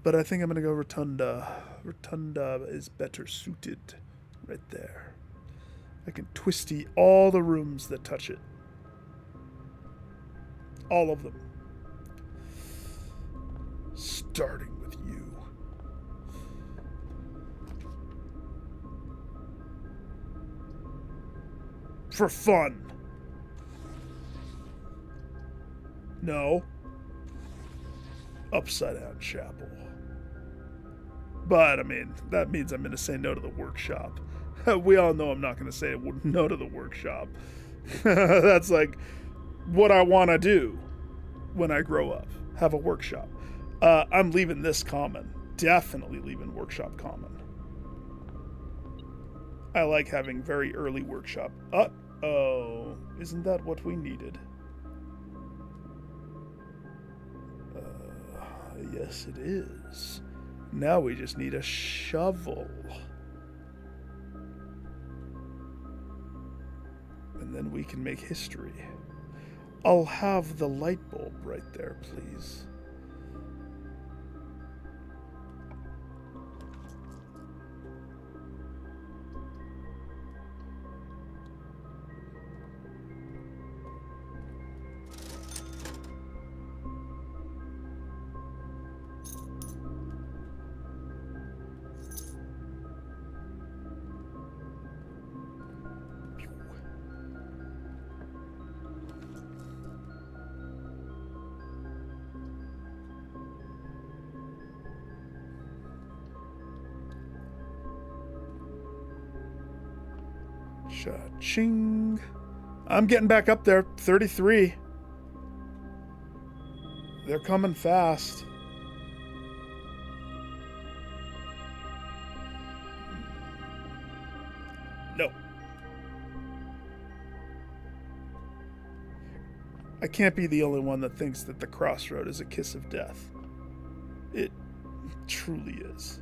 But I think I'm going to go Rotunda. Rotunda is better suited right there. I can twisty all the rooms that touch it. All of them. Starting with you. For fun. No. Upside Down Chapel. But, I mean, that means I'm going to say no to the workshop. We all know I'm not going to say no to the workshop. That's like what I want to do when I grow up. Have a workshop. I'm leaving this common. Definitely leaving workshop common. I like having very early workshop. Uh-oh. Isn't that what we needed? Yes, it is. Now we just need a shovel. And then we can make history. I'll have the light bulb right there, please. Cha-ching. I'm getting back up there. 33. They're coming fast. No. I can't be the only one that thinks that the crossroad is a kiss of death. It truly is.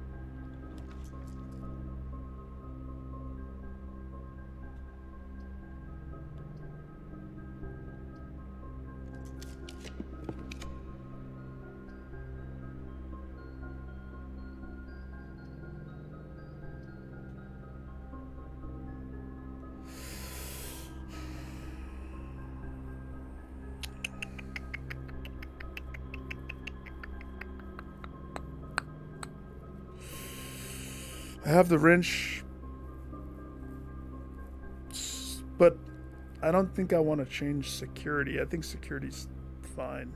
I have the wrench, but I don't think I want to change security. I think security's fine.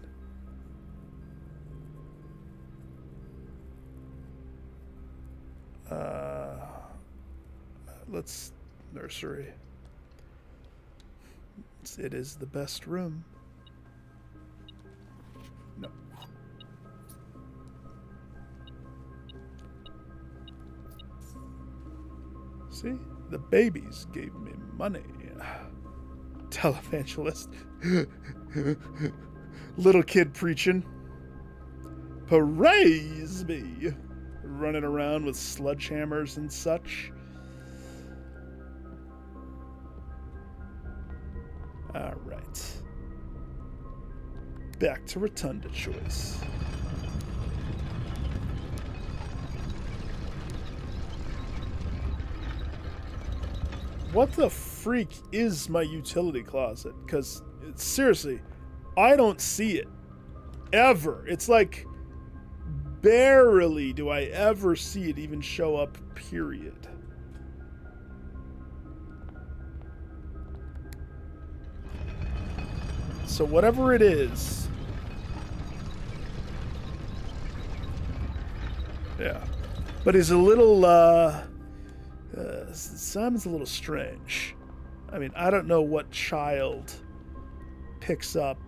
Let's nursery. It is the best room. No. See? The babies gave me money. Televangelist. Little kid preaching. Praise me. Running around with sledgehammers and such. Alright. Back to Rotunda choice. What the freak is my utility closet? Because, seriously, I don't see it. Ever. It's like, barely do I ever see it even show up, period. So whatever it is... Yeah. But he's a little, Simon's a little strange. I mean, I don't know what child picks up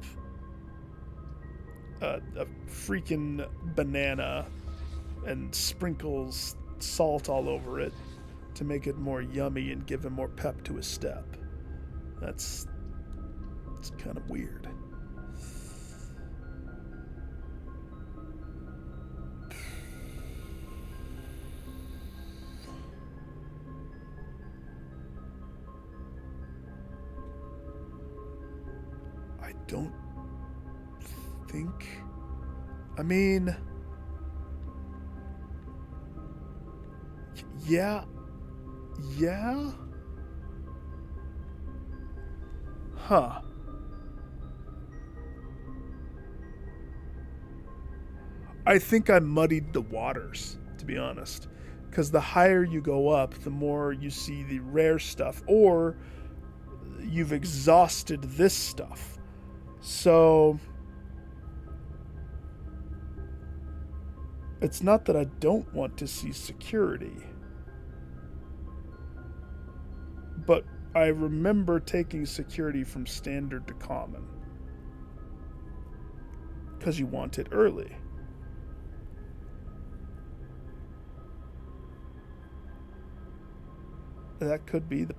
a freaking banana and sprinkles salt all over it to make it more yummy and give him more pep to his step. It's kind of weird. I don't think... I mean... Yeah. Yeah? Huh. I think I muddied the waters, to be honest. Because the higher you go up, the more you see the rare stuff. Or you've exhausted this stuff. So It's not that I don't want to see security, but I remember taking security from standard to common because you want it early. That could be the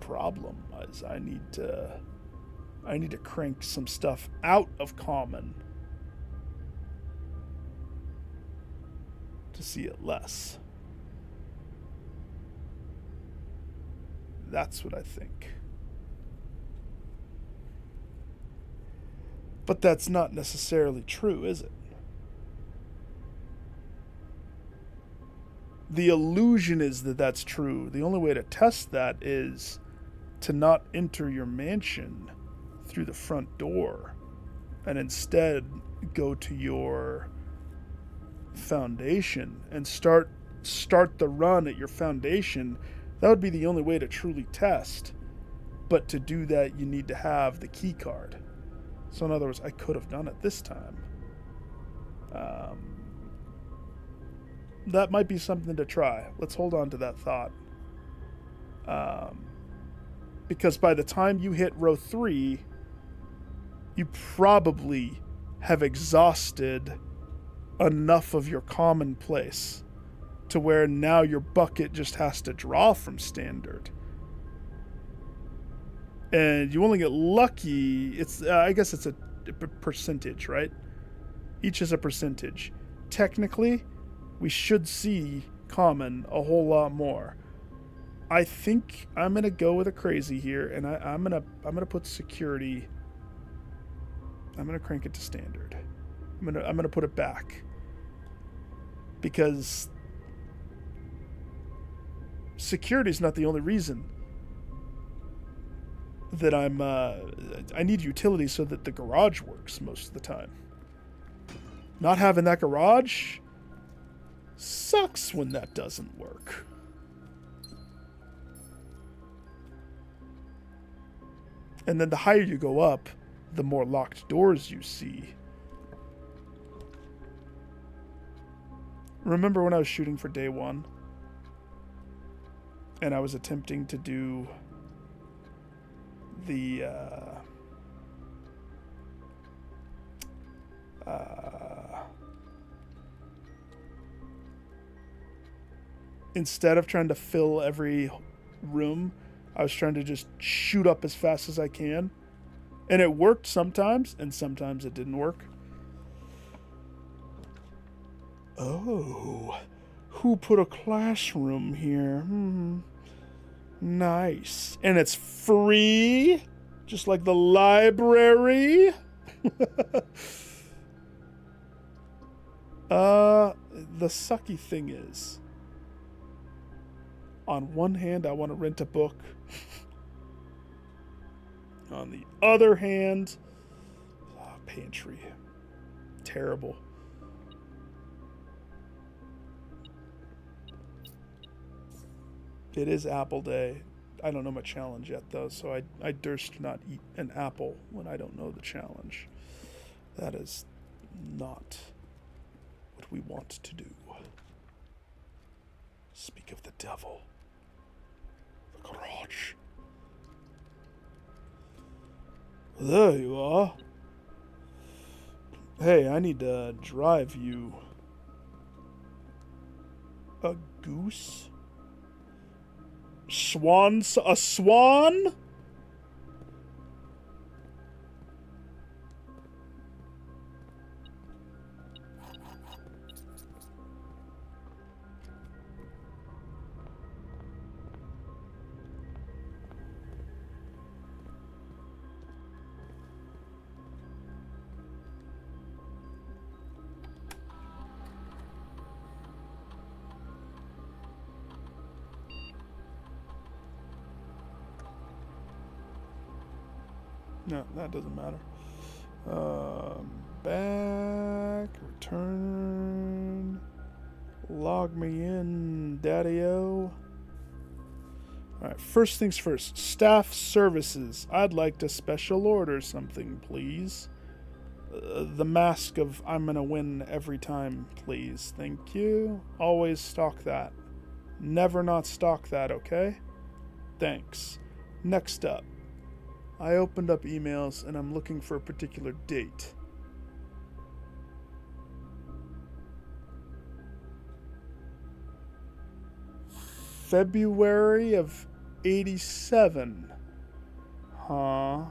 problem. Is I need to crank some stuff out of common to see it less. That's what I think. But that's not necessarily true, is it? The illusion is that that's true. The only way to test that is to not enter your mansion through the front door and instead go to your foundation and start the run at your foundation. That would be the only way to truly test. But to do that, you need to have the key card. So in other words, I could have done it this time. That might be something to try. Let's hold on to that thought. Because by the time you hit row 3, you probably have exhausted enough of your commonplace to where now your bucket just has to draw from standard. And you only get lucky. I guess it's a percentage, right? Each is a percentage. Technically, we should see common a whole lot more. I think I'm gonna go with a crazy here, and I'm gonna put security. I'm gonna crank it to standard. I'm gonna put it back because security is not the only reason that I need utility so that the garage works most of the time. Not having that garage sucks when that doesn't work. And then the higher you go up, the more locked doors you see. Remember when I was shooting for day 1? And I was attempting to do the instead of trying to fill every room, I was trying to just shoot up as fast as I can. And it worked sometimes, and sometimes it didn't work. Oh, who put a classroom here? Nice. And it's free, just like the library. The sucky thing is, on one hand, I want to rent a book. On the other hand, pantry. Terrible. It is apple day. I don't know my challenge yet, though, so I durst not eat an apple when I don't know the challenge. That is not what we want to do. Speak of the devil. The garage. There you are. Hey, I need to drive you. A goose? A swan? No, that doesn't matter. Back, return, log me in, daddy-o. Alright, first things first. Staff services. I'd like to special order something, please. The mask of I'm gonna win every time, please. Thank you. Always stock that. Never not stock that, okay? Thanks. Next up, I opened up emails and I'm looking for a particular date. February of 87. Huh.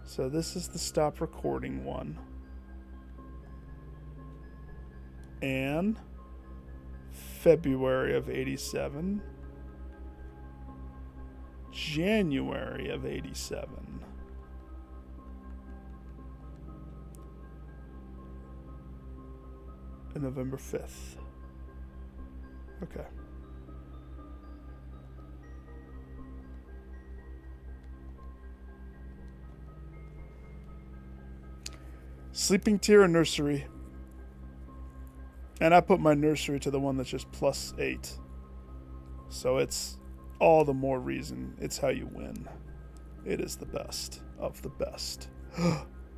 So this is the stop recording one. And February of 87. January of 87. And November 5th. Okay. Sleeping tier or nursery? And I put my nursery to the one that's just +8. So it's all the more reason it's how you win. It is the best of the best.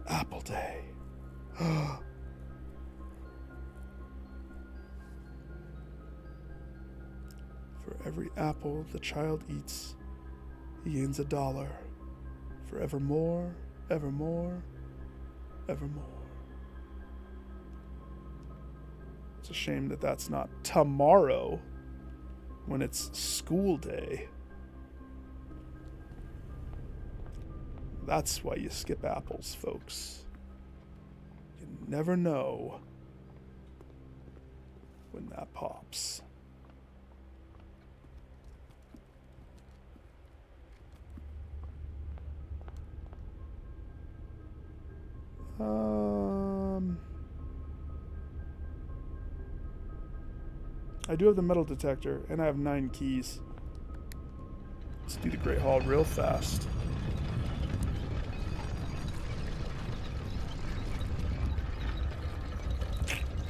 Apple Day. For every apple the child eats, he gains $1. Forevermore, evermore, evermore. It's a shame that that's not tomorrow when it's school day. That's why you skip apples, folks. You never know when that pops. I do have the metal detector, and I have 9 keys. Let's do the Great Hall real fast.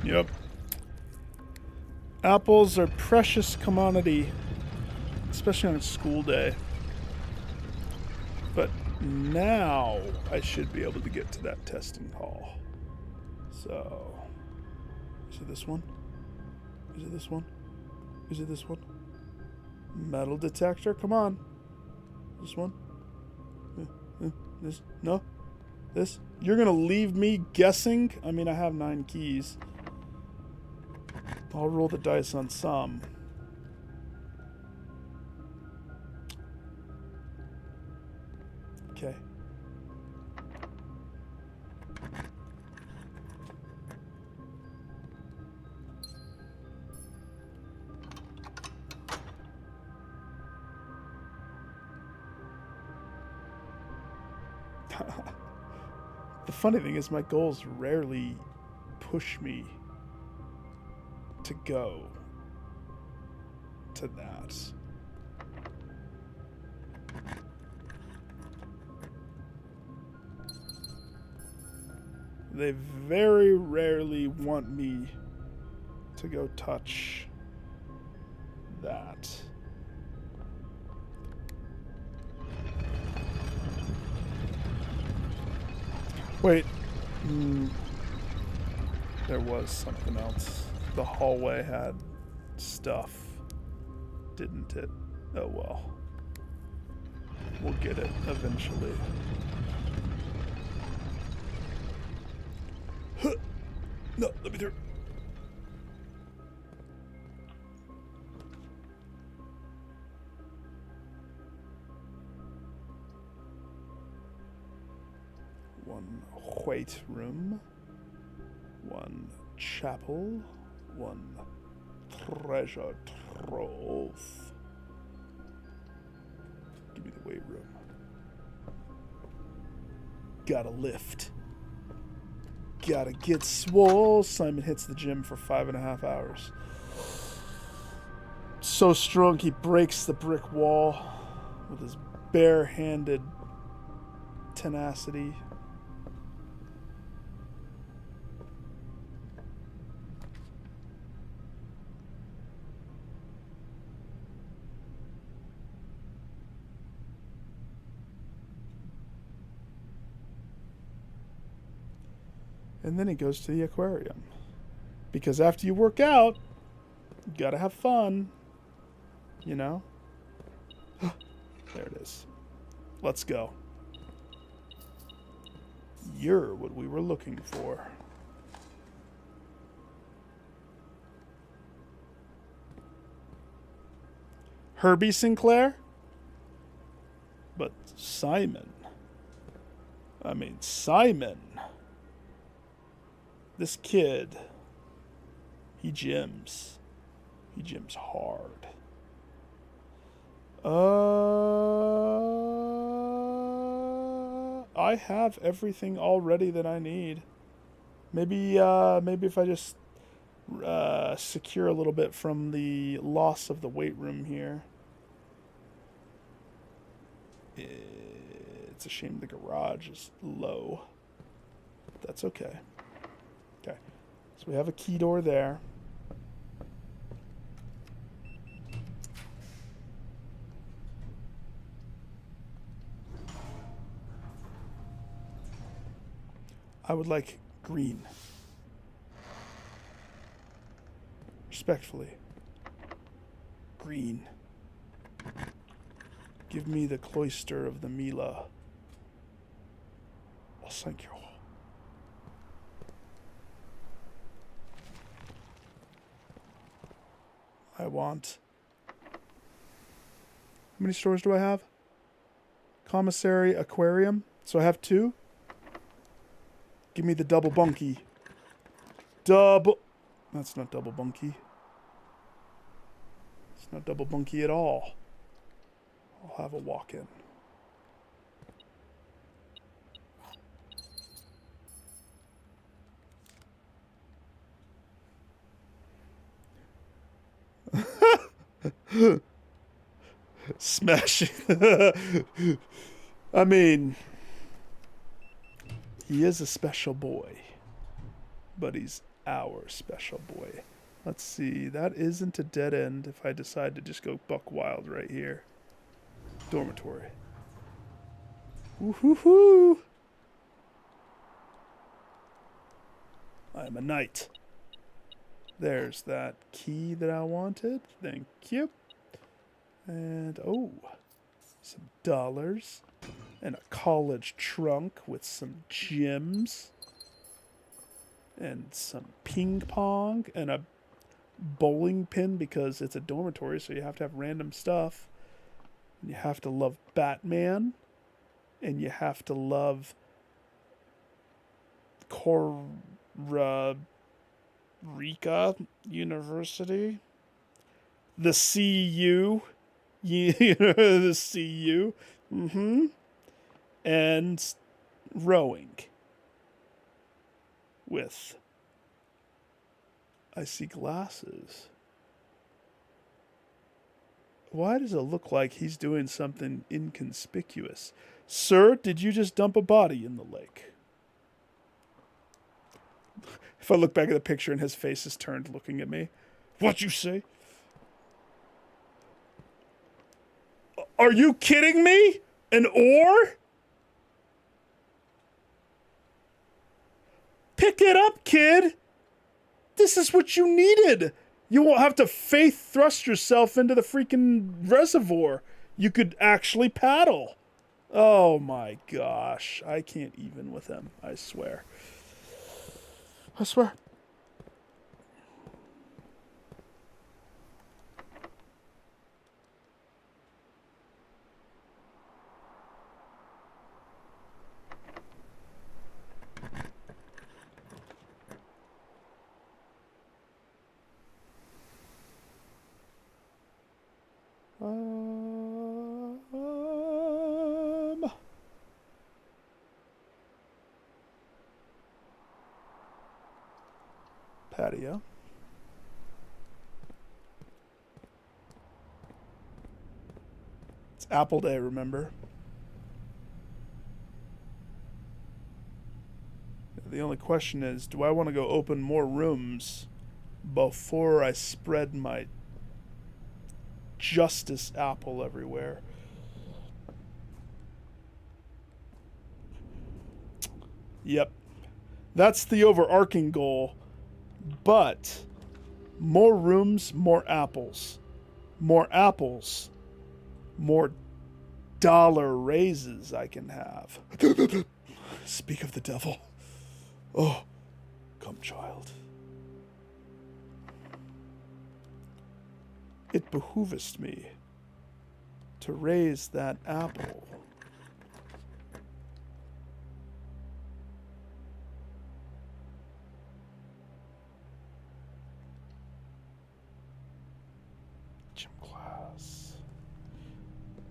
Yep. Apples are precious commodity, especially on a school day. But now I should be able to get to that testing hall. So, is it this one? Is it this one? Is it this one? Metal detector, come on. This one? This? No? This? You're gonna leave me guessing? I mean, I have 9 keys. I'll roll the dice on some. Okay. The funny thing is my goals rarely push me to go to that. They very rarely want me to go touch that. Wait. There was something else. The hallway had stuff, didn't it? Oh well. We'll get it eventually. No, let me through. One white room, one chapel, one treasure trove. Give me the weight room. Gotta lift. Gotta get swole. Simon hits the gym for 5.5 hours. So strong he breaks the brick wall with his bare-handed tenacity. And then he goes to the aquarium. Because after you work out, you gotta have fun. You know? There it is. Let's go. You're what we were looking for. Herbie Sinclair? But Simon. I mean, Simon. This kid. He gyms. He gyms hard. I have everything already that I need. Maybe if I just secure a little bit from the loss of the weight room here. It's a shame the garage is low. That's okay. Okay. So we have a key door there. I would like green. Respectfully. Green. Give me the cloister of the Mila. I'll thank you. I want... How many stores do I have? Commissary, aquarium. So I have 2. Give me the double bunky. Double... That's not double bunky. It's not double bunky at all. I'll have a walk-in. Smash it. I mean, he is a special boy, but he's our special boy. Let's see, that isn't a dead end if I decide to just go buck wild right here. Dormitory. Woo-hoo-hoo! I'm a knight. There's that key that I wanted. Thank you. And, oh, some dollars. And a college trunk with some gems. And some ping pong. And a bowling pin because it's a dormitory, so you have to have random stuff. And you have to love Batman. And you have to love Rika University, the CU, the CU, and rowing with, I see glasses. Why does it look like he's doing something inconspicuous? Sir, did you just dump a body in the lake? If I look back at the picture and his face is turned looking at me. What you say? Are you kidding me? An oar? Pick it up, kid. This is what you needed. You won't have to faith thrust yourself into the freaking reservoir. You could actually paddle. Oh my gosh. I can't even with him. I swear. I swear. Patio. It's Apple Day, remember? The only question is, do I want to go open more rooms before I spread my justice apple everywhere? Yep. That's the overarching goal. But more rooms, more apples. More apples, more dollar raises I can have. Speak of the devil. Oh, come, child. It behoovest me to raise that apple. Gym class.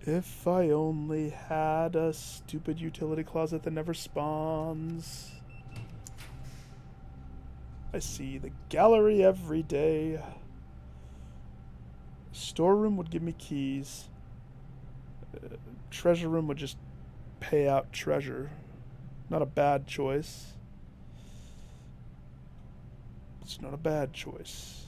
If I only had a stupid utility closet that never spawns. I see the gallery every day. Storeroom would give me keys. Treasure room would just pay out treasure. Not a bad choice. It's not a bad choice.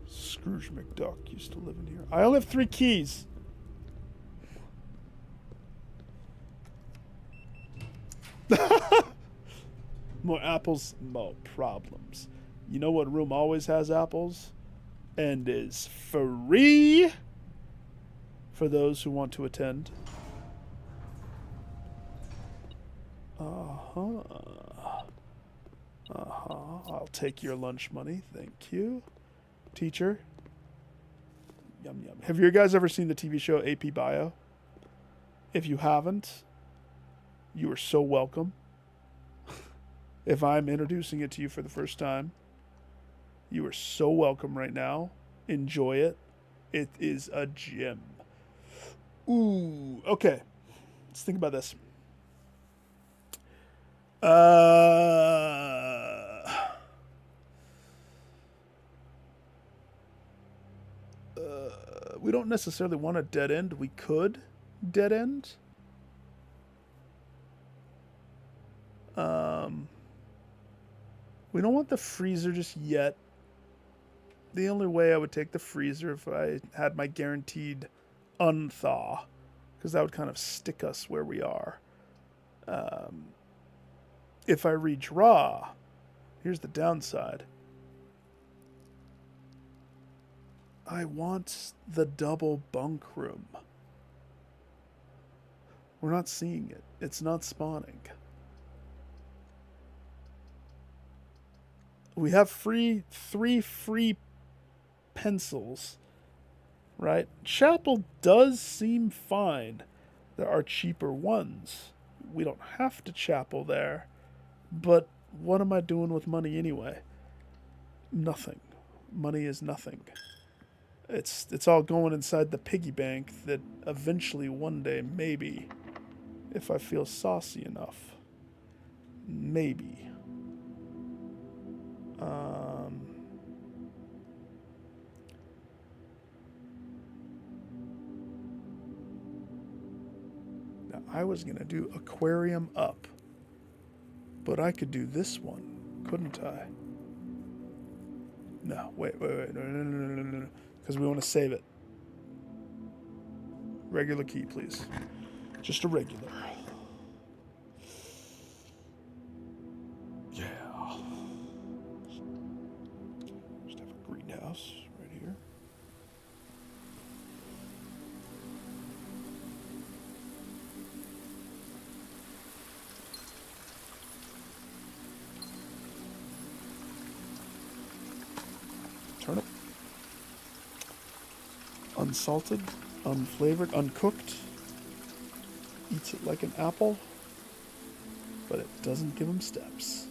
Scrooge McDuck used to live in here. I only have 3 keys. More apples, more problems. You know what room always has apples? And is free for those who want to attend. Uh-huh. I'll take your lunch money. Thank you. Teacher. Yum yum. Have you guys ever seen the TV show AP Bio? If you haven't, you are so welcome. If I'm introducing it to you for the first time, you are so welcome right now. Enjoy it. It is a gem. Ooh, okay. Let's think about this. We don't necessarily want a dead end. We could dead end. We don't want the freezer just yet. The only way I would take the freezer if I had my guaranteed unthaw, because that would kind of stick us where we are. If I redraw, here's the downside. I want the double bunk room. We're not seeing it. It's not spawning. We have 3 free pencils, right? Chapel does seem fine. There are cheaper ones. We don't have to chapel there. But what am I doing with money anyway? Nothing. Money is nothing. It's all going inside the piggy bank that eventually one day, maybe, if I feel saucy enough, maybe. Now I was gonna do aquarium up, but I could do this one, couldn't I? No, wait, no, because we want to save it. Regular key, please. Just a regular. Yeah. Just have a greenhouse right here. Turnip. Unsalted, unflavored, uncooked. Eats it like an apple, but it doesn't give him steps.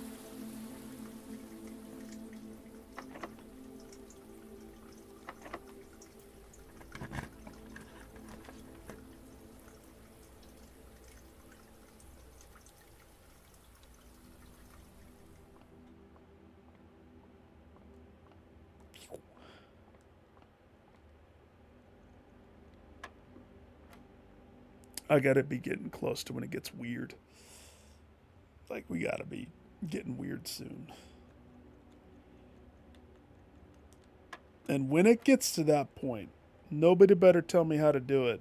I gotta be getting close to when it gets weird. Like, we gotta be getting weird soon. And when it gets to that point, nobody better tell me how to do it.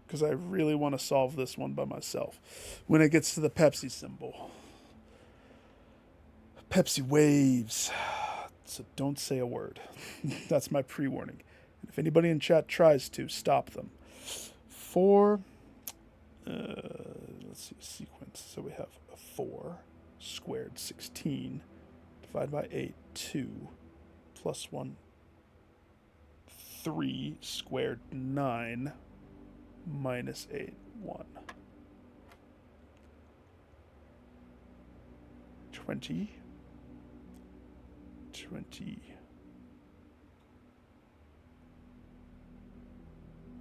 Because I really want to solve this one by myself. When it gets to the Pepsi symbol. Pepsi waves. So don't say a word. That's my pre-warning. If anybody in chat tries to, stop them. 4, let's see, sequence. So we have a 4 squared 16 divided by 8, 2 plus 1, 3 squared 9 minus 8, 1. 20.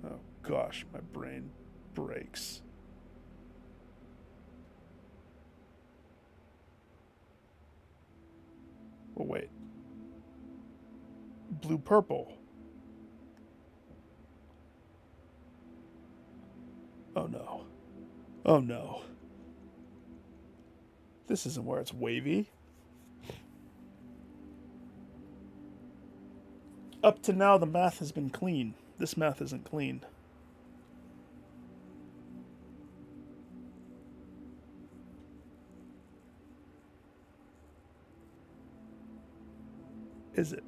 Oh gosh, my brain breaks. Oh wait. Blue purple. Oh no. Oh no. This isn't where it's wavy. Up to now, the math has been clean. This math isn't clean. Is it?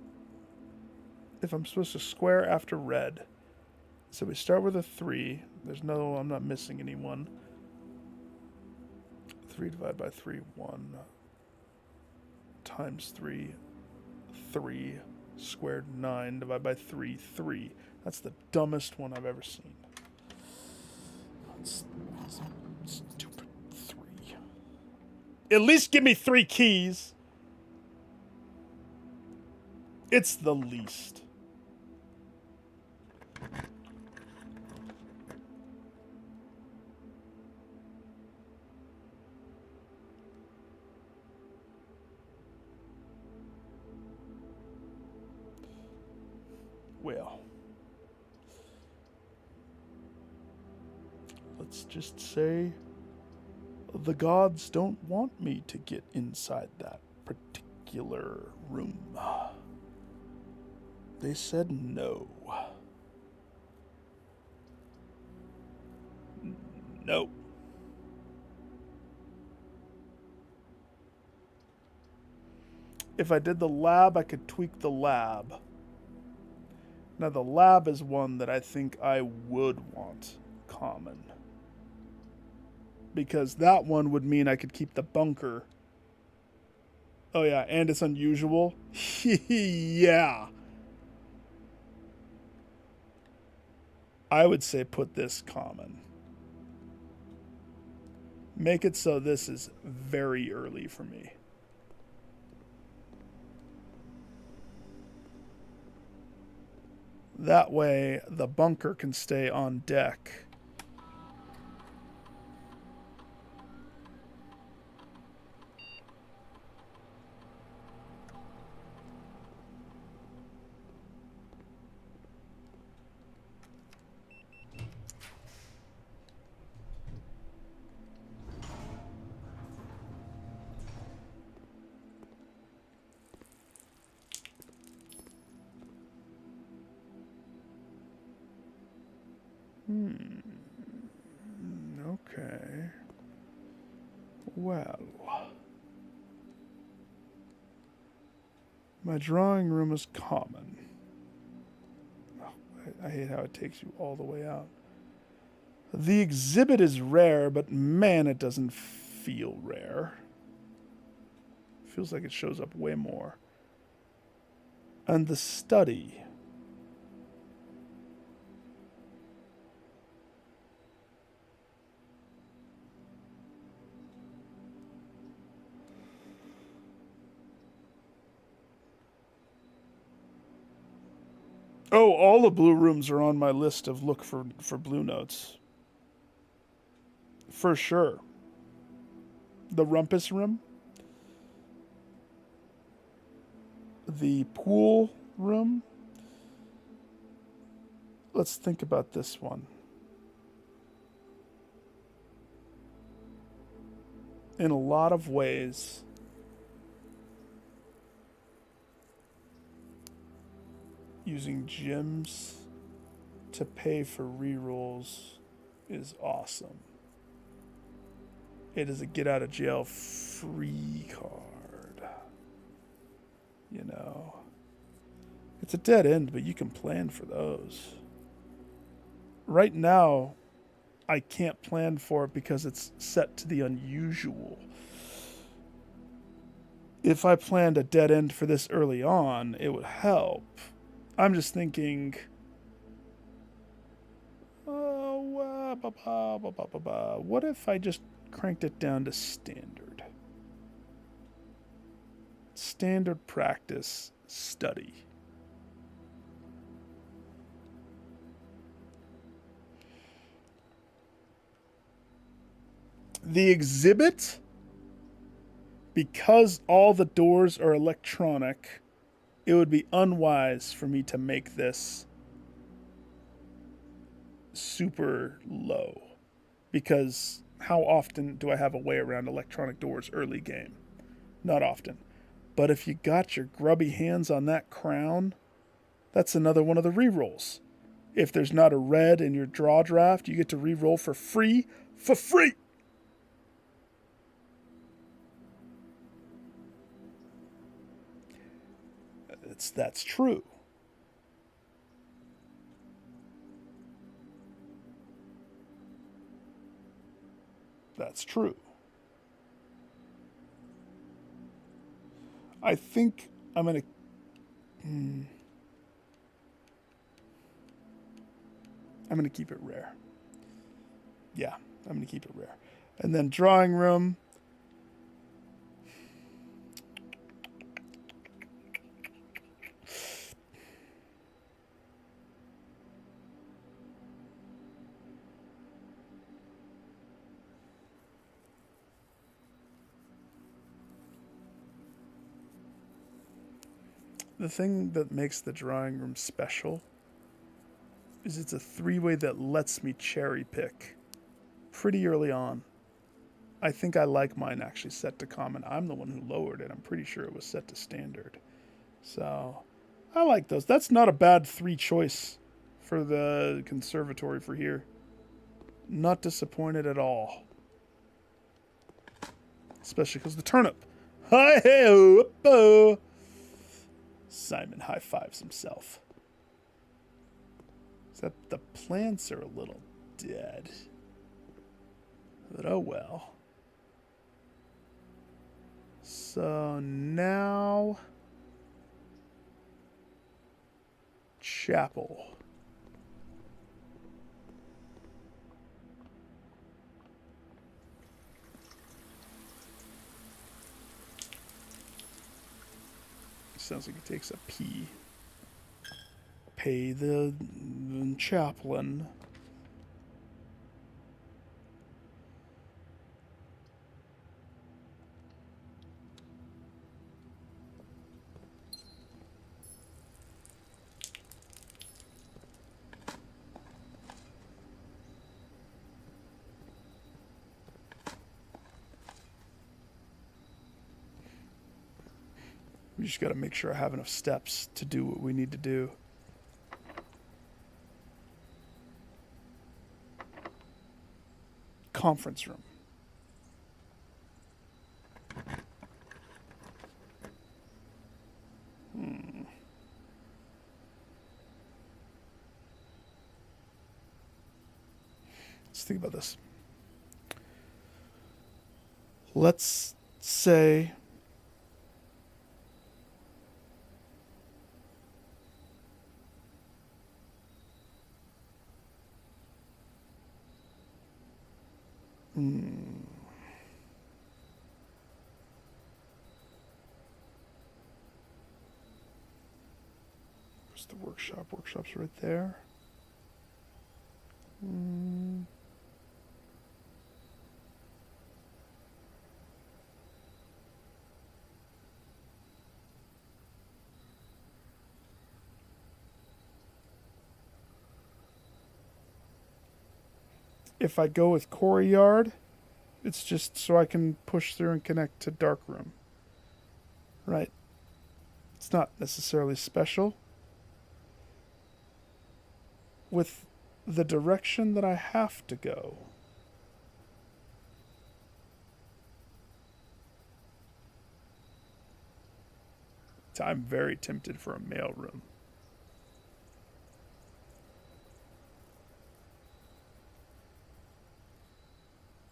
If I'm supposed to square after red. So we start with a 3. There's no, I'm not missing anyone. 3 divided by 3, 1. Times 3, 3. Squared 9 divided by 3, 3. That's the dumbest one I've ever seen. Stupid 3. At least give me 3 keys. It's the least. Well, let's just say the gods don't want me to get inside that particular room. They said no. No. If I did the lab, I could tweak the lab. Now, the lab is one that I think I would want common. Because that one would mean I could keep the bunker. Oh, yeah, and it's unusual. Yeah. I would say put this common. Make it so this is very early for me. That way, the bunker can stay on deck. Okay. Well. My drawing room is common. Oh, I hate how it takes you all the way out. The exhibit is rare, but man, it doesn't feel rare. It feels like it shows up way more. And the study. Oh, all the blue rooms are on my list of look for blue notes. For sure. The rumpus room. The pool room. Let's think about this one. in a lot of ways, using gems to pay for rerolls is awesome. It is a get out of jail free card. You know, it's a dead end, but you can plan for those. Right now, I can't plan for it because it's set to the unusual. If I planned a dead end for this early on, it would help. I'm just thinking, what if I just cranked it down to standard? Standard practice study. The exhibit, because all the doors are electronic, it would be unwise for me to make this super low. Because how often do I have a way around electronic doors early game? Not often. But if you got your grubby hands on that crown, that's another one of the rerolls. If there's not a red in your draw draft, you get to reroll for free. For free! That's true. That's true. I think I'm going to... I'm going to keep it rare. Yeah, I'm going to keep it rare. And then drawing room. The thing that makes the drawing room special is it's a three-way that lets me cherry pick pretty early on. I think I like mine actually set to common. I'm the one who lowered it. I'm pretty sure it was set to standard. So I like those. That's not a bad three choice for the conservatory for here. Not disappointed at all. Especially because the turnip. Hi-ho-po. Simon high fives himself. Except the plants are a little dead. But oh well. So now... Chapel. Sounds like it takes a pee. Pay the chaplain. We just got to make sure I have enough steps to do what we need to do. Conference room. Let's think about this. Let's say where's the workshop? Workshop's right there. If I go with Courtyard, It's just so I can push through and connect to dark room. Right? It's not necessarily special. With the direction that I have to go. I'm very tempted for a mail room.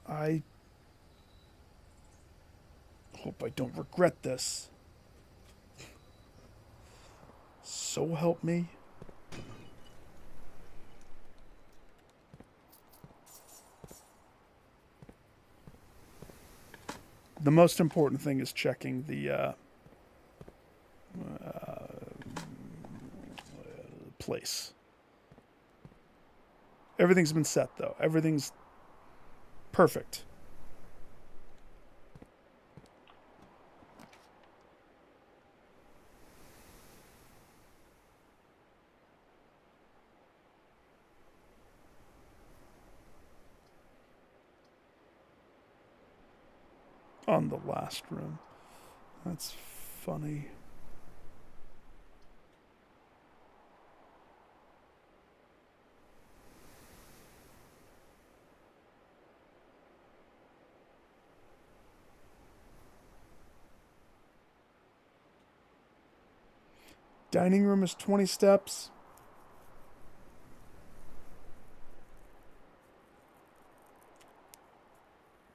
I hope I don't regret this. So help me. The most important thing is checking the place. Everything's been set, though. Everything's perfect. On the last room. That's funny. Dining room is 20 steps.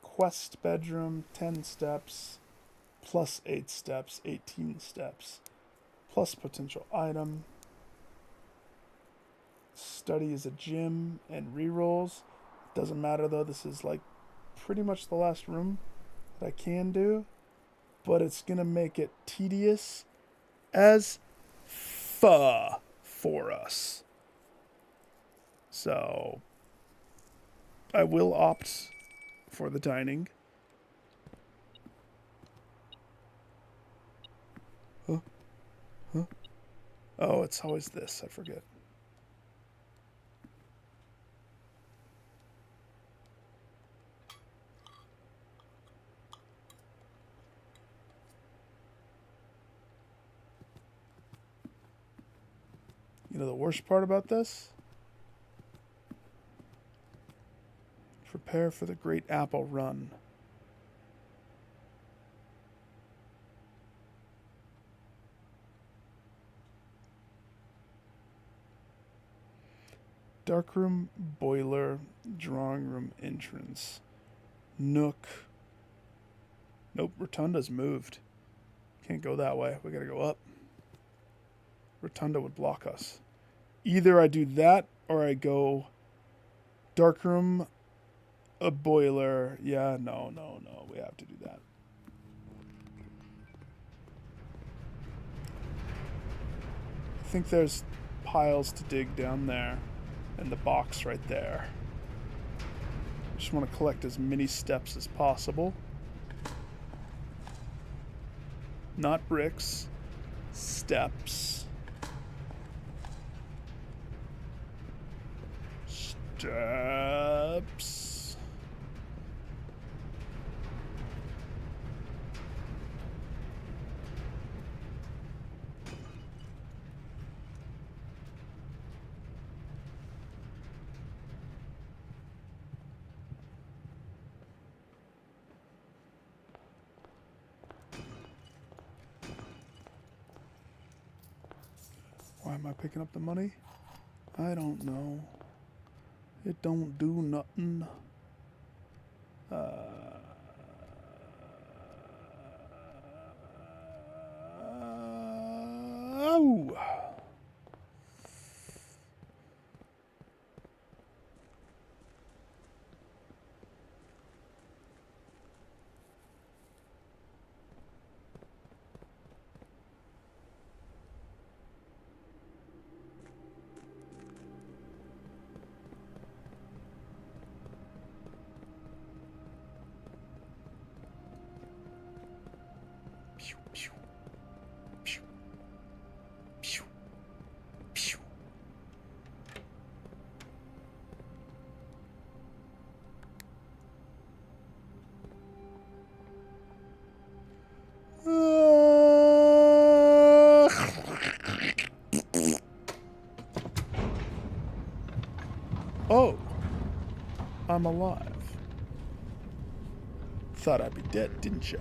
Quest bedroom, 10 steps. Plus 8 steps, 18 steps. Plus potential item. Study is a gym and rerolls. Doesn't matter though, this is like pretty much the last room that I can do. But it's gonna make it tedious as fuh for us. So I will opt for the dining. Huh? Huh? Oh, it's always this. I forget. You know the worst part about this? Prepare for the Great Apple Run. Darkroom, boiler, drawing room entrance. Nook. Nope, Rotunda's moved. Can't go that way. We gotta go up. Rotunda would block us. Either I do that or I go darkroom, a boiler. Yeah, no. We have to do that. I think there's piles to dig down there and the box right there. Just want to collect as many steps as possible. Not bricks, steps. Steps. Why am I picking up the money? I don't know. It don't do nothing. Oh. Pew, pew, pew, pew. Oh, I'm alive. Thought I'd be dead, didn't you?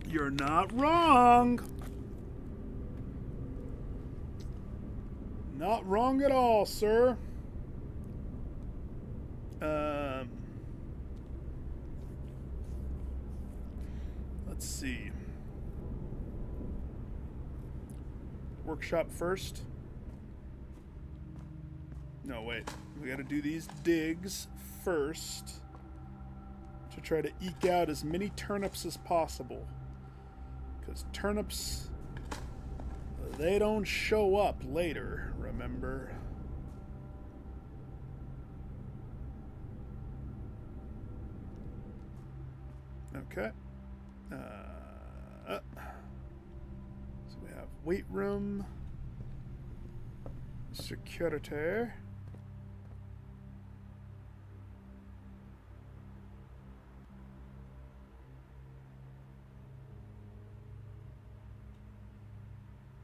You're not wrong. Not wrong at all, sir. Let's see. Workshop first. No, wait. We gotta do these digs first to try to eke out as many turnips as possible. Because turnips, they don't show up later, remember? Okay. So we have weight room, security.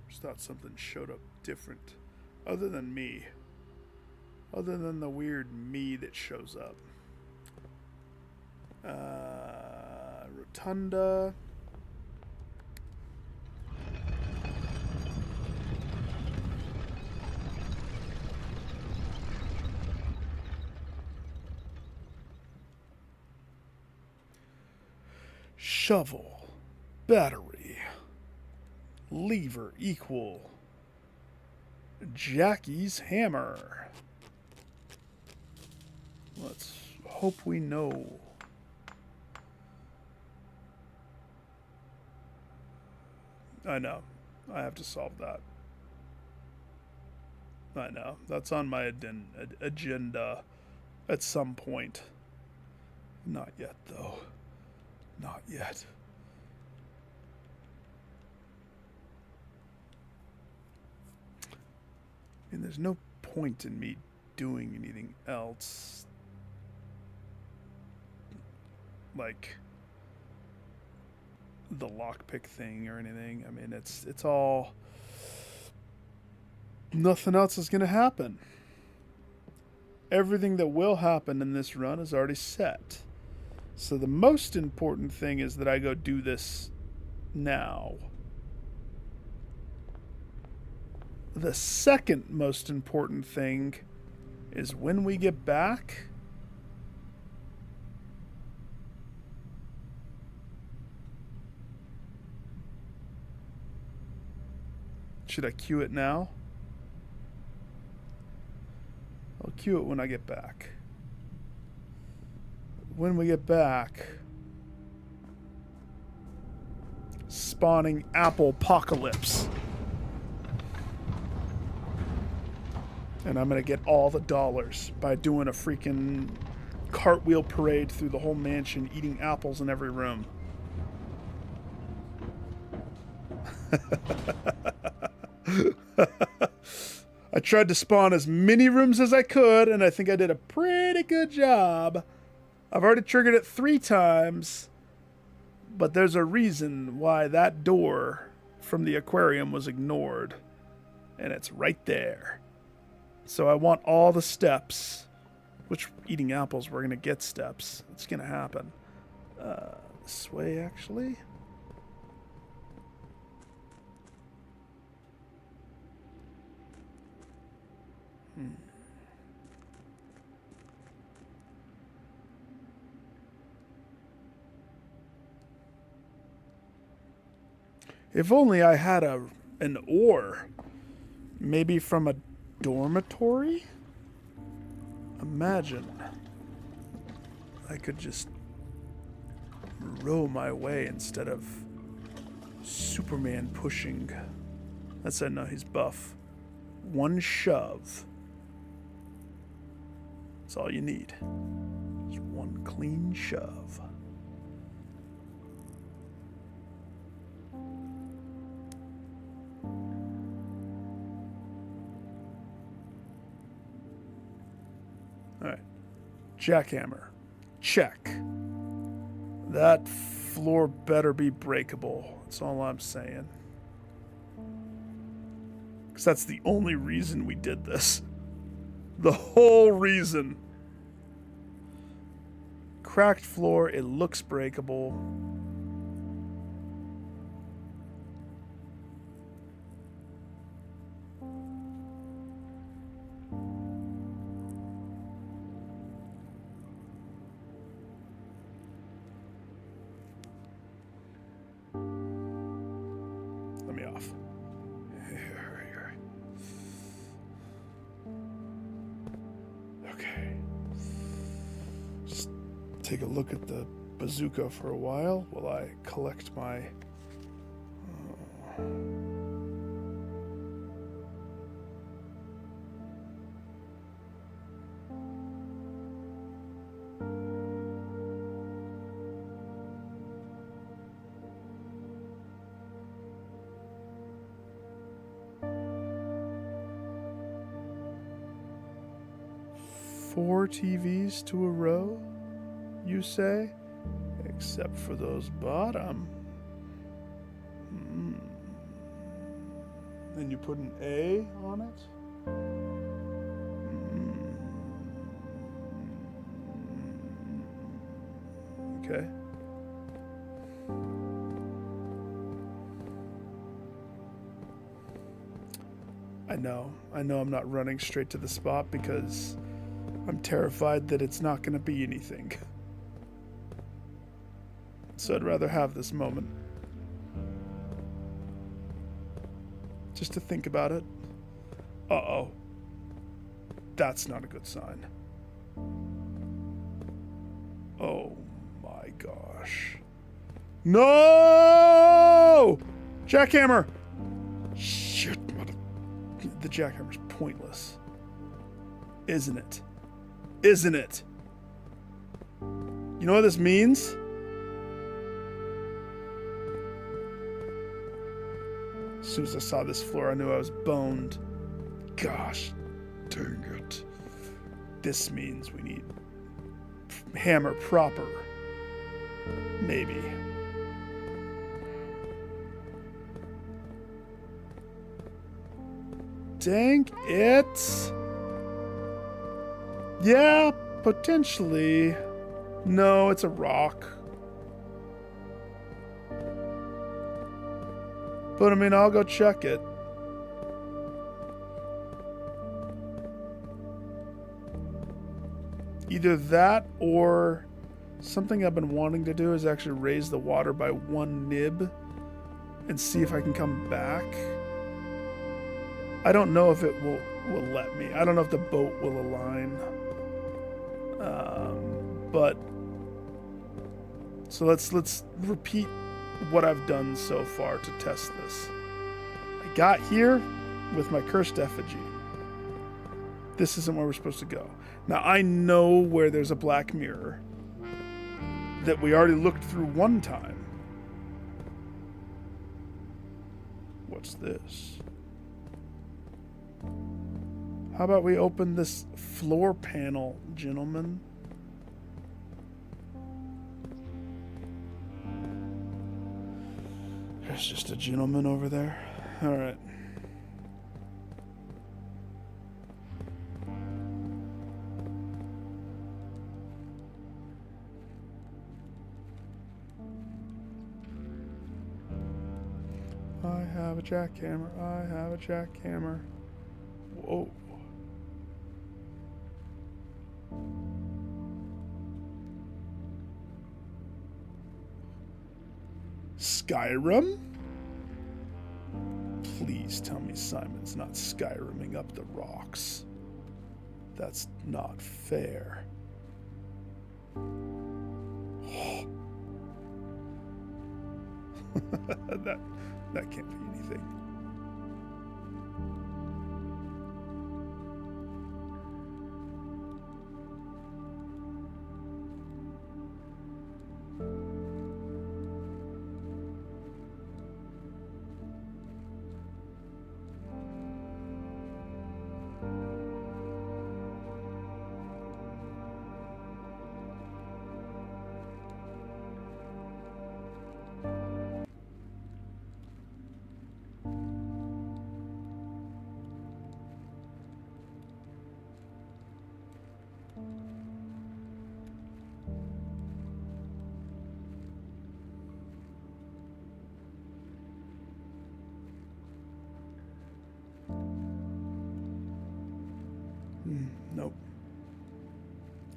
Just thought something showed up different, other than me. Other than the weird me that shows up. Rotunda. Shovel. Battery. Lever equal. Jackie's hammer. Let's hope we know. I know. I have to solve that. I know. That's on my agenda at some point. Not yet, though. Not yet. I mean, there's no point in me doing anything else. Like the lockpick thing or anything. I mean, it's all... Nothing else is going to happen. Everything that will happen in this run is already set. So the most important thing is that I go do this now. The second most important thing is when we get back... Should I cue it now? I'll cue it when I get back. When we get back... Spawning apple apocalypse. And I'm gonna get all the dollars by doing a freaking cartwheel parade through the whole mansion, eating apples in every room. I tried to spawn as many rooms as I could, and I think I did a pretty good job. I've already triggered it 3 times, but there's a reason why that door from the aquarium was ignored, and it's right there. So I want all the steps, which eating apples, we're going to get steps. It's going to happen. This way, actually. If only I had an ore, maybe from a dormitory? Imagine I could just row my way instead of Superman pushing. That said, no, he's buff. 1 shove. That's all you need. Just 1 clean shove. Alright. Jackhammer. Check. That floor better be breakable. That's all I'm saying. Because that's the only reason we did this. The whole reason. Cracked floor, it looks breakable. Let me off. Okay. Just take a look at the bazooka for a while I collect my... Four TVs to a row, you say? Except for those bottom. Then you put an A on it? Okay. I know I'm not running straight to the spot because I'm terrified that it's not going to be anything. So I'd rather have this moment. Just to think about it. Uh-oh. That's not a good sign. Oh my gosh. No! Jackhammer! Shit, the jackhammer's pointless. Isn't it? Isn't it? You know what this means? As soon as I saw this floor, I knew I was boned. Gosh, dang it. This means we need hammer proper. Maybe. Dang it. Yeah, potentially. No, it's a rock. But I mean, I'll go check it. Either that or something I've been wanting to do is actually raise the water by one nib and see if I can come back. I don't know if it will let me. I don't know if the boat will align. But so let's repeat what I've done so far to test this. I got here with my cursed effigy. This isn't where we're supposed to go. Now I know where there's a black mirror that we already looked through one time. What's this? How about we open this floor panel, gentlemen? There's just a gentleman over there. All right. I have a jackhammer. I have a jackhammer. Whoa. Skyrim? Please tell me Simon's not Skyrimming up the rocks. That's not fair. that can't be anything.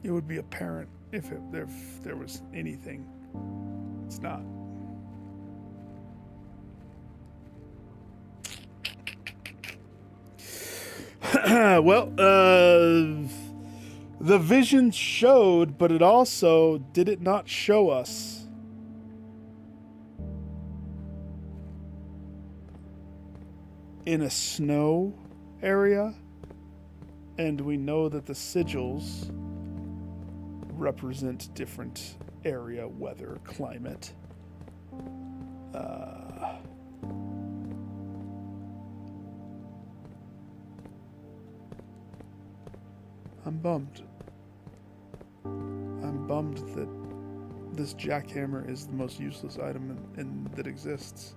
it would be apparent if there was anything. It's not. Well, the vision showed, but it also did it not show us. In a snow area, and we know that the sigils represent different area, weather, climate. I'm bummed. I'm bummed that this jackhammer is the most useless item that exists.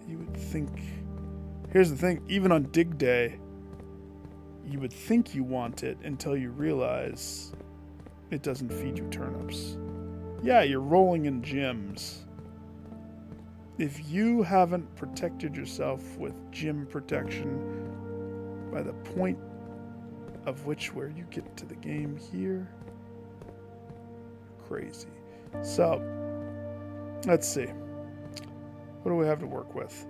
You would think... Here's the thing, even on dig day, you would think you want it until you realize it doesn't feed you turnips. Yeah, you're rolling in gems. If you haven't protected yourself with gem protection by the point of which where you get to the game here, crazy. So, let's see. What do we have to work with?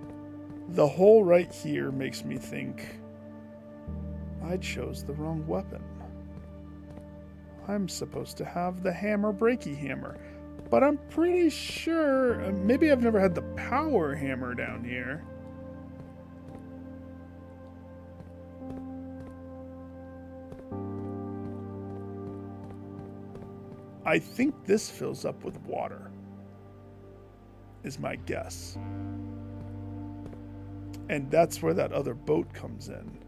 The hole right here makes me think I chose the wrong weapon. I'm supposed to have the hammer breaky hammer, but I'm pretty sure, maybe I've never had the power hammer down here. I think this fills up with water, is my guess. And that's where that other boat comes in.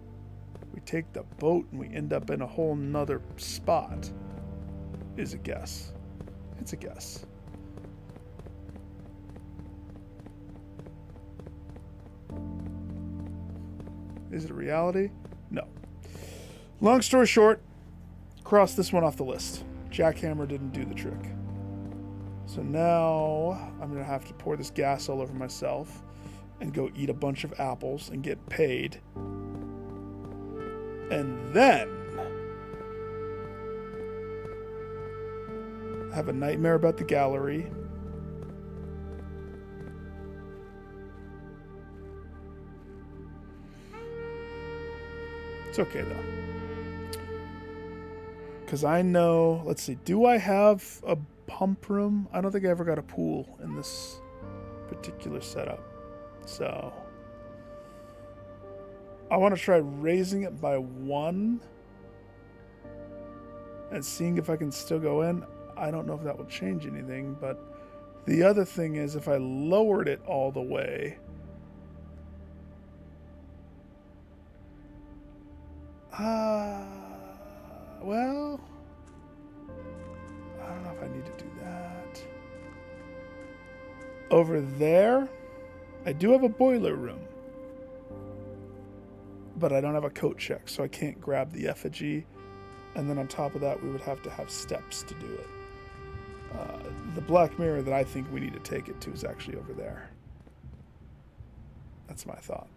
We take the boat and we end up in a whole nother spot, is a guess. It's a guess. Is it a reality? No. Long story short, cross this one off the list. Jackhammer didn't do the trick. So now I'm going to have to pour this gas all over myself and go eat a bunch of apples and get paid. And then have a nightmare about the gallery. It's okay though. Because I know, let's see, do I have a pump room? I don't think I ever got a pool in this particular setup. So I want to try raising it by 1 and seeing if I can still go in. I don't know if that will change anything, but the other thing is if I lowered it all the way, well, I don't know if I need to do that. Over there, I do have a boiler room, but I don't have a coat check, so I can't grab the effigy. And then on top of that, we would have to have steps to do it. The black mirror that I think we need to take it to is actually over there. That's my thought.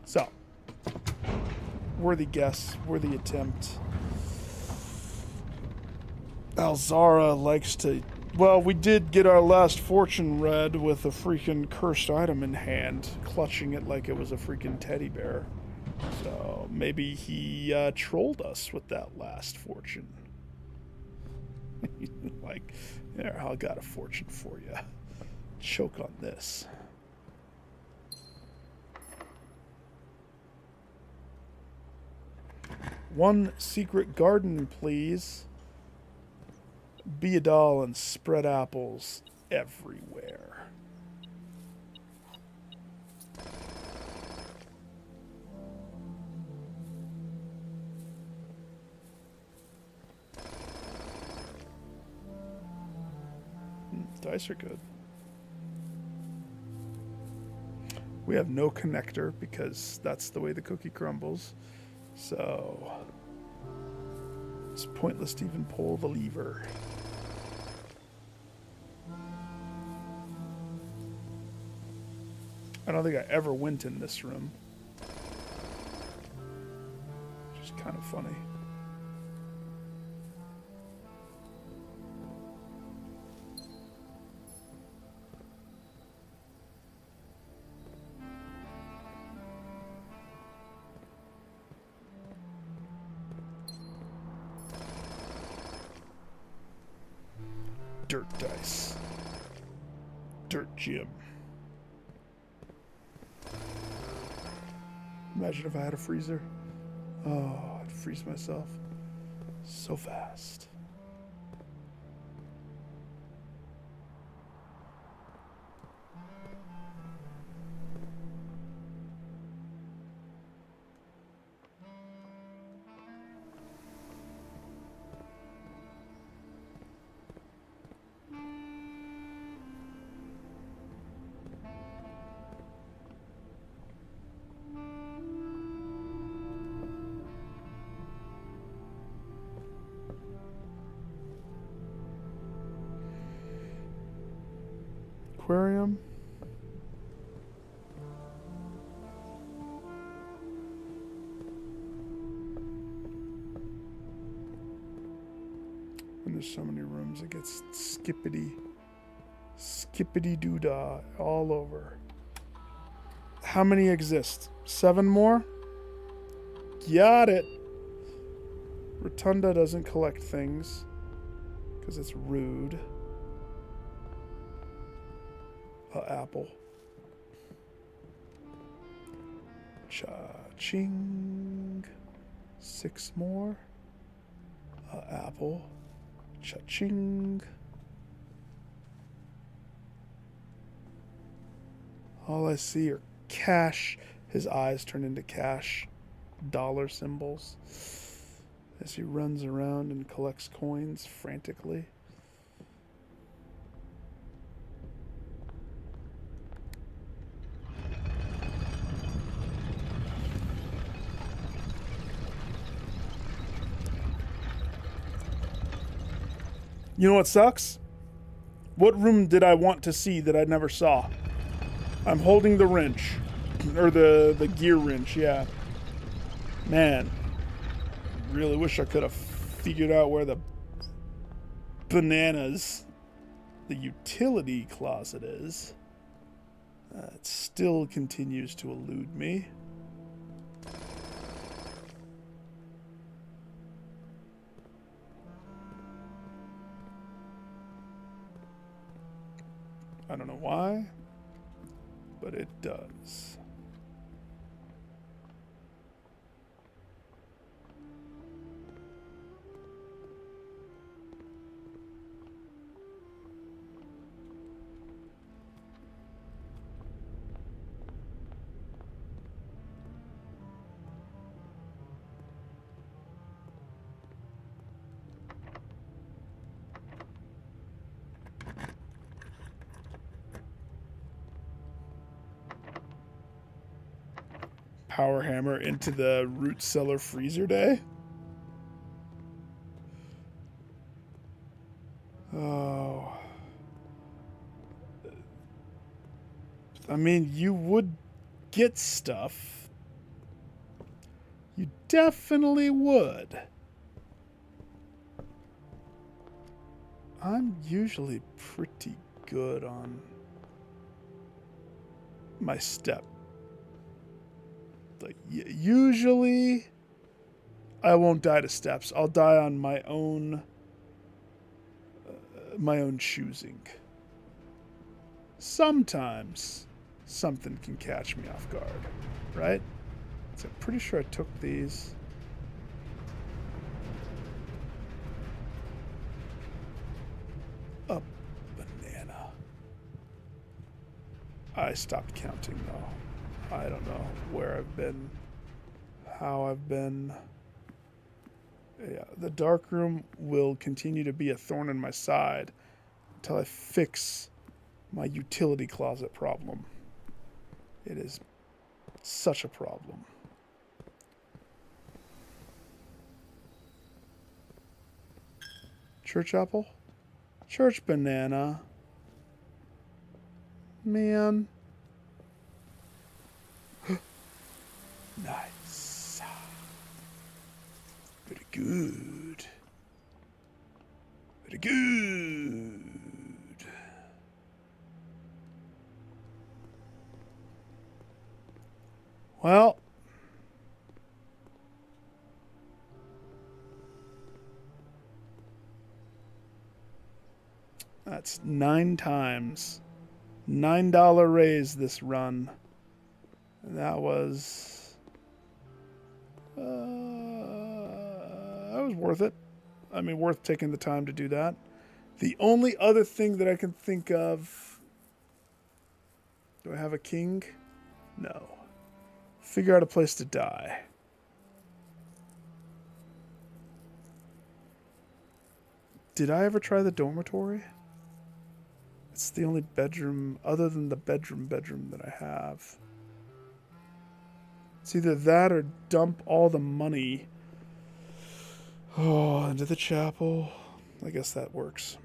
So, worthy guess, worthy attempt. Alzara likes to... Well, we did get our last fortune read with a freaking cursed item in hand, clutching it like it was a freaking teddy bear. So, maybe he trolled us with that last fortune. Like, there, I got a fortune for you. Choke on this. One secret garden, please. Be a doll and spread apples everywhere. Dice are good. We have no connector because that's the way the cookie crumbles. So it's pointless to even pull the lever. I don't think I ever went in this room. funny. Dirt dice. Dirt gym. Imagine if I had a freezer. Oh, I'd freeze myself so fast. Aquarium. And there's so many rooms, it gets skippity doodah all over. How many exist? 7 more? Got it. Rotunda doesn't collect things because it's rude. Apple. Cha-ching. 6 more. Apple. Cha-ching. All I see are cash. His eyes turn into cash dollar symbols as he runs around and collects coins frantically. You know what sucks? What room did I want to see that I never saw? I'm holding the wrench. Or the gear wrench, yeah. Man. Really wish I could have figured out where the bananas, the utility closet is. It still continues to elude me. I don't know why, but it does. Power hammer into the root cellar freezer day. Oh. I mean, you would get stuff. You definitely would. I'm usually pretty good on my step. Like, usually I won't die to steps. I'll die on my own choosing. Sometimes something can catch me off guard, right? So I'm pretty sure I took these. A banana. I stopped counting though. I don't know where I've been, how I've been. Yeah, the dark room will continue to be a thorn in my side until I fix my utility closet problem. It is such a problem. Church apple? Church banana. Man. Nice. good. Very good. Well, that's 9 times. $9 raise this run. And that was worth it. I mean, worth taking the time to do that. The only other thing that I can think of... Do I have a king? No. Figure out a place to die. Did I ever try the dormitory? It's the only bedroom, other than the bedroom that I have. It's either that or dump all the money into the chapel. I guess that works.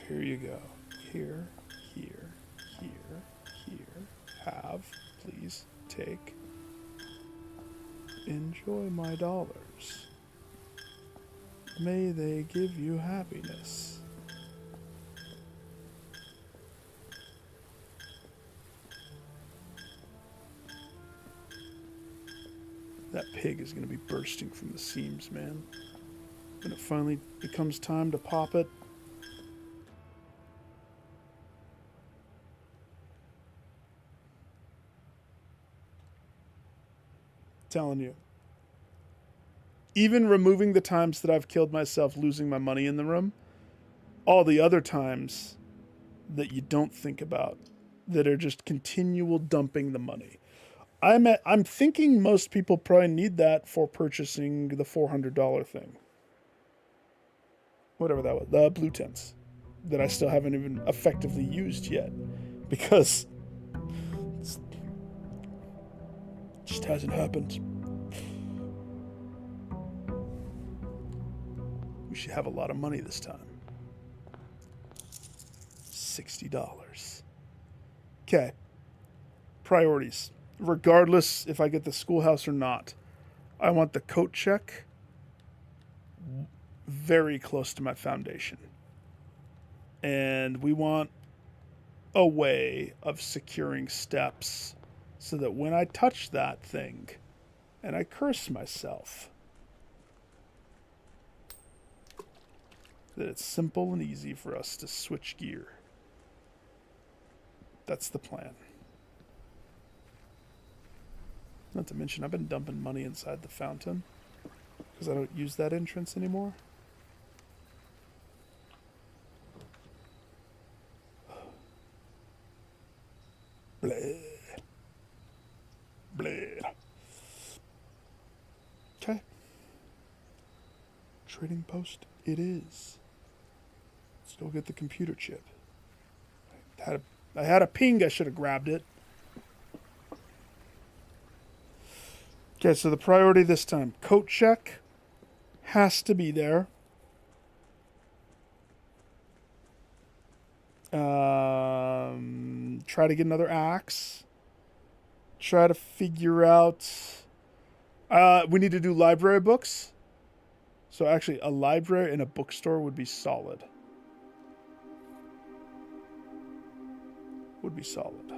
Here you go. Here, here, here, here. Have, please, take. Enjoy my dollars. May they give you happiness. That pig is going to be bursting from the seams, man. When it finally becomes time to pop it. Telling you. Even removing the times that I've killed myself losing my money in the room, all the other times that you don't think about that are just continual dumping the money. I'm thinking most people probably need that for purchasing the $400 thing. Whatever that was. The blue tints. That I still haven't even effectively used yet. Because it just hasn't happened. We should have a lot of money this time. $60. Okay. Priorities. Regardless if I get the schoolhouse or not, I want the coat check very close to my foundation. And we want a way of securing steps so that when I touch that thing and I curse myself, that it's simple and easy for us to switch gear. That's the plan. Not to mention, I've been dumping money inside the fountain because I don't use that entrance anymore. Bleh. Bleh. Okay. Trading post it is. Let's go get the computer chip. I had a ping, I should have grabbed it. Okay, so the priority this time. Coat check has to be there. Try to get another axe. Try to figure out... we need to do library books. So actually, a library and a bookstore would be solid. Would be solid.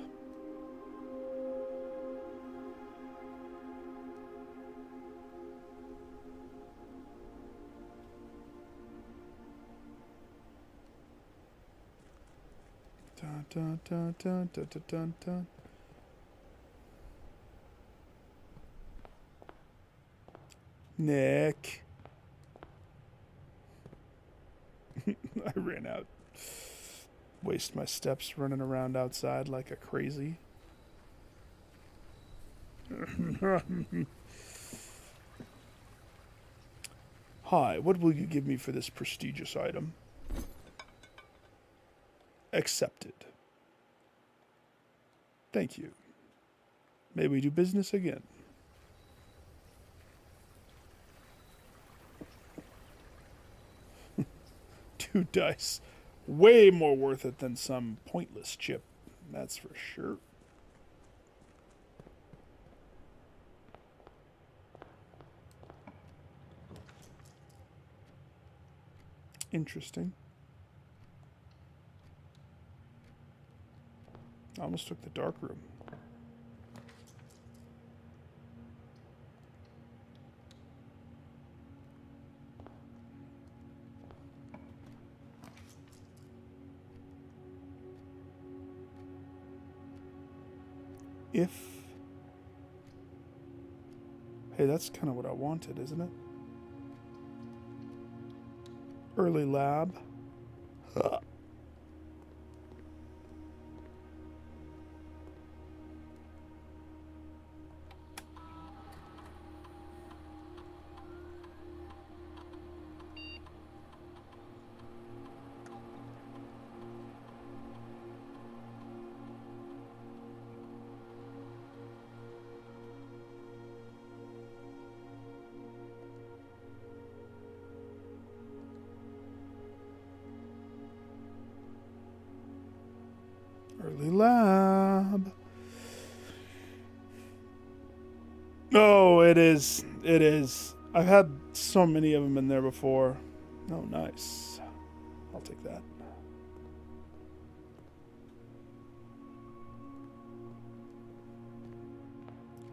Dun, dun, dun, dun, dun, dun, dun, dun. Nick. I ran out. Waste my steps running around outside like a crazy. Hi, what will you give me for this prestigious item? Accepted. Thank you. May we do business again? 2 dice. Way more worth it than some pointless chip. That's for sure. Interesting. I almost took the dark room. Hey, that's kind of what I wanted, isn't it? Early lab. Early lab. Oh, it is. It is. I've had so many of them in there before. Oh, nice. I'll take that.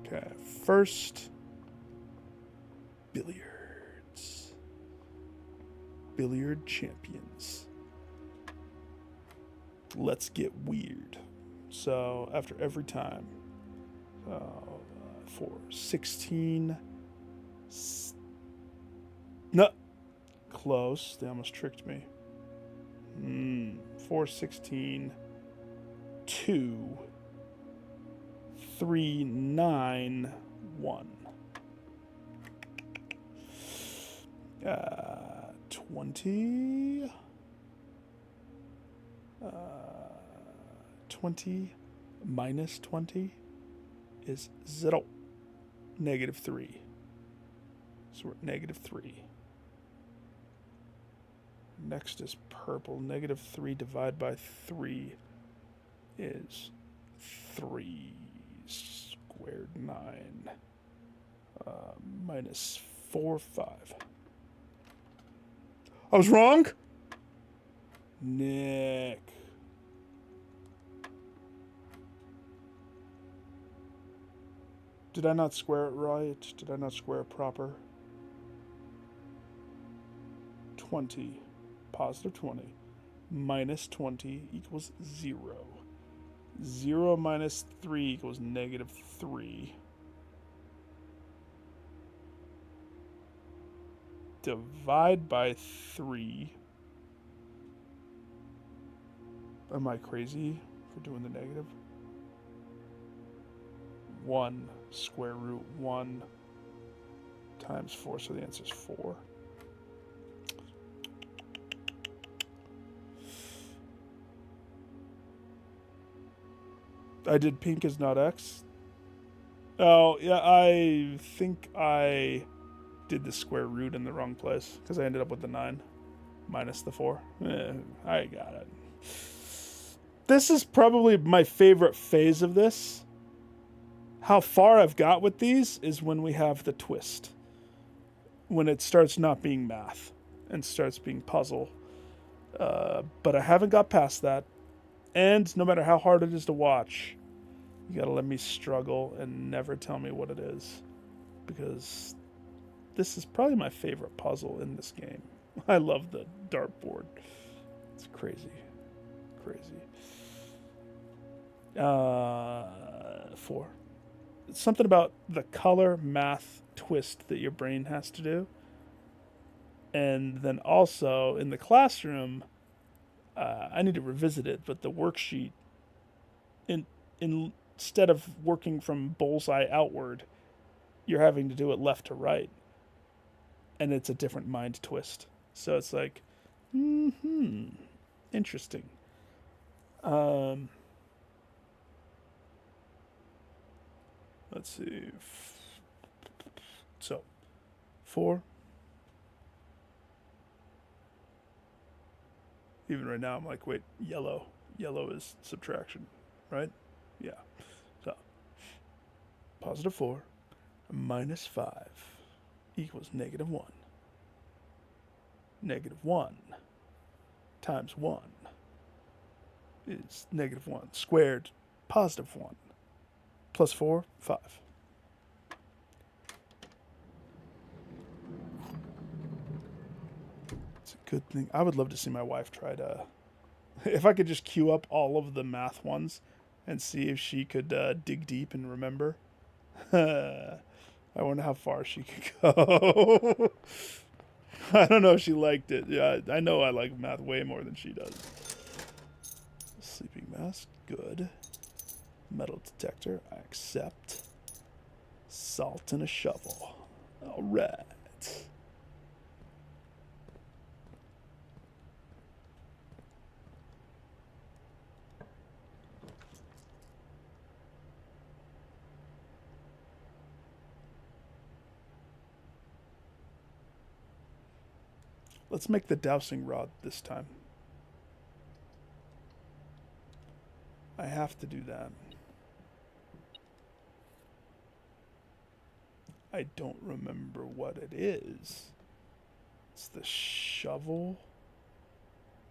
Okay, first, billiards. Billiard champions. Let's get weird. So, after every time, for 16. No, close. They almost tricked me. 4, 16, 2, 3, 9, 1. 20. 20 minus 20 is 0. -3. So we're at -3. Next is purple. -3 divided by 3 is 3 squared 9. Minus 4, 5. I was wrong? Nick. Did I not square it right? Did I not square it proper? 20. Positive 20. Minus 20 equals 0. 0 minus 3 equals -3. Divide by 3. Am I crazy for doing the negative? 1 square root 1 times 4, so the answer is 4. I did pink is not X. Oh, yeah, I think I did the square root in the wrong place because I ended up with the 9 minus the 4. I got it. This is probably my favorite phase of this. How far I've got with these is when we have the twist. When it starts not being math and starts being puzzle. But I haven't got past that. And no matter how hard it is to watch, you gotta let me struggle and never tell me what it is. Because this is probably my favorite puzzle in this game. I love the dartboard. It's crazy. Crazy. 4. It's something about the color math twist that your brain has to do. And then also in the classroom, I need to revisit it, but the worksheet, instead of working from bullseye outward, you're having to do it left to right. And it's a different mind twist. So it's like, interesting. Let's see. So, 4. Even right now, I'm like, wait, yellow. Yellow is subtraction, right? Yeah. So, positive 4 minus 5 equals negative 1. Negative 1 times 1 is negative 1 squared, positive 1. Plus 4, 5. It's a good thing. I would love to see my wife try to... If I could just queue up all of the math ones and see if she could dig deep and remember. I wonder how far she could go. I don't know if she liked it. Yeah, I know I like math way more than she does. Sleeping mask, good. Metal detector, I accept. Salt and a shovel. All right. Let's make the dowsing rod this time. I have to do that. I don't remember what it is. It's the shovel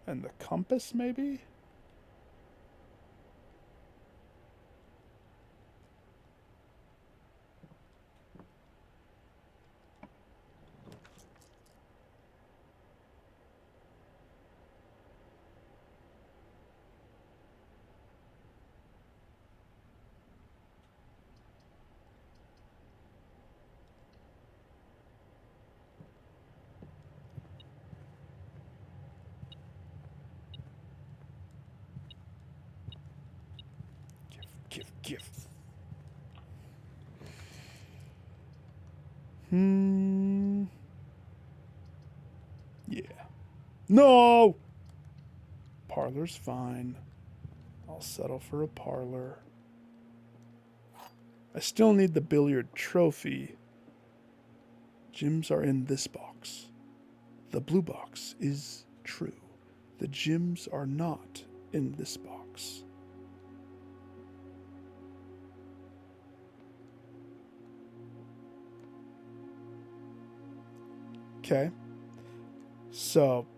and the compass, maybe? Give. Yeah. No! Parlor's fine. I'll settle for a parlor. I still need the billiard trophy. Gyms are in this box. The blue box is true. The gyms are not in this box. Okay. So